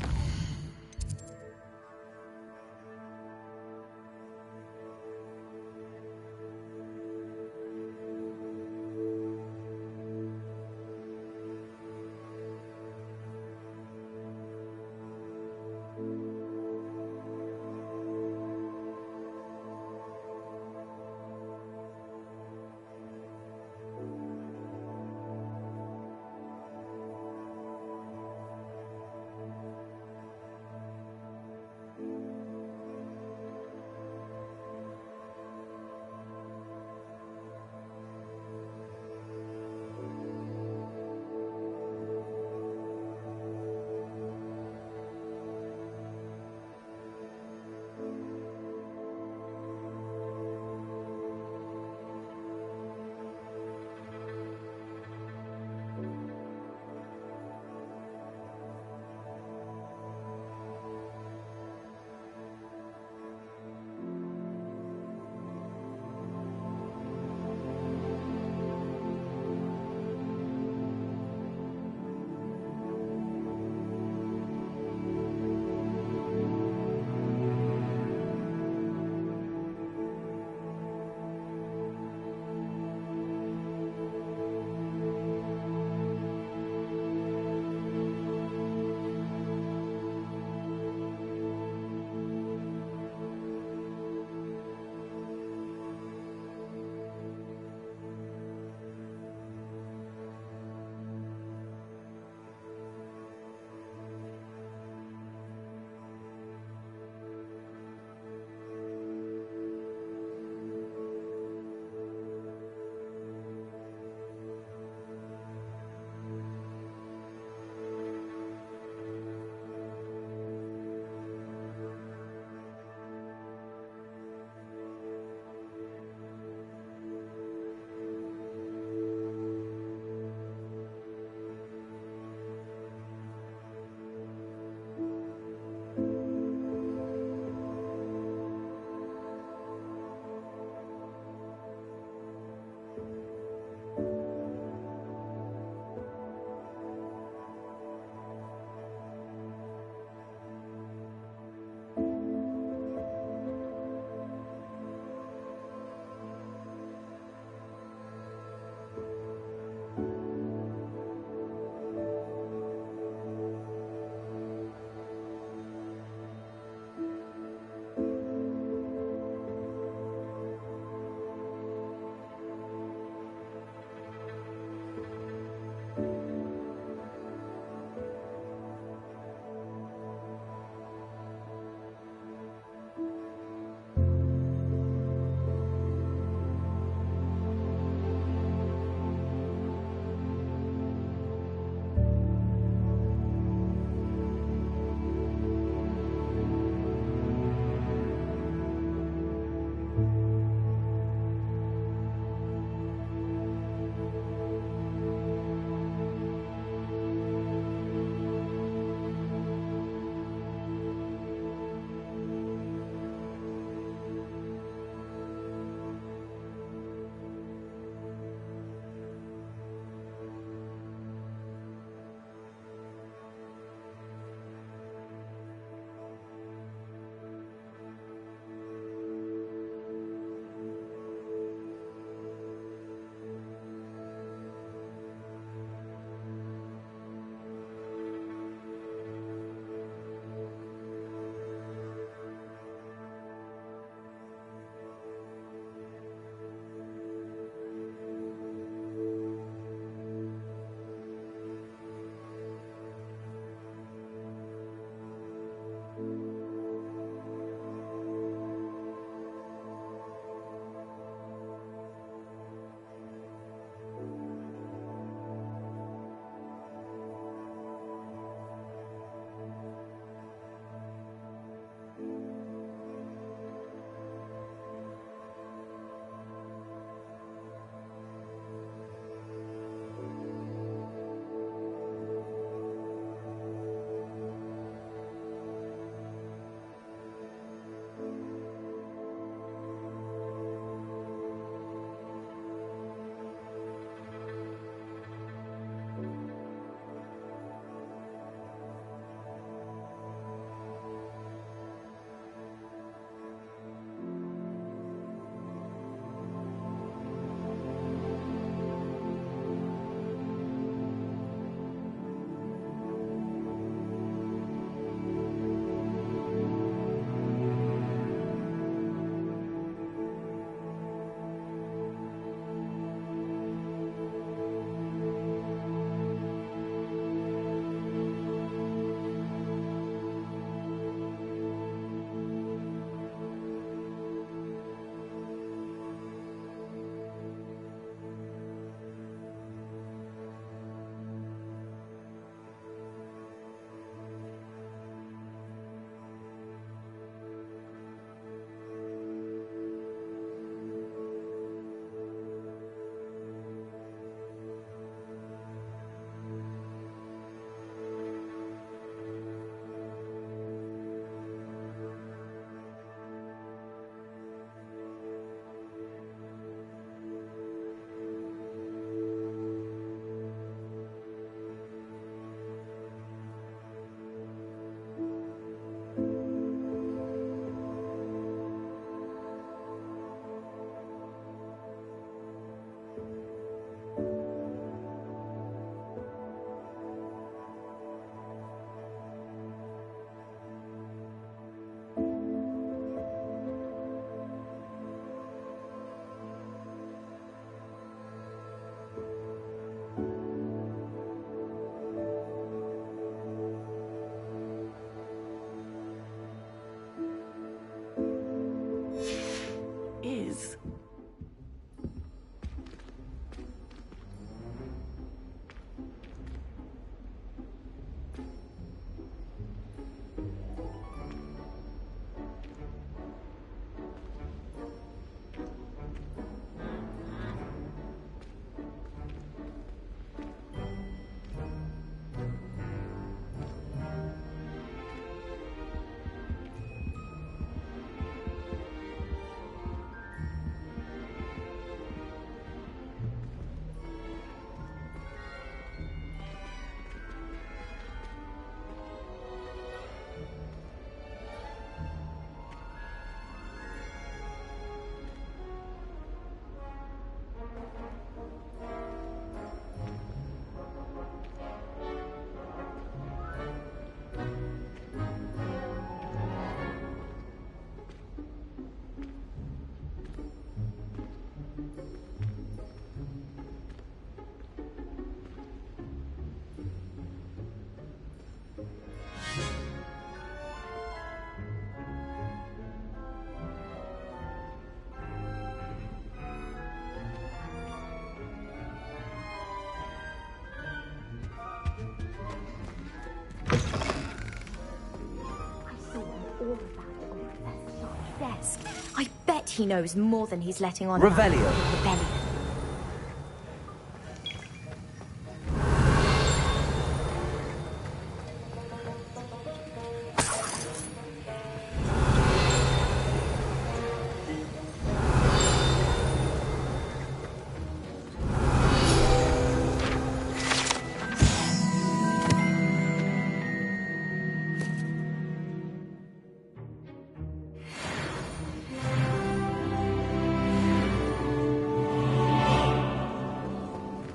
all about it on Professor Sharp's desk. I bet he knows more than he's letting on. Revelio.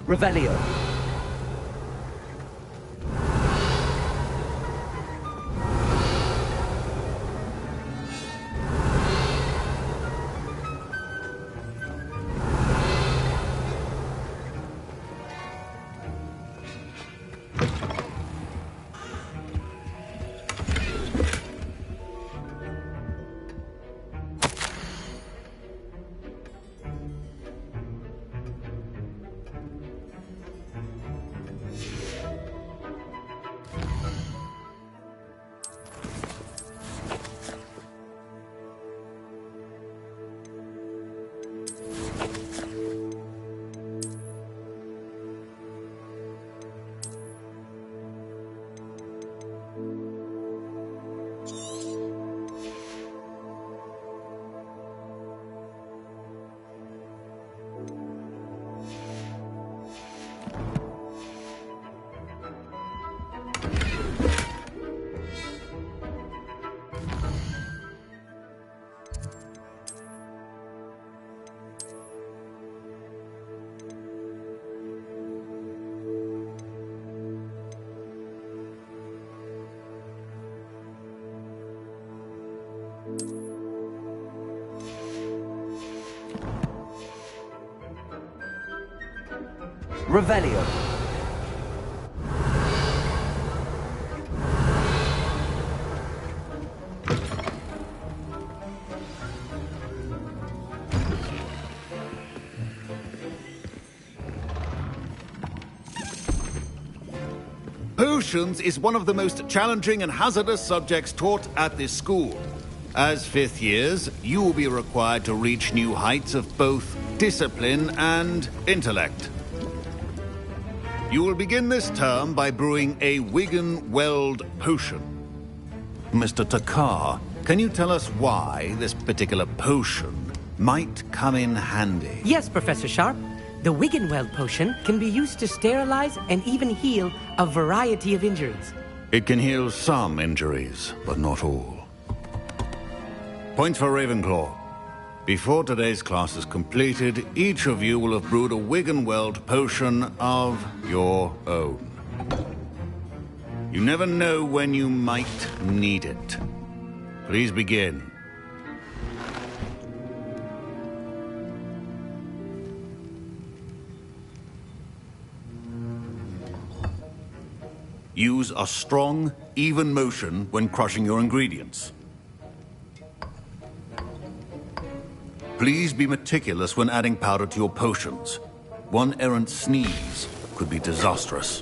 Rebellion. Revelio. Revelio. Potions is one of the most challenging and hazardous subjects taught at this school. As fifth years, you will be required to reach new heights of both discipline and intellect. You will begin this term by brewing a Wigan-Weld potion. Mr. Takar, can you tell us why this particular potion might come in handy? Yes, Professor Sharp. The Wigan-Weld potion can be used to sterilize and even heal a variety of injuries. It can heal some injuries, but not all. Points for Ravenclaw. Before today's class is completed, each of you will have brewed a Wigan-Weld potion of your own. You never know when you might need it. Please begin. Use a strong, even motion when crushing your ingredients. Please be meticulous when adding powder to your potions. One errant sneeze could be disastrous.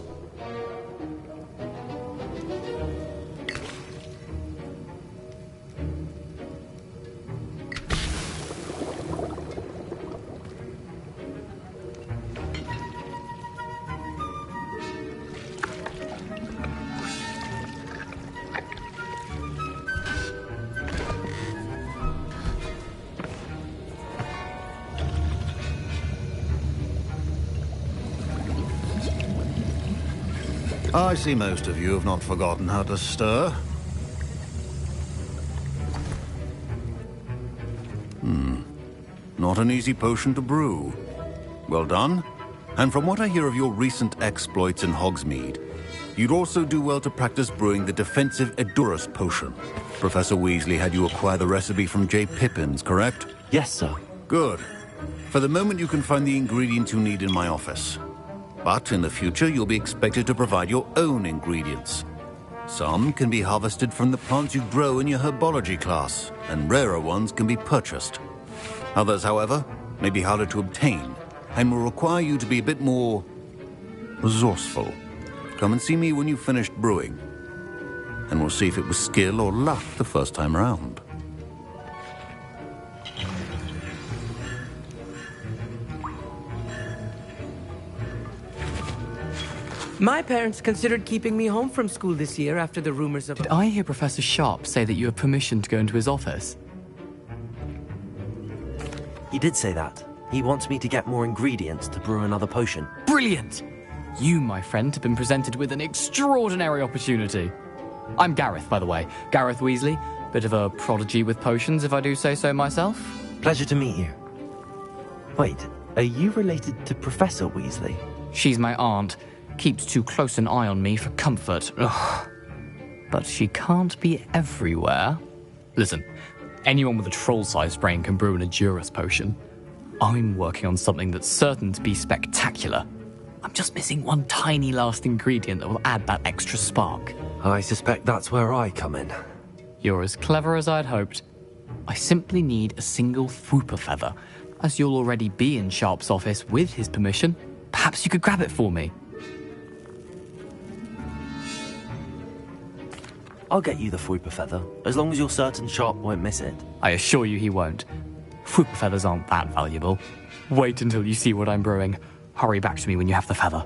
I see most of you have not forgotten how to stir. Not an easy potion to brew. Well done. And from what I hear of your recent exploits in Hogsmeade, you'd also do well to practice brewing the defensive Edurus potion. Professor Weasley had you acquire the recipe from J. Pippins, correct? Yes, sir. Good. For the moment, you can find the ingredients you need in my office. But in the future, you'll be expected to provide your own ingredients. Some can be harvested from the plants you grow in your herbology class, and rarer ones can be purchased. Others, however, may be harder to obtain, and will require you to be a bit more resourceful. Come and see me when you've finished brewing. and we'll see if it was skill or luck the first time around. My parents considered keeping me home from school this year after the rumors of... Did I hear Professor Sharp say that you have permission to go into his office? He did say that. He wants me to get more ingredients to brew another potion. Brilliant! You, my friend, have been presented with an extraordinary opportunity. I'm Gareth, by the way. Gareth Weasley. Bit of a prodigy with potions, if I do say so myself. Pleasure to meet you. Wait, are you related to Professor Weasley? She's my aunt. Keeps too close an eye on me for comfort. Ugh. But she can't be everywhere. Listen, anyone with a troll-sized brain can brew an Adurus potion. I'm working on something that's certain to be spectacular. I'm just missing one tiny last ingredient that will add that extra spark. I suspect that's where I come in. You're as clever as I'd hoped. I simply need a single Fwooper feather. As you'll already be in Sharp's office with his permission, perhaps you could grab it for me. I'll get you the Fwooper feather, as long as you're certain Sharp won't miss it. I assure you he won't. Fwooper feathers aren't that valuable. Wait until you see what I'm brewing. Hurry back to me when you have the feather.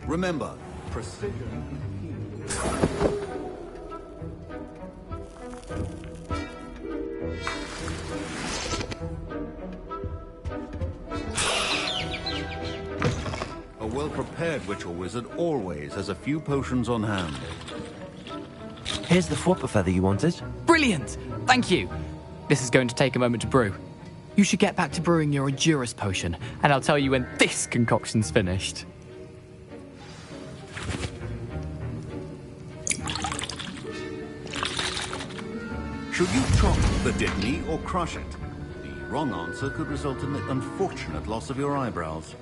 Remember, precision... A well-prepared witch or wizard always has a few potions on hand. Here's the Fwooper feather you wanted. Brilliant! Thank you. This is going to take a moment to brew. You should get back to brewing your Adurus potion, and I'll tell you when this concoction's finished. Should you chop the Dittany or crush it? The wrong answer could result in the unfortunate loss of your eyebrows.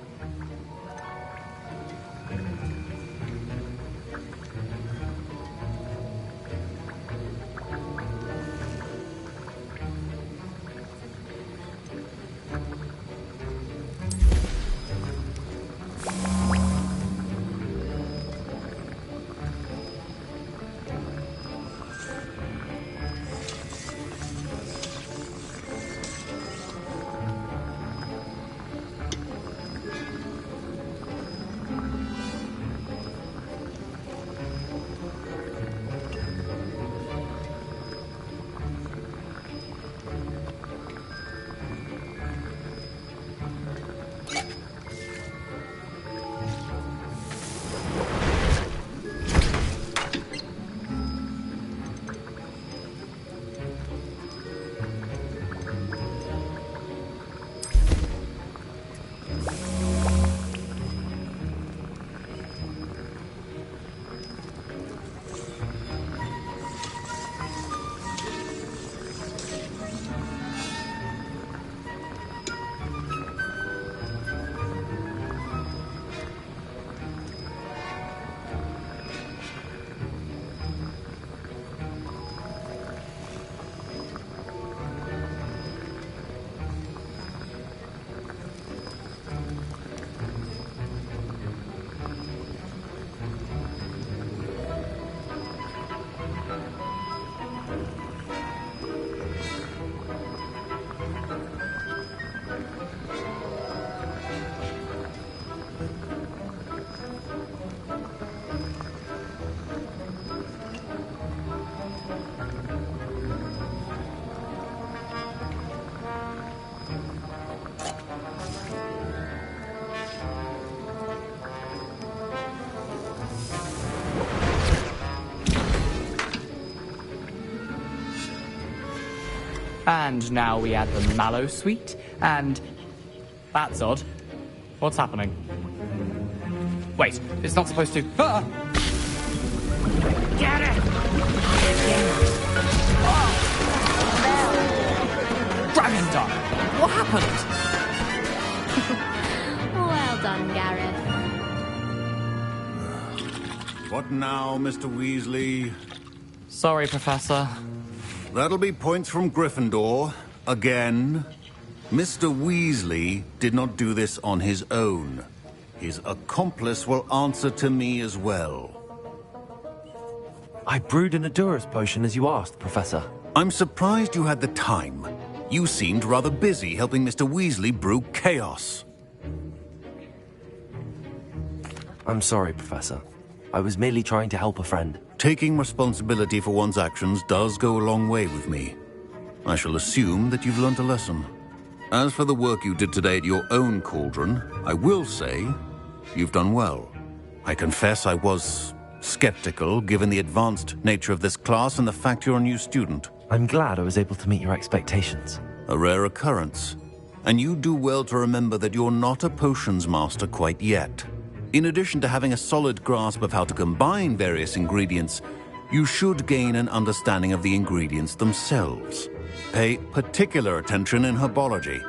And now we add the mallow sweet, and... That's odd. What's happening? Wait, it's not supposed to... Ah! Get it! Dragon Dog! What happened? Well done, Gareth. What now, Mr. Weasley? Sorry, Professor. That'll be points from Gryffindor. Again. Mr. Weasley did not do this on his own. His accomplice will answer to me as well. I brewed an Adurus potion as you asked, Professor. I'm surprised you had the time. You seemed rather busy helping Mr. Weasley brew chaos. I'm sorry, Professor. I was merely trying to help a friend. Taking responsibility for one's actions does go a long way with me. I shall assume that you've learnt a lesson. As for the work you did today at your own cauldron, I will say you've done well. I confess I was skeptical, given the advanced nature of this class and the fact you're a new student. I'm glad I was able to meet your expectations. A rare occurrence. And you do well to remember that you're not a potions master quite yet. In addition to having a solid grasp of how to combine various ingredients, you should gain an understanding of the ingredients themselves. Pay particular attention in herbology.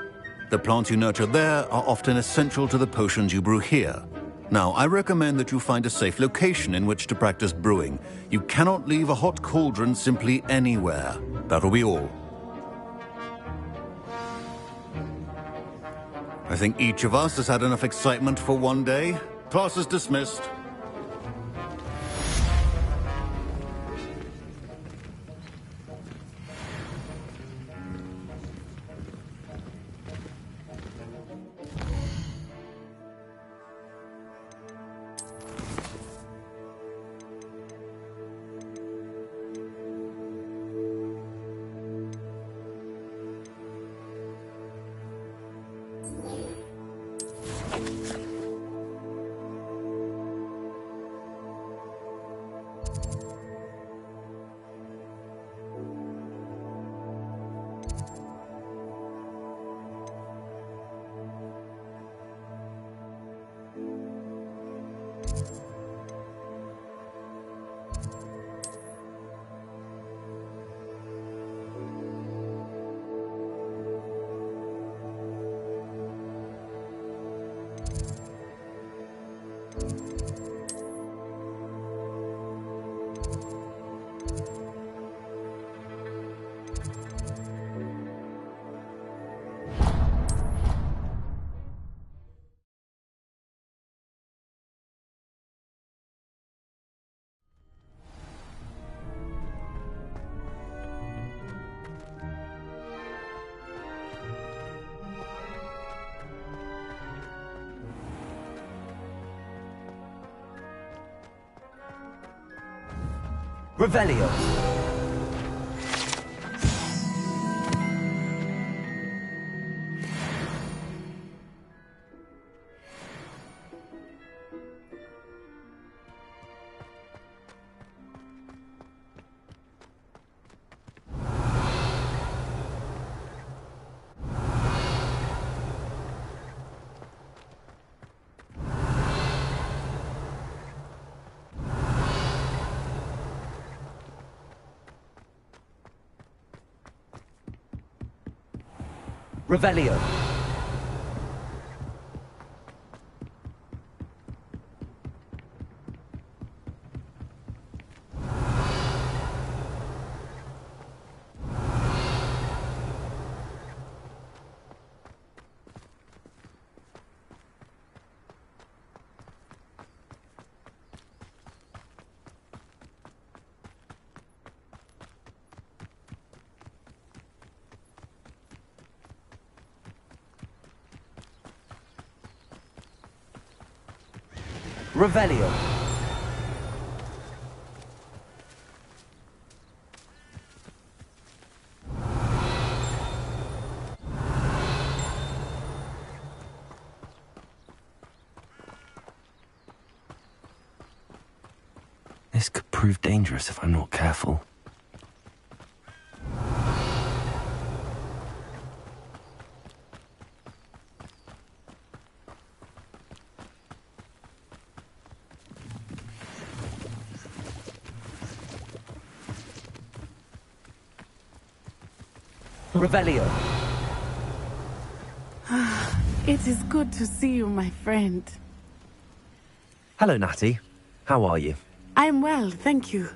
The plants you nurture there are often essential to the potions you brew here. Now, I recommend that you find a safe location in which to practice brewing. You cannot leave a hot cauldron simply anywhere. That'll be all. I think each of us has had enough excitement for one day. Class is dismissed. Revelio. Revelio. Revelio. This could prove dangerous if I'm not careful. Revelio. It is good to see you, my friend. Hello, Natty. How are you? I am well, thank you.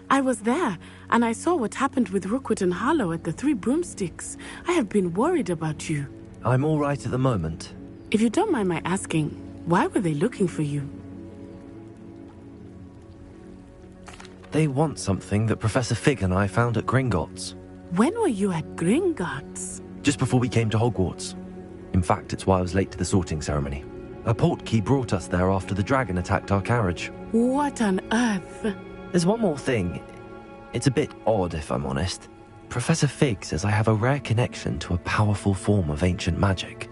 I was there, and I saw what happened with Rookwood and Harlow at the Three Broomsticks. I have been worried about you. I'm all right at the moment. If you don't mind my asking, why were they looking for you? They want something that Professor Fig and I found at Gringotts. When were you at Gringotts? Just before we came to Hogwarts. In fact, it's why I was late to the sorting ceremony. A portkey brought us there after the dragon attacked our carriage. What on earth? There's one more thing. It's a bit odd, if I'm honest. Professor Fig says I have a rare connection to a powerful form of ancient magic.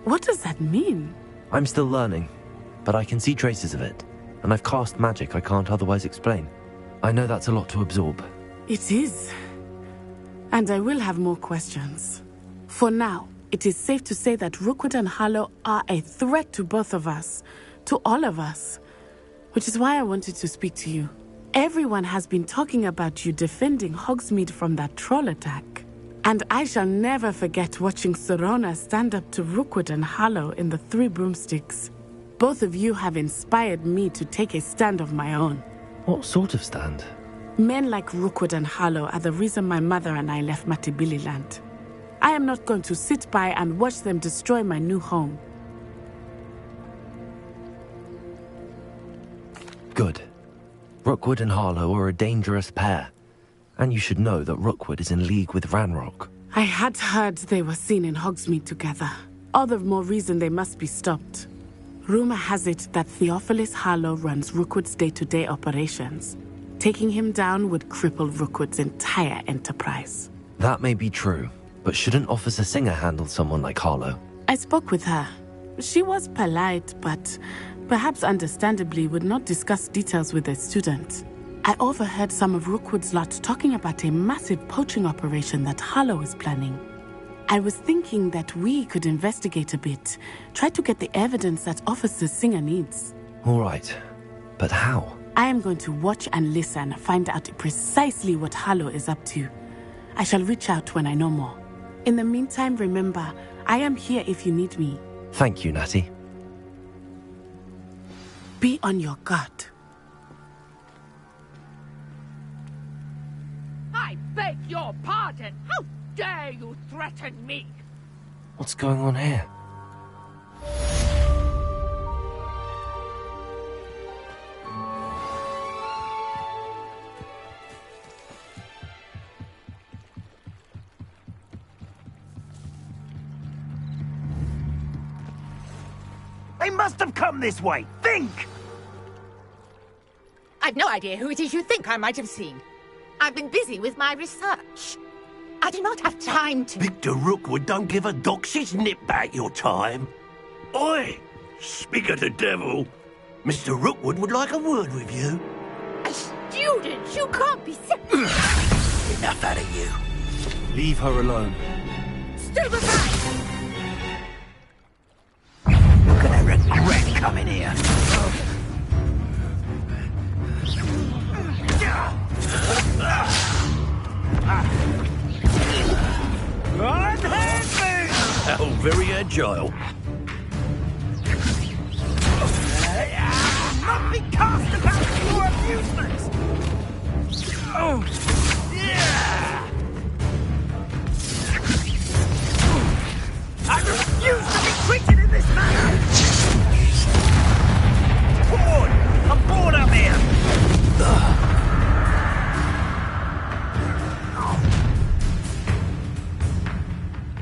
What does that mean? I'm still learning, but I can see traces of it, and I've cast magic I can't otherwise explain. I know that's a lot to absorb. It is. And I will have more questions. For now, it is safe to say that Rookwood and Harlow are a threat to both of us, to all of us, which is why I wanted to speak to you. Everyone has been talking about you defending Hogsmeade from that troll attack. And I shall never forget watching Serona stand up to Rookwood and Harlow in the Three Broomsticks. Both of you have inspired me to take a stand of my own. What sort of stand? Men like Rookwood and Harlow are the reason my mother and I left Mattibilliland. I am not going to sit by and watch them destroy my new home. Good. Rookwood and Harlow are a dangerous pair. And you should know that Rookwood is in league with Ranrock. I had heard they were seen in Hogsmeade together. All the more reason they must be stopped. Rumor has it that Theophilus Harlow runs Rookwood's day-to-day operations. Taking him down would cripple Rookwood's entire enterprise. That may be true, but shouldn't Officer Singer handle someone like Harlow? I spoke with her. She was polite, but perhaps understandably would not discuss details with a student. I overheard some of Rookwood's lot talking about a massive poaching operation that Harlow is planning. I was thinking that we could investigate a bit, try to get the evidence that Officer Singer needs. All right, but how? I am going to watch and listen, find out precisely what Harlow is up to. I shall reach out when I know more. In the meantime, remember, I am here if you need me. Thank you, Natty. Be on your guard. I beg your pardon. How dare you threaten me? What's going on here? They must have come this way. Think! I've no idea who it is you think I might have seen. I've been busy with my research. I do not have time to... Victor Rookwood don't give a doxy's nip back your time. Oi! Speak of the devil. Mr. Rookwood would like a word with you. A student? You can't be sick. Enough out of you. Leave her alone. Still aside! You're gonna regret coming here. Oh, very agile. Not be cast about your amusement! Oh! Yeah! I refuse to be treated in this manner! Bored! I'm bored up here!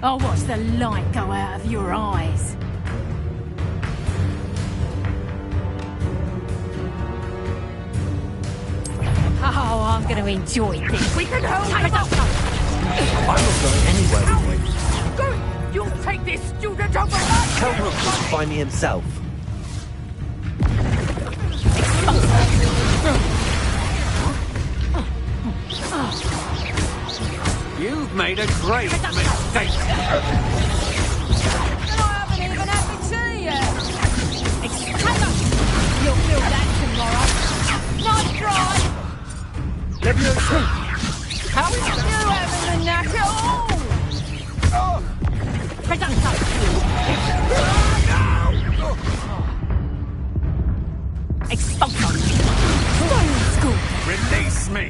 I'll watch the light go out of your eyes. Oh, I'm going to enjoy this. We can hold it up! I'm not going anywhere with you. Good! You'll take this student over my Tell Rookwood to find me himself. You've made a great mistake. I haven't even had my tea yet. You'll feel that tomorrow. Nice try. How is you having a nap at all? Release me!